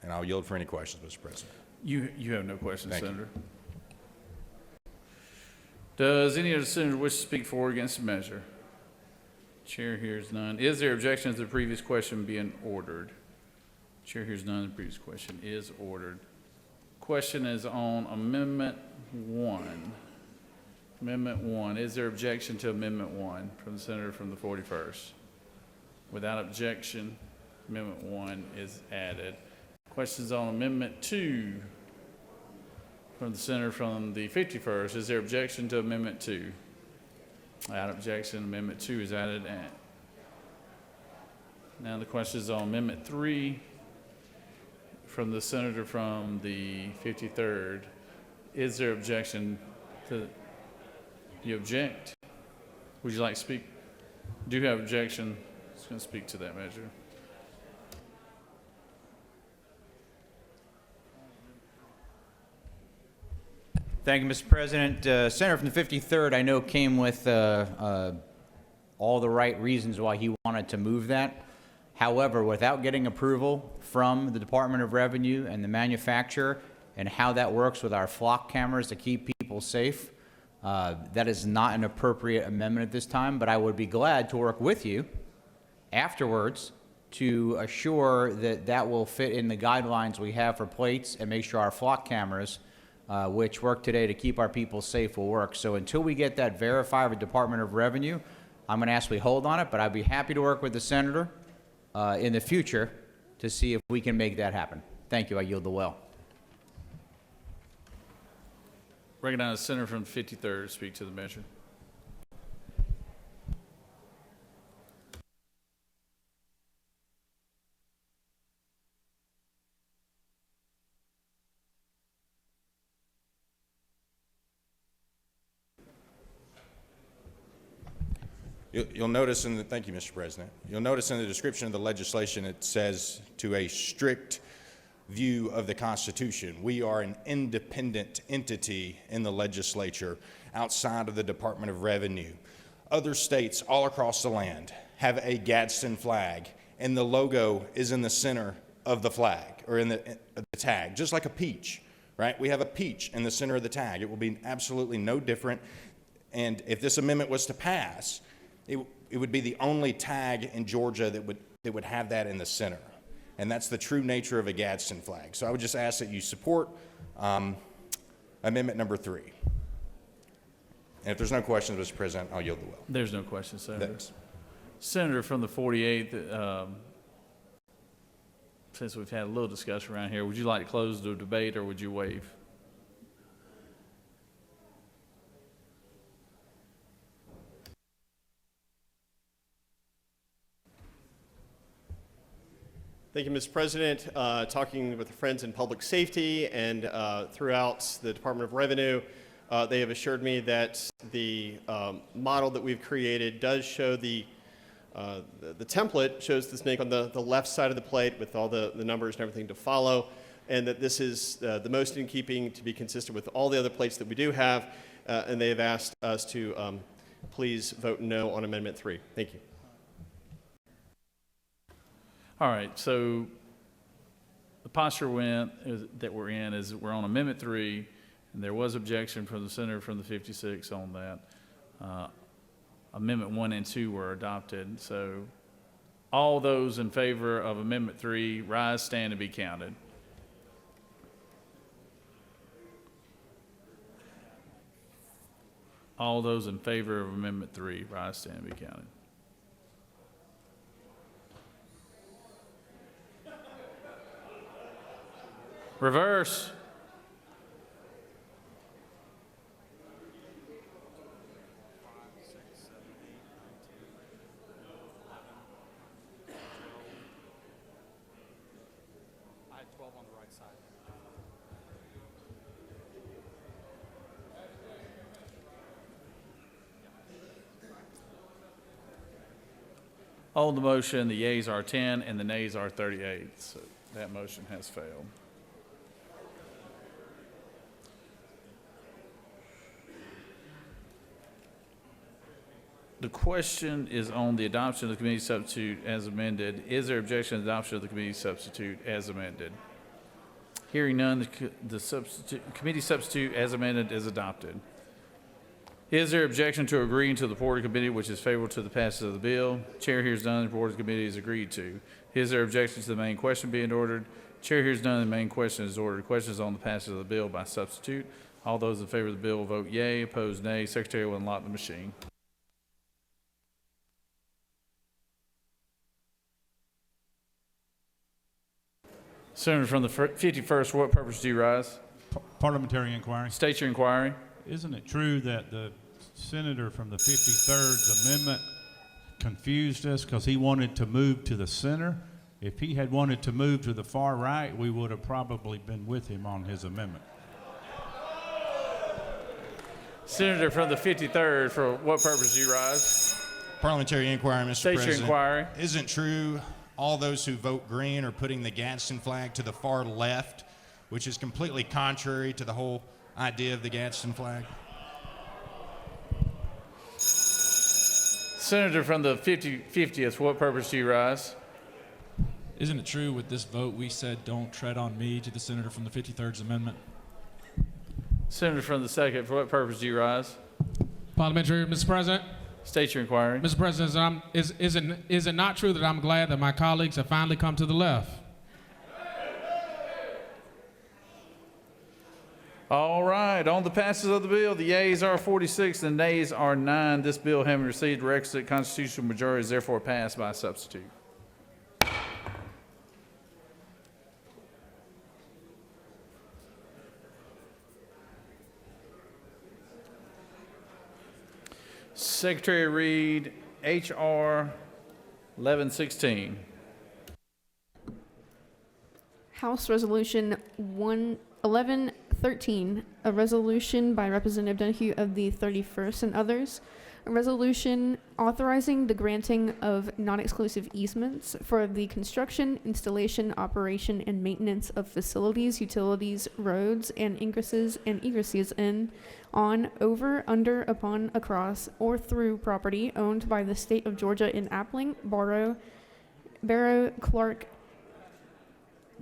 And I'll yield for any questions, Mr. President. You have no questions, Thank you. Senator. Does any of the senators wish to speak for or against the measure? Chair hears none. Is there objection to the previous question being ordered? Chair hears none. The previous question is ordered. Question is on Amendment 1. Amendment 1. Is there objection to Amendment 1 from the senator from the 41st? Without objection, Amendment 1 is added. Questions on Amendment 2 from the senator from the 51st. Is there objection to Amendment 2? Without objection, Amendment 2 is added. Now the question is on Amendment 3 from the senator from the 53rd. Is there objection to? You object? Would you like to speak? Do you have objection? I'm just going to speak to that measure. Thank you, Mr. President. Senator from the 53rd, I know, came with all the right reasons why he wanted to move that. However, without getting approval from the Department of Revenue and the manufacturer and how that works with our flock cameras to keep people safe, that is not an appropriate amendment at this time, but I would be glad to work with you afterwards to assure that that will fit in the guidelines we have for plates and make sure our flock cameras, which work today to keep our people safe, will work. So until we get that verified with Department of Revenue, I'm going to ask we hold on it, but I'd be happy to work with the senator in the future to see if we can make that happen. Thank you. I yield the well. Recognize the senator from the 53rd to speak to the measure. You'll notice in the, thank you, Mr. President. You'll notice in the description of the legislation, it says to a strict view of the Constitution. We are an independent entity in the legislature outside of the Department of Revenue. Other states all across the land have a Gadsden flag, and the logo is in the center of the flag, or in the tag, just like a peach, right? We have a peach in the center of the tag. It will be absolutely no different. And if this amendment was to pass, it would be the only tag in Georgia that would have that in the center. And that's the true nature of a Gadsden flag. So I would just ask that you support amendment number 3. And if there's no questions, Mr. President, I'll yield the will. There's no questions, Senator. Thanks. Senator from the 48th, since we've had a little discussion around here, would you like to close the debate or would you waive? Thank you, Mr. President. Talking with the friends in public safety and throughout the Department of Revenue, they have assured me that the model that we've created does show the template shows the snake on the left side of the plate with all the numbers and everything to follow, and that this is the most in keeping to be consistent with all the other plates that we do have, and they have asked us to please vote no on Amendment 3. Thank you. All right, so the posture that we're in is we're on Amendment 3, and there was objection from the senator from the 56 on that. Amendment 1 and 2 were adopted. So all those in favor of Amendment 3, rise, stand, and be counted. All those in favor of Amendment 3, rise, stand, and be counted. Reverse. I had 12 on the right side. On the motion, the yeas are 10 and the nays are 38. So that motion has failed. The question is on the adoption of the committee substitute as amended. Is there objection to the adoption of the committee substitute as amended? Hearing none, the committee substitute as amended is adopted. Is there objection to agreeing to the report of committee which is favorable to the passage of the bill? Chair hears none, the report of committee is agreed to. Is there objection to the main question being ordered? Chair hears none, the main question is ordered. Question is on the passage of the bill by substitute. All those in favor of the bill will vote yea, opposed nay. Secretary will unlock the machine. Senator from the 51st, for what purpose do you rise? Parliamentary inquiry. State your inquiry. Isn't it true that the senator from the 53rd Amendment confused us because he wanted to move to the center? If he had wanted to move to the far right, we would have probably been with him on his amendment. Senator from the 53rd, for what purpose do you rise? Parliamentary inquiry, Mr. State President. your inquiry. Isn't true all those who vote green are putting the Gadsden flag to the far left, which is completely contrary to the whole idea of the Gadsden flag? Senator from the 50th, for what purpose do you rise? Isn't it true with this vote we said don't tread on me to the senator from the 53rd Amendment? Senator from the 2nd, for what purpose do you rise? Parliamentary, Mr. President. State your inquiry. Mr. President, is it not true that I'm glad that my colleagues have finally come to the left? All right, on the passage of the bill, the yeas are 46 and the nays are 9. This bill, having received requisite constitutional majority, is therefore passed by substitute. Secretary read H.R. 1116. House Resolution 1113, a resolution by Representative Donahue of the 31st and others, a resolution authorizing the granting of non-exclusive easements for the construction, installation, operation, and maintenance of facilities, utilities, roads, and ingresses in, on, over, under, upon, across, or through property owned by the state of Georgia in Appling, Barrow, Clark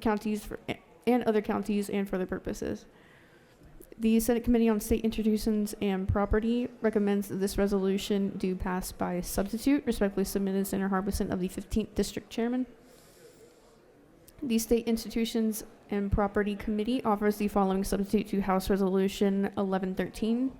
counties and other counties and for other purposes. The Senate Committee on State Institutions and Property recommends that this resolution do pass by substitute. Respectfully submitted, Senator Harbison of the 15th District Chairman. The State Institutions and Property Committee offers the following substitute to House Resolution 1113.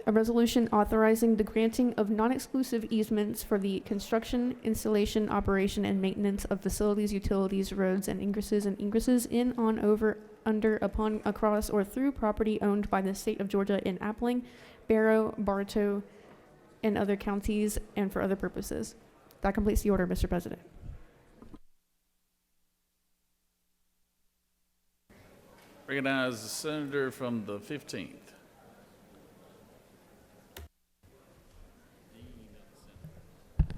A resolution authorizing the granting of non-exclusive easements for the construction, installation, operation, and maintenance of facilities, utilities, roads, and ingresses in, on, over, under, upon, across, or through property owned by the state of Georgia in Appling, Barrow, Bartow, and other counties, and for other purposes. That completes the order, Mr. President. Recognize the senator from the 15th.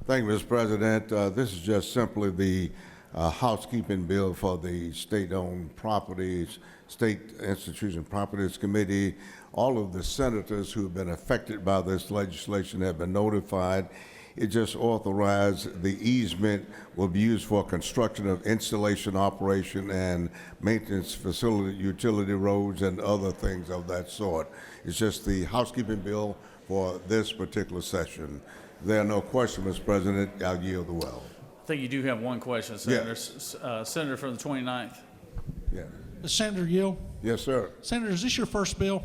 Thank you, Mr. President. This is just simply the housekeeping bill for the state-owned properties, State Institution Properties Committee. All of the senators who have been affected by this legislation have been notified. It just authorized the easement will be used for construction of installation, operation, and maintenance facility, utility roads, and other things of that sort. It's just the housekeeping bill for this particular session. There are no questions, Mr. President. I'll yield the well. I think you do have one question, Senator. Senator from the 29th. Yeah. Senator Yield? Yes, sir. Senator, is this your first bill?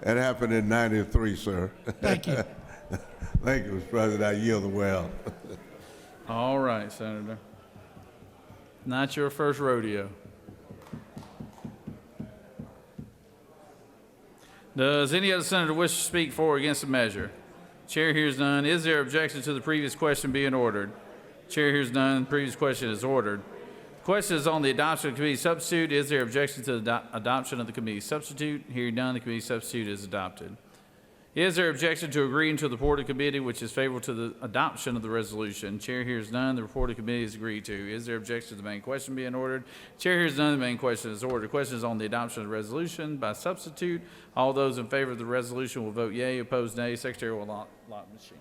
It happened in '93, sir. Thank you. Thank you, Mr. President. I yield the well. All right, Senator. Not your first rodeo. Does any other senator wish to speak for or against the measure? Chair hears none. Is there objection to the previous question being ordered? Chair hears none. The previous question is ordered. The question is on the adoption of the committee substitute. Is there objection to the adoption of the committee substitute? Hearing none, the committee substitute is adopted. Is there objection to agreeing to the report of committee which is favorable to the adoption of the resolution? Chair hears none. The report of committee is agreed to. Is there objection to the main question being ordered? Chair hears none. The main question is ordered. The question is on the adoption of the resolution by substitute. All those in favor of the resolution will vote yea. Opposed, nay. Secretary will allot machine.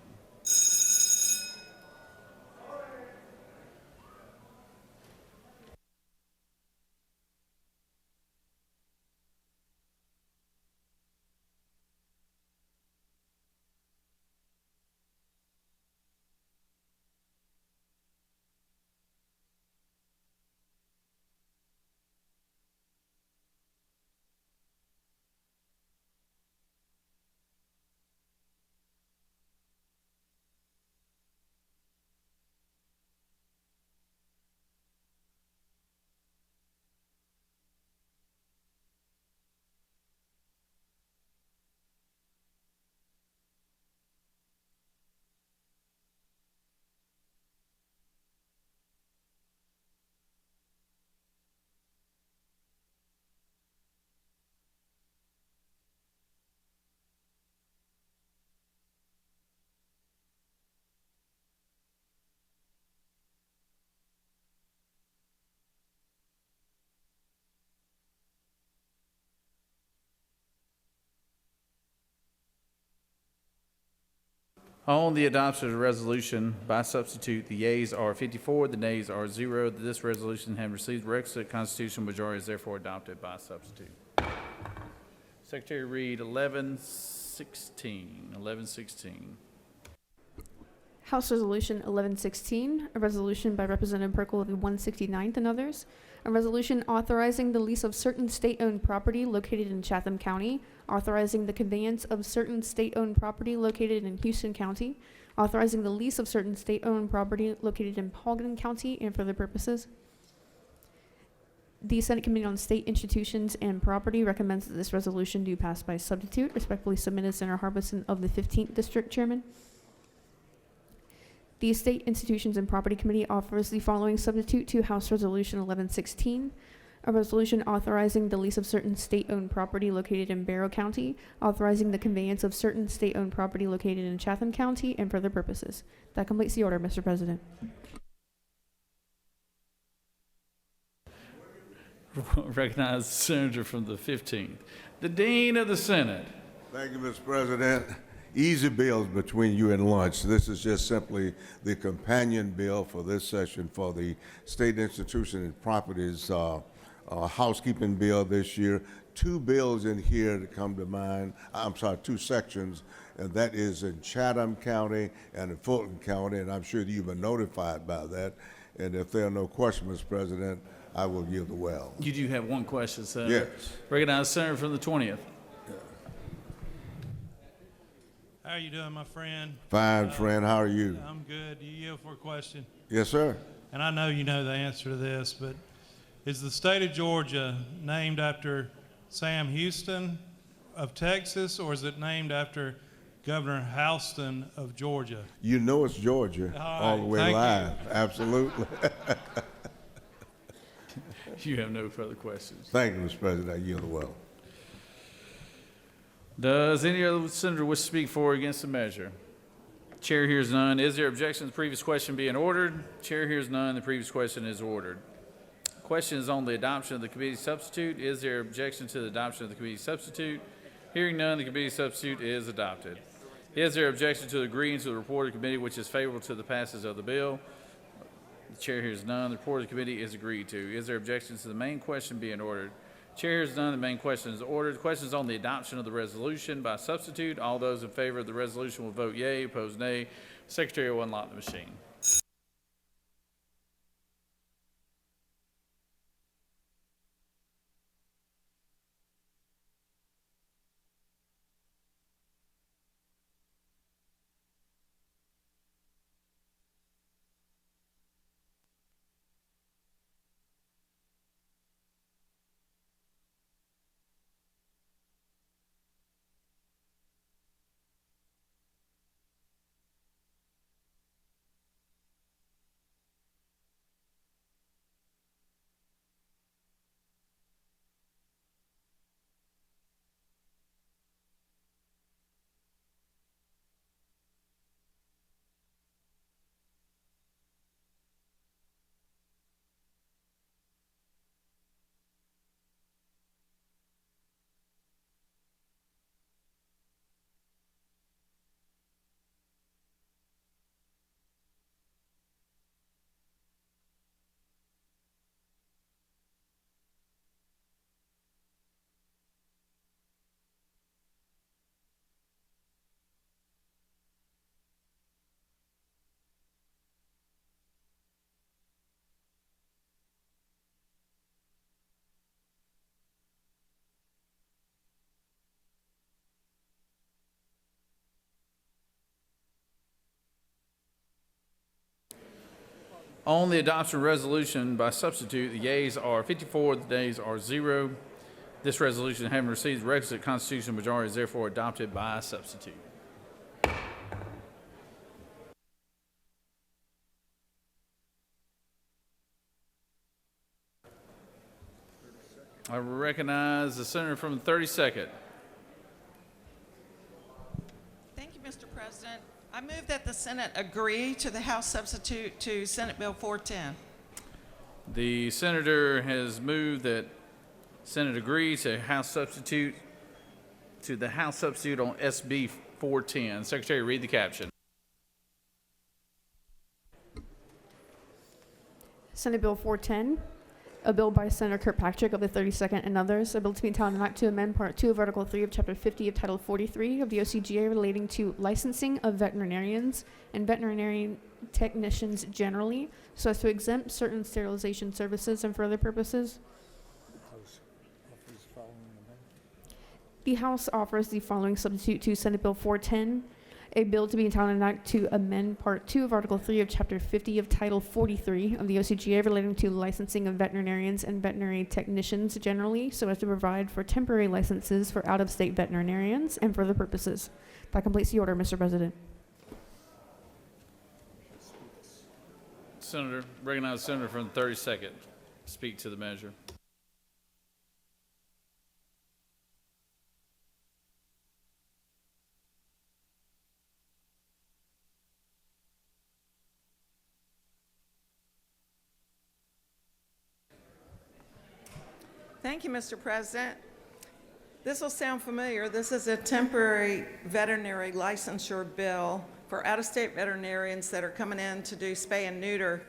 On the adoption of the resolution by substitute, the yeas are 54, the nays are 0. This resolution having received the requisite constitutional majority is therefore adopted by substitute. Secretary read 1116. 1116. House Resolution 1116, a resolution by Representative Perkle of the 169th and others, a resolution authorizing the lease of certain state-owned property located in Chatham County, authorizing the conveyance of certain state-owned property located in Houston County, authorizing the lease of certain state-owned property located in Paulding County, and for other purposes. The Senate Committee on State Institutions and Property recommends that this resolution do pass by substitute. Respectfully submitted, Senator Harbison of the 15th District Chairman. The State Institutions and Property Committee offers the following substitute to House Resolution 1116, a resolution authorizing the lease of certain state-owned property located in Barrow County, authorizing the conveyance of certain state-owned property located in Chatham County, and for other purposes. That completes the order, Mr. President. Recognize the senator from the 15th. The Dean of the Senate. Thank you, Mr. President. Easy bills between you and lunch. This is just simply the companion bill for this session for the State Institution and Properties housekeeping bill this year. Two bills in here that come to mind, two sections, and that is in Chatham County and in Fulton County, and I'm sure that you've been notified by that. And if there are no questions, Mr. President, I will yield the well. You do have one question, Senator. Yes. Recognize the senator from the 20th. How are you doing, my friend? Fine, friend. How are you? I'm good. Do you yield for a question? Yes, sir. And I know you know the answer to this, but is the state of Georgia named after Sam Houston of Texas, or is it named after Governor Houston of Georgia? You know it's Georgia all the way thank live. Absolutely. You have no further questions. Thank you, Mr. President. I yield the well. Does any other senator wish to speak for or against the measure? Chair hears none. Is there objection to the previous question being ordered? Chair hears none. The previous question is ordered. Question is on the adoption of the committee substitute. Is there objection to the adoption of the committee substitute? Hearing none, the committee substitute is adopted. Is there objection to agreeing to the report of the committee which is favorable to the passage of the bill? The chair hears none. The report of the committee is agreed to. Is there objection to the main question being ordered? Chair hears none. The main question is ordered. The question is on the adoption of the resolution by substitute. All those in favor of the resolution will vote yea. Opposed, nay. Secretary will unlock the machine. On the adoption resolution by substitute, the yeas are 54, the nays are 0. This resolution, having received the requisite constitutional majority, is therefore adopted by substitute. I recognize the senator from the 32nd. Thank you, Mr. President. I move that the Senate agree to the House substitute to Senate Bill 410. The senator has moved that Senate agree to House substitute on SB 410. Secretary, read the caption. Senate Bill 410, a bill by Senator Kirkpatrick of the 32nd and others, a bill to be entitled an act to amend Part 2 of Article 3 of Chapter 50 of Title 43 of the OCGA relating to licensing of veterinarians and veterinary technicians generally, so as to exempt certain sterilization services and for other purposes. The House offers the following substitute to Senate Bill 410, a bill to be entitled an act to amend Part 2 of Article 3 of Chapter 50 of Title 43 of the OCGA relating to licensing of veterinarians and veterinary technicians generally, so as to provide for temporary licenses for out-of-state veterinarians and for other purposes. That completes the order, Mr. President. Senator, recognize the senator from the 32nd. Speak to the measure. Thank you, Mr. President. This will sound familiar. This is a temporary veterinary licensure bill for out-of-state veterinarians that are coming in to do spay and neuter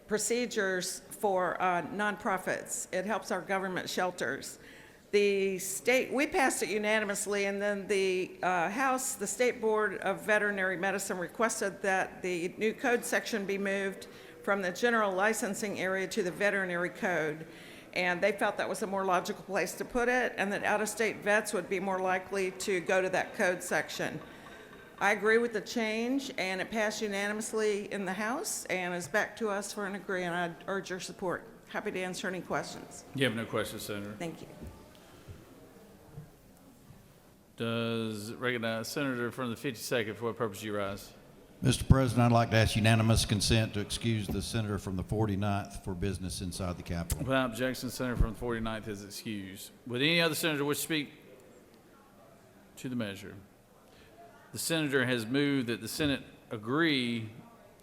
procedures for nonprofits. It helps our government shelters. The state, we passed it unanimously, and then the House, the State Board of Veterinary Medicine requested that the new code section be moved from the general licensing area to the veterinary code. And they felt that was a more logical place to put it, and that out-of-state vets would be more likely to go to that code section. I agree with the change, and it passed unanimously in the House and is back to us for an agree, and I urge your support. Happy to answer any questions. You have no questions, Senator. Thank you. Does recognize senator from the 52nd, for what purpose you rise? Mr. President, I'd like to ask unanimous consent to excuse the senator from the 49th for business inside the Capitol. Without objection, the senator from the 49th is excused. Would any other senator wish to speak to the measure? The senator has moved that the Senate agree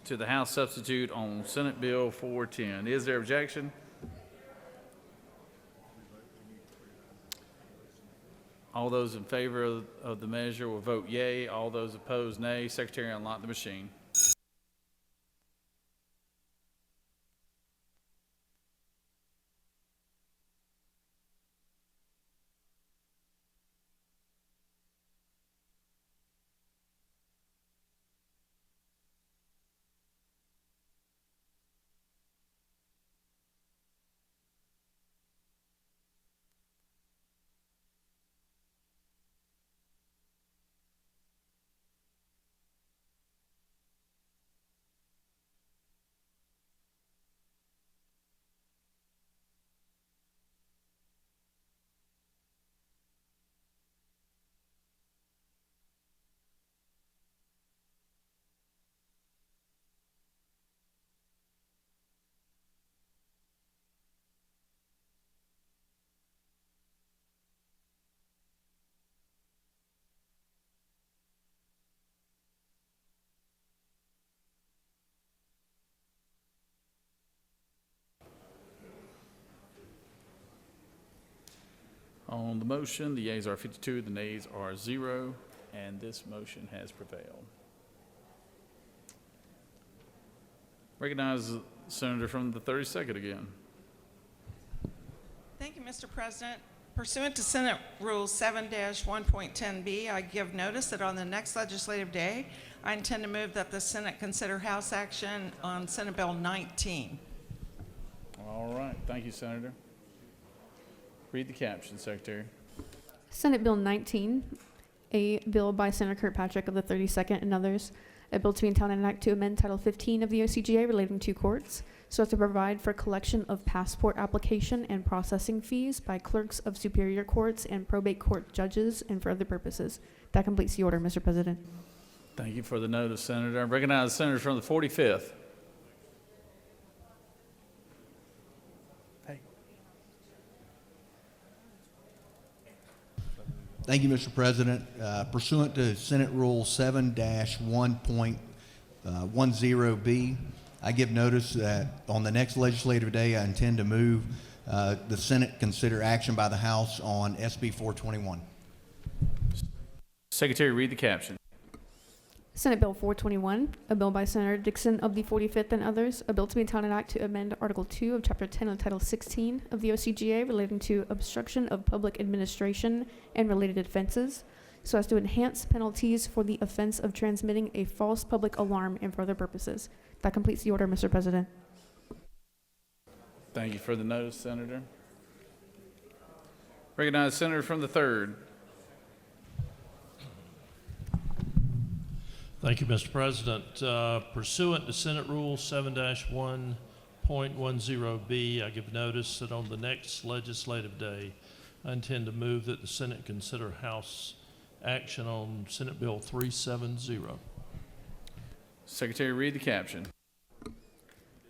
to the House substitute on Senate Bill 410. Is there objection? All those in favor of the measure will vote yea. All those opposed, nay. Secretary, unlock the machine. On the motion, the yeas are 52, the nays are 0, and this motion has prevailed. Recognize the senator from the 32nd again. Thank you, Mr. President. Pursuant to Senate Rule 7-1.10b, I give notice that on the next legislative day, I intend to move that the Senate consider House action on Senate Bill 19. All right. Thank you, Senator. Read the caption, Secretary. Senate Bill 19, a bill by Senator Kirkpatrick of the 32nd and others, a bill to be entitled an act to amend Title 15 of the OCGA relating to courts, so as to provide for collection of passport application and processing fees by clerks of superior courts and probate court judges and for other purposes. That completes the order, Mr. President. Thank you for the notice, Senator. I recognize the senator from the 45th. Thank you, Mr. President. Pursuant to Senate Rule 7-1.10b, I give notice that on the next legislative day, I intend to move the Senate consider action by the House on SB 421. Secretary, read the caption. Senate Bill 421, a bill by Senator Dixon of the 45th and others, a bill to be entitled an act to amend Article 2 of Chapter 10 of Title 16 of the OCGA relating to obstruction of public administration and related offenses, so as to enhance penalties for the offense of transmitting a false public alarm and for other purposes. That completes the order, Mr. President. Thank you for the notice, Senator. Recognize the senator from the 3rd. Thank you, Mr. President. Pursuant to Senate Rule 7-1.10b, I give notice that on the next legislative day, I intend to move that the Senate consider House action on Senate Bill 370. Secretary, read the caption.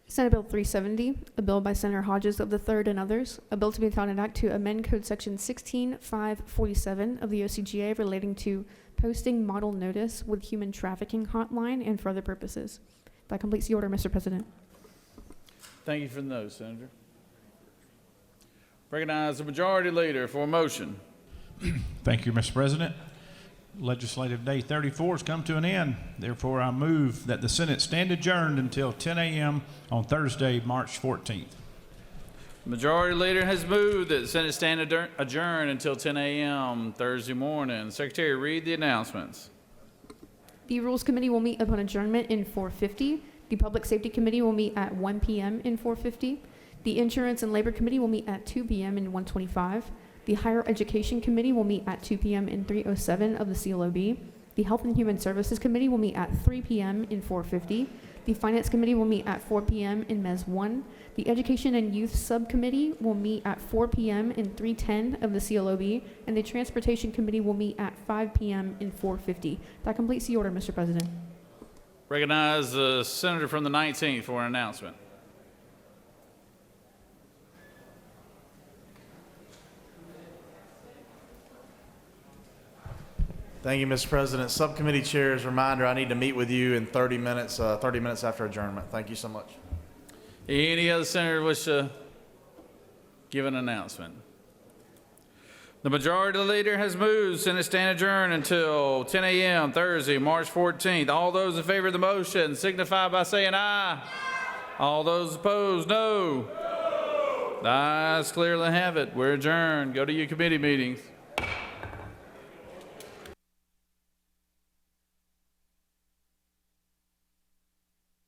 Senate Bill 370, a bill by Senator Hodges of the 3rd and others, a bill to be entitled an act to amend Code Section 16.547 of the OCGA relating to posting model notice with human trafficking hotline and for other purposes. That completes the order, Mr. President. Thank you for the notice, Senator. Recognize the majority leader for a motion. Thank you, Mr. President. Legislative Day 34 has come to an end. Therefore, I move that the Senate stand adjourned until 10 a.m. on Thursday, March 14th. Majority Leader has moved that the Senate stand adjourned until 10 a.m. Thursday morning. Secretary, read the announcements. The Rules Committee will meet upon adjournment in 4:50. The Public Safety Committee will meet at 1 p.m. in 4:50. The Insurance and Labor Committee will meet at 2 p.m. in 1:25. The Higher Education Committee will meet at 2 p.m. in 3:07 of the CLOB. The Health and Human Services Committee will meet at 3 p.m. in 4:50. The Finance Committee will meet at 4 p.m. in Mez 1. The Education and Youth Subcommittee will meet at 4 p.m. in 310 of the CLOB. And the Transportation Committee will meet at 5 p.m. in 4:50. That completes the order, Mr. President. Recognize the senator from the 19th for an announcement. Thank you, Mr. President. Subcommittee chairs, reminder, I need to meet with you in 30 minutes after adjournment. Thank you so much. Any other senator wish to give an announcement? The majority leader has moved. Senate stand adjourned until 10 a.m. Thursday, March 14th. All those in favor of the motion signify by saying aye. All those opposed, no. The ayes clearly have it. We're adjourned. Go to your committee meetings.